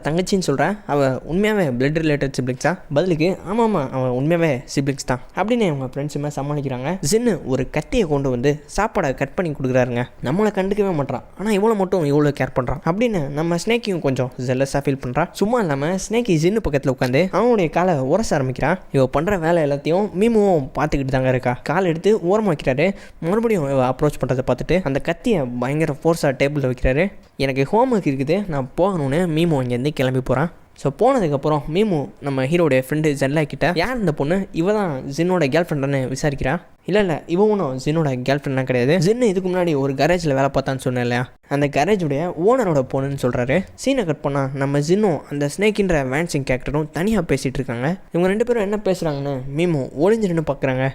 தங்கச்சின்னு சொல்கிறேன். அவள் உண்மையாகவே பிளட் ரிலேட்டட் சிப்ளிக்ஸா? பதிலுக்கு ஆமாம் அவன் உண்மையாகவே சிப்ளிக்ஸ் தான் அப்படின்னு அவங்க ஃப்ரெண்ட்ஸுமே சமாளிக்கிறாங்க. ஜின்னு ஒரு கத்தியை கொண்டு வந்து சாப்பாடை கட் பண்ணி கொடுக்குறாருங்க. நம்மளை கண்டுக்கவே மாட்டான், ஆனால் இவ்வளோ மட்டும் இவ்வளோ கேர் பண்ணுறான் அப்படின்னு நம்ம ஸ்னேக்கையும் கொஞ்சம் ஜெல்லஸாக ஃபீல் பண்ணுறான். சும்மா இல்லாமல் ஸ்னேக்கி ஜின்னு பக்கத்தில் உட்காந்து அவனுடைய காலை உரச ஆரம்பிக்கிறான். இவ பண்ணுற வேலை எல்லாத்தையும் மீமுவும் பார்த்துக்கிட்டு தாங்க இருக்கா. கால் எடுத்து ஓரமாக வைக்கிறாரு. மறுபடியும் இவ அப்ரோச் பண்ணுறதை பார்த்துட்டு அந்த கத்தியை பயங்கர ஃபோர்ஸாக டேபிளில் வைக்கிறாரு. எனக்கு ஹோம் ஒர்க் இருக்குது, நான் போகணும்னு மீமு இங்கேருந்து கிளம்பி போகிறான். ஸோ போனதுக்கப்புறம் மீமு நம்ம ஹீரோடைய ஃப்ரெண்டு ஜெல்லா கிட்ட யார் இந்த பொண்ணு, இவ தான் ஜின்னோட கேர்ள் ஃப்ரெண்டுன்னு விசாரிக்கிறா. இல்லை இவன் ஒன்றும் ஜின்னோட கேர்ள் ஃப்ரெண்ட்லாம் கிடையாது. ஜின்னு இதுக்கு முன்னாடி ஒரு கரேஜில் வேலை பார்த்தான்னு சொன்னேன் இல்லையா, அந்த கரேஜுடைய ஓனரோட பொண்ணுன்னு சொல்கிறாரு. சீனை கட் பண்ணால் நம்ம ஜின்னும் அந்த ஸ்னேக்கின்ற வேன்சிங் கேரக்டரும் தனியாக பேசிகிட்டு இருக்காங்க. இவங்க 2 பேரும் என்ன பேசுகிறாங்கன்னு மீமு ஒளிஞ்சு நின்று பார்க்குறாங்க.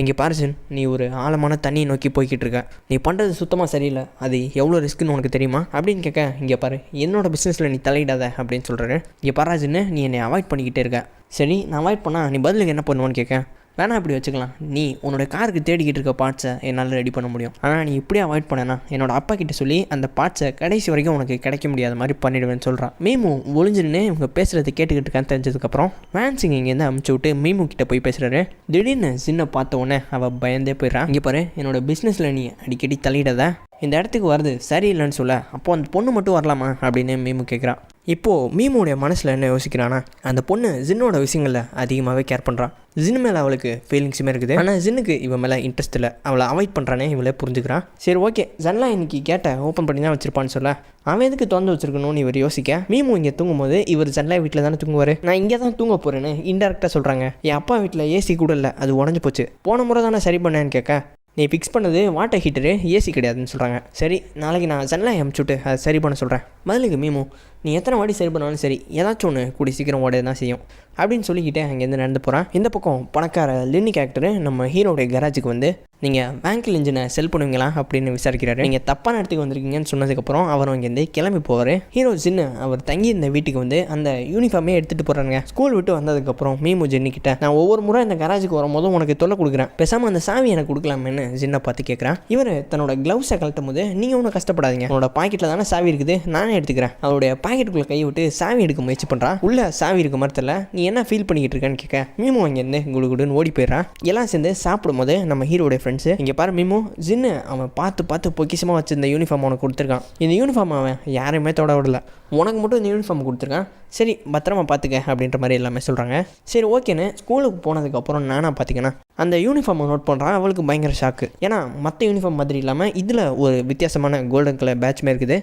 இங்கே பாரு ஜின், நீ ஒரு ஆழமான தண்ணியை நோக்கி போய்கிட்டு இருக்க, நீ பண்ணுறது சுத்தமாக சரியில்லை, அது எவ்வளோ ரிஸ்க்குன்னு உனக்கு தெரியுமா அப்படின்னு கேட்க, இங்கே பாரு என்னோட பிஸ்னஸில் நீ தலையிடாத அப்படின்னு சொல்கிறாரு. இங்கே பாரா ஜின்னு, நீ என்னை அவாய்ட் பண்ணிக்கிட்டே இருக்க. சரி நான் அவாய்ட் பண்ணால் நீ பதிலுக்கு என்ன பண்ணுவான்னு கேட்க, வேணா இப்படி வச்சுக்கலாம், நீ உன்னோட காருக்கு தேடிக்கிட்டு இருக்க பார்ட்ஸை என்னால் ரெடி பண்ண முடியும், ஆனால் நீ இப்படியே அவாய்ட் பண்ணனா என்னோட அப்பா கிட்ட சொல்லி அந்த பார்ட்ஸை கடைசி வரைக்கும் உனக்கு கிடைக்க முடியாத மாதிரி பண்ணிடுவேன்னு சொல்கிறான். மீமு ஒளிஞ்சுன்னு இவங்க பேசுகிறத கேட்டுக்கிட்டு இருக்கான்னு தெரிஞ்சதுக்கப்புறம் வேன்சிங் இங்கேருந்து அமுச்சு விட்டு மீமு கிட்ட போய் பேசுகிறாரு. திடீர்னு சின்ன பார்த்த உடனே அவள் பயந்தே போயிடறான். இங்கே பாரு என்னோட பிஸ்னஸில் நீ அடிக்கடி தலையிடாத, இந்த இடத்துக்கு வருது சரியில்லைன்னு சொல்ல, அப்போது அந்த பொண்ணு மட்டும் வரலாமா அப்படின்னு மீமு கேட்குறான். இப்போது மீமுடைய மனசில் என்ன யோசிக்கிறான்னா, அந்த பொண்ணு ஜின்னோட விஷயங்களில் அதிகமாகவே கேர் பண்ணுறான். ஜின்னு மேலே அவளுக்கு ஃபீலிங்ஸுமே இருக்குது, ஆனால் ஜின்னுக்கு இவன் மேலே இன்ட்ரெஸ்ட் இல்லை, அவளை அவாய்ட் பண்ணுறானே இவளே புரிஞ்சுக்கிறான். சரி ஓகே, ஜன்லாம் இன்னைக்கு கேட்டை ஓப்பன் பண்ணி தான் வச்சிருப்பான்னு சொல்ல, அவன் எதுக்கு திறந்து வச்சிருக்கணும்னு இவர் யோசிக்க, மீமு இங்கே தூங்கும்போது இவர் ஜன்லா வீட்டில் தானே தூங்குவார், நான் இங்கே தான் தூங்க போகிறேன்னு இன்டெரக்டாக சொல்கிறாங்க. என் அப்பா வீட்டில் ஏசி கூட இல்லை, அது உடஞ்சி போச்சு, போன முறை தானே சரி பண்ணேன்னு கேட்க, நீ ஃபிக்ஸ் பண்ணது வாட்டர் ஹீட்டரு, ஏசி கிடையாதுன்னு சொல்கிறாங்க. சரி நாளைக்கு நான் ஜன்னலை அமுச்சுட்டு அதை சரி பண்ண சொல்கிறேன். பதிலுக்கு மீமு, நீ எத்தனை வாட்டி சரி பண்ணாலும் சரி ஏதாச்சும் ஒன்று கூடி சீக்கிரம் ஓட தான் செய்யும் அப்படின்னு சொல்லிக்கிட்டே அங்கேருந்து நடந்து போகிறான். இந்த பக்கம் பணக்கார லின்னி கேரக்டரு நம்ம ஹீரோடைய கராஜுக்கு வந்து, நீங்கள் வேங்கிள் இன்ஜினை செல் பண்ணுவீங்களா அப்படின்னு விசாரிக்கிறாரு. நீங்கள் தப்பான இடத்துக்கு வந்திருக்கீங்கன்னு சொன்னதுக்கப்புறம் அவர் அங்கேருந்து கிளம்பி போவார். ஹீரோ ஜின்னு அவர் தங்கி இந்த வீட்டுக்கு வந்து அந்த யூனிஃபார்மே எடுத்துகிட்டு போகிறாங்க. ஸ்கூல் விட்டு வந்ததுக்கப்புறம் மீமு ஜின்னிக்கிட்ட, நான் ஒவ்வொரு முறை இந்த கராஜுக்கு வரும்போதும் உனக்கு தொல்லை கொடுக்குறேன், பேசாமல் அந்த சாவி எனக்கு கொடுக்கலாமேன்னு ஜின்னை பார்த்து கேட்குறான். இவர் தன்னோட க்ளவுஸை கழட்டும் போது, நீங்கள் ஒன்றும் கஷ்டப்படாதீங்க, உன்னோட பாக்கெட்டில் தானே சாவி இருக்குது, நானே எடுத்துக்கிறேன். அவருடைய பாக்கெட்டுக்குள்ளே கை விட்டு சாவி எடுக்க முயற்சி பண்ணுறான். உள்ள சாவி இருக்க மாதிரி தெரியல, நீ என்ன ஃபீல் பண்ணிக்கிட்டு இருக்கேன்னு கேட்க, மீமு அங்கேருந்து குடுகுடுன்னு ஓடி போயிடறான். எல்லாம் சேர்ந்து சாப்பிடும் போது நம்ம ஹீரோடைய ஃப்ரெண்ட்ஸு, இங்கே பாரு மீமு, ஜின்னு அவன் பார்த்து பொக்கிஷமாக வச்சிருந்த யூனிஃபார்ம் அவனுக்கு கொடுத்துருக்கான். இந்த யூனிஃபார்ம் அவன் யாரையுமே தொட விடல, உனக்கு மட்டும் இந்த யூனிஃபார்ம் கொடுத்துருக்கான், சரி பத்திரமா பார்த்துக்க அப்படின்ற மாதிரி எல்லாமே சொல்கிறாங்க. சரி ஓகேன்னு ஸ்கூலுக்கு போனதுக்கப்புறம் நானாக பார்த்திங்கன்னா அந்த யூனிஃபார்மை நோட் பண்ணுறான். அவளுக்கு பயங்கர ஷாக்கு, ஏன்னா மற்ற யூனிஃபார்ம் மாதிரி இல்லாமல் இதில் ஒரு வித்தியாசமான கோல்டன் கலர் பேட்ச்மே இருக்குது.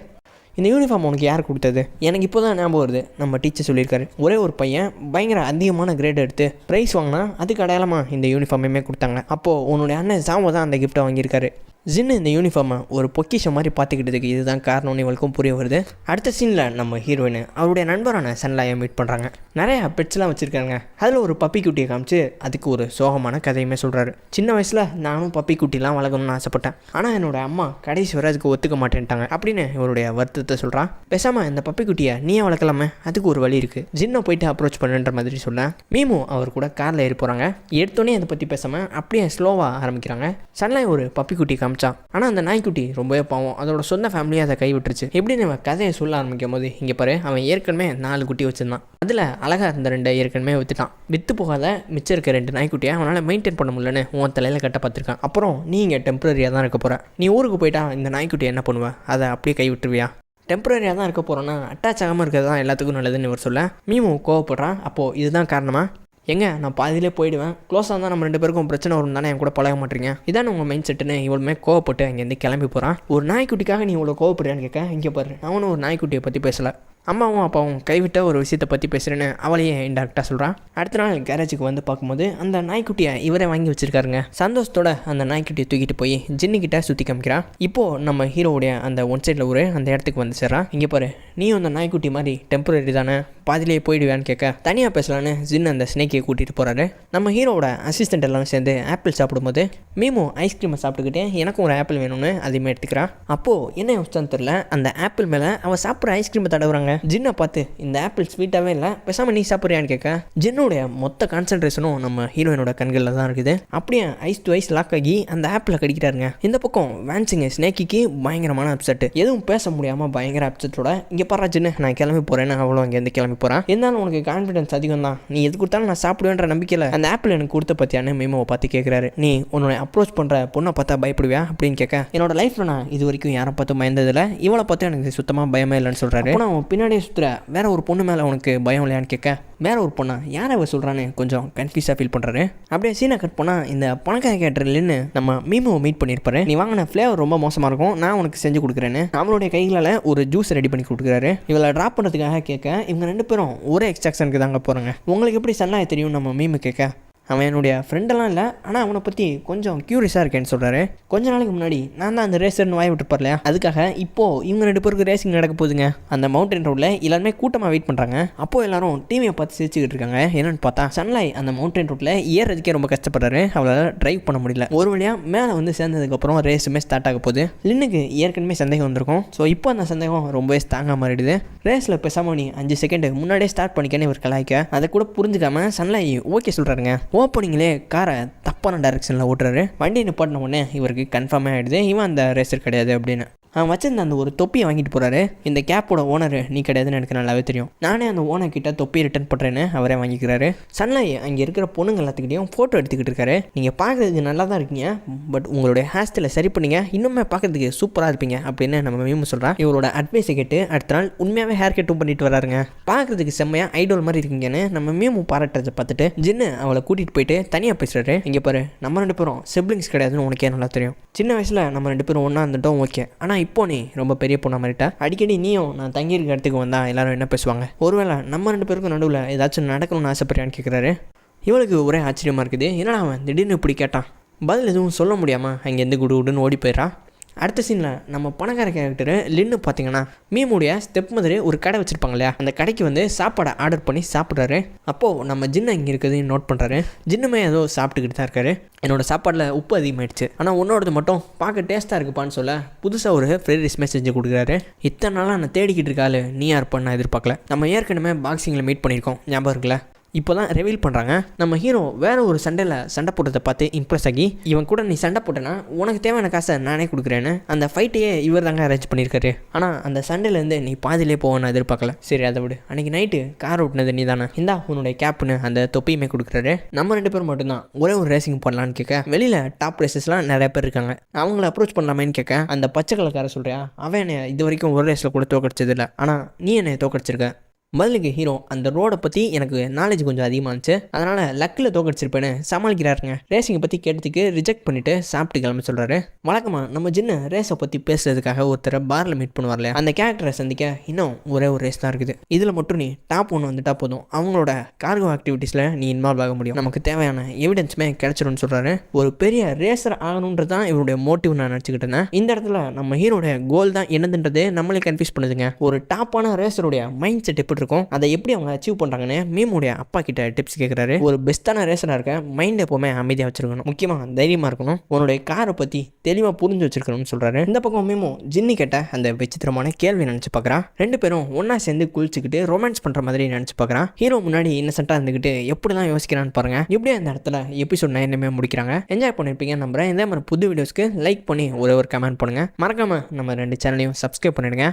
இந்த யூனிஃபார்ம் உனக்கு யார் கொடுத்தது? எனக்கு இப்போ தான் ஞாபகம் வருது, நம்ம டீச்சர் சொல்லியிருக்காரு, ஒரே ஒரு பையன் பயங்கர அதிகமான கிரேட் எடுத்து ப்ரைஸ் வாங்கினா அதுக்கு அடையாளமாக இந்த யூனிஃபார்மே கொடுத்தாங்க. அப்போது உன்னுடைய அண்ணன் சாமோ தான் அந்த கிஃப்ட்டை வாங்கியிருக்காரு. ஜின்னு இந்த யூனிஃபார்மை ஒரு பொக்கிஷம் மாதிரி பார்த்துக்கிட்டதுக்கு இதுதான் காரணம்னு இவளுக்கும் புரிய வருது. அடுத்த சீனில் நம்ம ஹீரோயின் அவருடைய நண்பரான சன்லாயை மீட் பண்ணுறாங்க. நிறையா பெட்ஸ்லாம் வச்சுருக்காங்க. அதில் ஒரு பப்பி குட்டியை காமிச்சு அதுக்கு ஒரு சோகமான கதையுமே சொல்கிறாரு. சின்ன வயசில் நானும் பப்பி குட்டிலாம் வளர்க்கணும்னு ஆசைப்பட்டேன், ஆனால் என்னோடய அம்மா கடைசி வரை அதுக்கு ஒத்துக்க மாட்டேன்ட்டாங்க அப்படின்னு இவருடைய வருத்தத்தை சொல்கிறான். பேசாமல் இந்த பப்பி குட்டியை நீயே வளர்க்கலாமே, அதுக்கு ஒரு வழி இருக்குது, ஜின்னை போயிட்டு அப்ரோச் பண்ணுன்ற மாதிரி சொல்ல, மீமு அவர் கூட காரில் ஏறி போகிறாங்க. எடுத்தோடனே அதை பற்றி பேசாமல் அப்படியே ஸ்லோவாக ஆரம்பிக்கிறாங்க. சன்லாய் ஒரு பப்பி குட்டி காமிச்சான், ஆனால் அந்த நாய்க்குட்டி ரொம்பவே பாவம், அதோட சொந்த ஃபேமிலியை அதை கைவிட்டுருச்சு. எப்படின்னு அவன் கதையை சொல்ல ஆரம்பிக்கும் போது, இங்கே பாரு அவன் ஏற்கனவே 4 குட்டி வச்சுருந்தான், அதில் அழகாக இருந்த 2 ஏற்கனவே விற்றுட்டான், விற்று போகாத மிச்சம் இருக்க 2 நாய்க்குட்டியை அவனால் மெயின்டைன் பண்ண முடியலன்னு உன் தலையில் கட்ட பார்த்துருக்கான். அப்புறம் நீ இங்கே டெம்பரரியாக தான் இருக்க போகிற, நீ ஊருக்கு போயிட்டா இந்த நாய்க்குட்டி என்ன பண்ணுவ, அதை அப்படியே கைவிட்டுருவியா? டெம்பரரியாக தான் இருக்க போகிறோன்னா அட்டாச் ஆகாமல் இருக்கிறது தான் எல்லாத்துக்கும் நல்லதுன்னு இவர் சொல்ல, மீமு கோவப்படுறான். அப்போது இதுதான் காரணமா? எங்க நான் பாதியிலே போயிடுவேன், க்ளோஸாக இருந்தால் நம்ம 2 பேருக்கும் பிரச்சனை வரும் தானே, என் கூட பழக மாட்டீங்க, இதான் உங்கள் மைண்ட் செட்டுன்னு இவளுமே கோவப்பட்டு அங்கேருந்து கிளம்பி போகிறான். ஒரு நாய்க்குட்டிக்காக நீ இவ்வளோ கோவப்படுறியான்னு கேட்க, இங்கே பாரு அவனும் ஒரு நாய்க்குட்டியை பற்றி பேசலை, அம்மாவும் அப்பாவும் கைவிட்ட ஒரு விஷயத்தை பற்றி பேசுகிறேன்னு அவளையே இன்டெரக்டாக சொல்கிறான். அடுத்த நாள் கேரேஜுக்கு வந்து பார்க்கும்போது அந்த நாய்க்குட்டியை இவரே வாங்கி வச்சிருக்காருங்க. சந்தோஷத்தோட அந்த நாய்க்குட்டியை தூக்கிட்டு போய் ஜின்னுக்கிட்ட சுற்றி காமிக்கிறான். இப்போது நம்ம ஹீரோவுடைய அந்த ஒன் சைடில் ஒரு அந்த இடத்துக்கு வந்து சேர்றான். இங்கே பாரு நீயும் அந்த நாய்க்குட்டி மாதிரி டெம்பரரி தானே, பாதிலேயே போயிடுவேன்னு கேட்க, தனியாக பேசலான்னு ஜின்னு அந்த ஸ்னேக்கையை கூட்டிகிட்டு போகிறாரு. நம்ம ஹீரோவோட அசிஸ்டண்ட் எல்லாம் சேர்ந்து ஆப்பிள் சாப்பிடும்போது மீமு ஐஸ்கிரீமை சாப்பிட்டுக்கிட்டே எனக்கும் ஒரு ஆப்பிள் வேணும்னு அதையுமே எடுத்துக்கிறான். அப்போது என்ன யோசிச்சான்னு தெரில, அந்த ஆப்பிள் மேலே அவன் சாப்பிட்ற ஐஸ்கிரீமை தடவுறாங்க. ஜின்னை பார்த்து இந்த ஆப்பிள் ஸ்வீட்டாகவே இல்லை, பேசாமல் நீ சாப்பிட்றியான்னு கேட்க ஜின்னுடைய மொத்த கான்சென்ட்ரேஷனும் நம்ம ஹீரோயினோட கண்களில் தான் இருக்குது. அப்படியே ஐஸ் டு ஐஸ் லாக் ஆகி அந்த ஆப்பில் கடிக்கிறாருங்க. இந்த பக்கம் வான்சிங்க ஸ்னேக்கிக்கு பயங்கரமான அப்செட், எதுவும் பேச முடியாமல் பயங்கர அப்செட்டோட இங்கே பாரு ஜின்னு நான் கிளம்பி போகிறேன்னு அவ்வளோ அங்கேருந்து கிளம்பி போகிறேன். இருந்தாலும் உனக்கு கான்ஃபிடன்ஸ் அதிகம் தான், நீ எது கொடுத்தாலும் நான் சாப்பிடுவேன்ற நம்பிக்கையில் அந்த ஆப்பிள் எனக்கு கொடுத்த பற்றியான்னு மீமோவை பார்த்து கேட்குறாரு. நீ உன்னோட அப்ரோச் பண்ணுற பொண்ணை பார்த்தா பயப்படுவியா அப்படின்னு கேட்க என்னோட லைஃப்பில் நான் இது வரைக்கும் யாரை பார்த்து பயந்ததில்லை, இவளை பார்த்து எனக்கு சுத்தமாக பயமே இல்லைன்னு சொல்கிறாரு. ஆனால் அவன் பின்னாடியே சுற்றுற வேற ஒரு பொண்ணு மேலே உனக்கு பயம் இல்லையான்னு கேட்க வேற ஒரு பொண்ணா யாரை அவ சொல்கிறான்னு கொஞ்சம் கன்ஃபியூஸாக ஃபீல் பண்ணுறாரு. அப்படியே சீனை கட் பண்ணால் இந்த பணக்கார கேட்டர்லன்னு நம்ம மீமோவை மீட் பண்ணியிருப்பாரு. நீ வாங்கின ஃப்ளேவர் ரொம்ப மோசமாக இருக்கும், நான் உனக்கு செஞ்சு கொடுக்குறேன்னு அவளுடைய கைகளால் ஒரு ஜூஸ் ரெடி பண்ணி கொடுக்குறாரு. இவளை ட்ராப் பண்ணுறதுக்காக கேட்க இவங்க 2 பேரும் ஒரே எக்ஸ்ட்ராக்ஷனுக்கு தாங்க போகிறாங்க. உங்களுக்கு எப்படி சன்னாய் தெரியும் நம்ம மீமு கேட்க அவன் என்னுடைய ஃப்ரெண்டெல்லாம் இல்லை, ஆனால் அவனை பற்றி கொஞ்சம் க்யூரியஸாக இருக்கேன்னு சொல்கிறாரு. கொஞ்ச நாளைக்கு முன்னாடி நான் தான் அந்த ரேசர்னு வாய் விட்டுருப்பார் இல்லையா, அதுக்காக இப்போது இவங்க 2 பேருக்கு ரேசிங் நடக்க போகுதுங்க. அந்த மவுண்டன் ரோடில் எல்லாருமே கூட்டமாக வெயிட் பண்ணுறாங்க. அப்போது எல்லாரும் டீமையை பார்த்து சிரிச்சுக்கிட்டு இருக்காங்க. என்னென்னு பார்த்தா சன்லாய் அந்த மவுண்டன் ரோட்டில் ஏறதுக்கே ரொம்ப கஷ்டப்படுறாரு, அவளால் ட்ரைவ் பண்ண முடியல. ஒரு வழியாக மேலே வந்து சேர்ந்ததுக்கப்புறம் ரேஸுமே ஸ்டார்ட் ஆக போகுது. லின்னுக்கு ஏற்கனவே சந்தேகம் வந்திருக்கும். ஸோ இப்போ அந்த சந்தேகம் ரொம்பவே ஸ்ட்ராங்காக மாறிடுது. ரேஸில் பேசாமல் நீ 5 செகண்ட் முன்னாடியே ஸ்டார்ட் பண்ணிக்கன்னு இவர் கலாய்க்க அதை கூட புரிஞ்சுக்காம சன்லாய் ஓகே சொல்கிறாருங்க. ஓப்பனிங்லே காரை தப்பான டைரக்ஷனில் ஓட்டுறாரு. வண்டி நிப்பாட்டின உடனே இவருக்கு கன்ஃபார்மே ஆகிடுது இவன் அந்த ரேசர் கிடையாது அப்படின்னு. அவன் வச்சிருந்த அந்த ஒரு தொப்பியை வாங்கிட்டு போகிறாரு. இந்த கேப்போட ஓனர் நீ கிடையாதுன்னு எனக்கு நல்லாவே தெரியும், நானே அந்த ஓனர் கிட்ட தொப்பியை ரிட்டர்ன் பண்ணுறேன்னு அவரே வாங்கிக்கிறாரு. சன்லாய் அங்கே இருக்கிற பொண்ணுங்க எல்லாத்துக்கிட்டையும் ஃபோட்டோ எடுத்துக்கிட்டு இருக்காரு. நீங்கள் பார்க்குறதுக்கு நல்லா தான் இருக்கீங்க, பட் உங்களுடைய ஹேர் ஸ்டைலை சரி பண்ணிங்க, இன்னுமே பார்க்குறதுக்கு சூப்பராக இருப்பீங்க அப்படின்னு நம்ம மீம் சொல்கிறான். இவரோட அட்வைஸை கேட்டு அடுத்த நாள் உண்மையாகவே ஹேர் கட்டும் பண்ணிட்டு வராருங்க. பார்க்குறதுக்கு செம்மையாக ஐடோல் மாதிரி இருக்கீங்கன்னு நம்ம மீம் பாராட்டுறதை பார்த்துட்டு ஜின்னு அவளை கூட்டிகிட்டு போயிட்டு தனியாக பேசுகிறாரு. இங்கே பாரு நம்ம 2 பேரும் சிப்ளிங்ஸ் கிடையாதுன்னு உனக்கே நல்லா தெரியும், சின்ன வயசில் நம்ம 2 பேரும் ஒன்றா இருந்துட்டோம் ஓகே, ஆனால் இப்போ நீ ரொம்ப பெரிய பொண்ணா மாதிரிட்டா, அடிக்கடி நீயும் நான் தங்கியிருக்க இடத்துக்கு வந்தா எல்லாரும் என்ன பேசுவாங்க, ஒருவேளை நம்ம 2 பேருக்கும் நடுவில் ஏதாச்சும் நடக்கணும்னு ஆசைப்படுறான்னு கேட்குறாரு. இவளுக்கு ஒரே ஆச்சரியமாக இருக்குது, என்னடா அவன் திடீர்னு இப்படி கேட்டான். பதில் எதுவும் சொல்ல முடியாமல் அங்கேருந்து குடுன்னு ஓடி போயிடா. அடுத்த சீனில் நம்ம பணக்கார கேரக்டரு லின்னு பார்த்தீங்கன்னா மீமுடைய ஸ்டெப் மாதிரி ஒரு கடை வச்சுருப்பாங்க இல்லையா, அந்த கடைக்கு வந்து சாப்பாடை ஆர்டர் பண்ணி சாப்பிட்றாரு. அப்போது நம்ம ஜின்னு இங்கே இருக்கிறதையும் நோட் பண்ணுறாரு. ஜின்னுமே ஏதோ சாப்பிட்டுக்கிட்டு தான் இருக்காரு. என்னோட சாப்பாடில் உப்பு அதிகமாகிடுச்சு, ஆனால் உன்னோடது மட்டும் பார்க்க டேஸ்ட்டாக இருக்குப்பான்னு சொல்ல புதுசாக ஒரு ஃப்ரைட் ரைஸ் செஞ்சு கொடுக்குறாரு. இத்தனை நாளாக நான் தேடிக்கிட்டு இருக்காள் நீ யார் பண்ண எதிர்பார்க்கல. நம்ம ஏற்கனவே பாக்ஸிங்கில் மீட் பண்ணியிருக்கோம் ஞாபகம் இருக்குல்ல, இப்போ தான் ரிவீல் பண்ணுறாங்க. நம்ம ஹீரோ வேறு ஒரு சண்டை போட்டதை பார்த்து இம்ப்ரெஸ் ஆகி இவன் கூட நீ சண்டை போட்டேன்னா உனக்கு தேவையான காசை நானே கொடுக்குறேன்னு அந்த ஃபைட்டையே இவர் தாங்க அரேஞ்ச் பண்ணியிருக்காரு. ஆனால் அந்த சண்டையிலேருந்து நீ பாதிலே போவேன்னு எதிர்பார்க்கல. சரி அதை விடு, அன்றைக்கி நைட்டு கார் ஓட்டினது நீ தானே, இந்தா உன்னுடைய கேப்னு அந்த தொப்பியுமே கொடுக்குறாரு. நம்ம 2 பேரும் மட்டும்தான் ஒரே ஒரு ரேசிங் பண்ணலான்னு கேட்க வெளியில் டாப் ரேசஸ்லாம் நிறைய பேர் இருக்காங்க, அவங்கள அப்ரோச் பண்ணலாமேன்னு கேட்க அந்த பச்சை கலக்கார சொல்கிறியா அவன் என்னை இது வரைக்கும் ஒரு ரேஸில் கூட தோக்கடிச்சதில்லை, ஆனால் நீ என்னை தோக்கடிச்சிருக்க. பதிலுக்கு ஹீரோ அந்த ரோடை பற்றி எனக்கு நாலேஜ் கொஞ்சம் அதிகமாக இருந்துச்சு, அதனால் லக்கில் தோக்கடிச்சிருப்பேன்னு சமாளிக்கிறாருங்க. ரேசிங்கை பற்றி கேட்டதுக்கு ரிஜெக்ட் பண்ணிவிட்டு சாப்பிட்டு கிளம்ப சொல்கிறாரு. வழக்கமாக நம்ம ஜின்னு ரேஸை பற்றி பேசுறதுக்காக ஒருத்தரை பாரில் மீட் பண்ணுவார்ல, அந்த கேரக்டரை சந்திக்க இன்னும் ஒரே ஒரு ரேஸ் தான் இருக்குது. இதில் மட்டும் நீ டாப் 1 வந்துட்டா போதும், அவங்களோட கார்கோ ஆக்டிவிட்டீஸில் நீ இன்வால்வ் ஆக முடியும், நமக்கு தேவையான எவிடன்ஸுமே கிடைச்சிடும்னு சொல்கிறாரு. ஒரு பெரிய ரேசர் ஆகணுன்றது தான் இவருடைய மோட்டிவ் நான் நினச்சிக்கிட்டு இருந்தேன். இந்த இடத்துல நம்ம ஹீரோடைய கோல் தான் என்னதுன்றது நம்மளே கன்ஃபியூஸ் பண்ணுதுங்க. ஒரு டாப்பான ரேசருடைய மைண்ட் செட் எப்படி இருக்கும், அதை எப்படி அவங்க அச்சீவ் பண்ணுறாங்கன்னு மீமுடைய அப்பா கிட்ட டிப்ஸ் கேட்குறாரு. ஒரு பெஸ்ட்டான ரேசராக இருக்க மைண்ட் எப்போவுமே அமைதியாக வச்சிருக்கணும், முக்கியமாக தைரியமாக இருக்கணும், உன்னுடைய காரை பற்றி தெளிவாக புரிஞ்சு வச்சிருக்கணும்னு சொல்கிறாரு. இந்த பக்கம் மீமோ ஜின்னி கேட்ட அந்த விசித்திரமான கேள்வி நினச்சி பார்க்குறான். 2 பேரும் ஒன்றா சேர்ந்து குளிச்சுக்கிட்டு ரொமான்ஸ் பண்ணுற மாதிரி நினச்சி பார்க்குறான். ஹீரோ முன்னாடி இன்னசென்ட்டாக இருந்துக்கிட்டு எப்படிலாம் யோசிக்கிறான்னு பாருங்க. எப்படியா அந்த இடத்துல எபிசோட் 9 முடிக்கிறாங்க. என்ஜாய் பண்ணியிருப்பீங்க நம்புறேன். இதே மாதிரி புது வீடியோஸ்க்கு லைக் பண்ணி ஒரு கமெண்ட் பண்ணுங்கள். மறக்காமல் நம்ம 2 சேனலையும் சப்ஸ்கிரைப் பண்ணிடுங்க.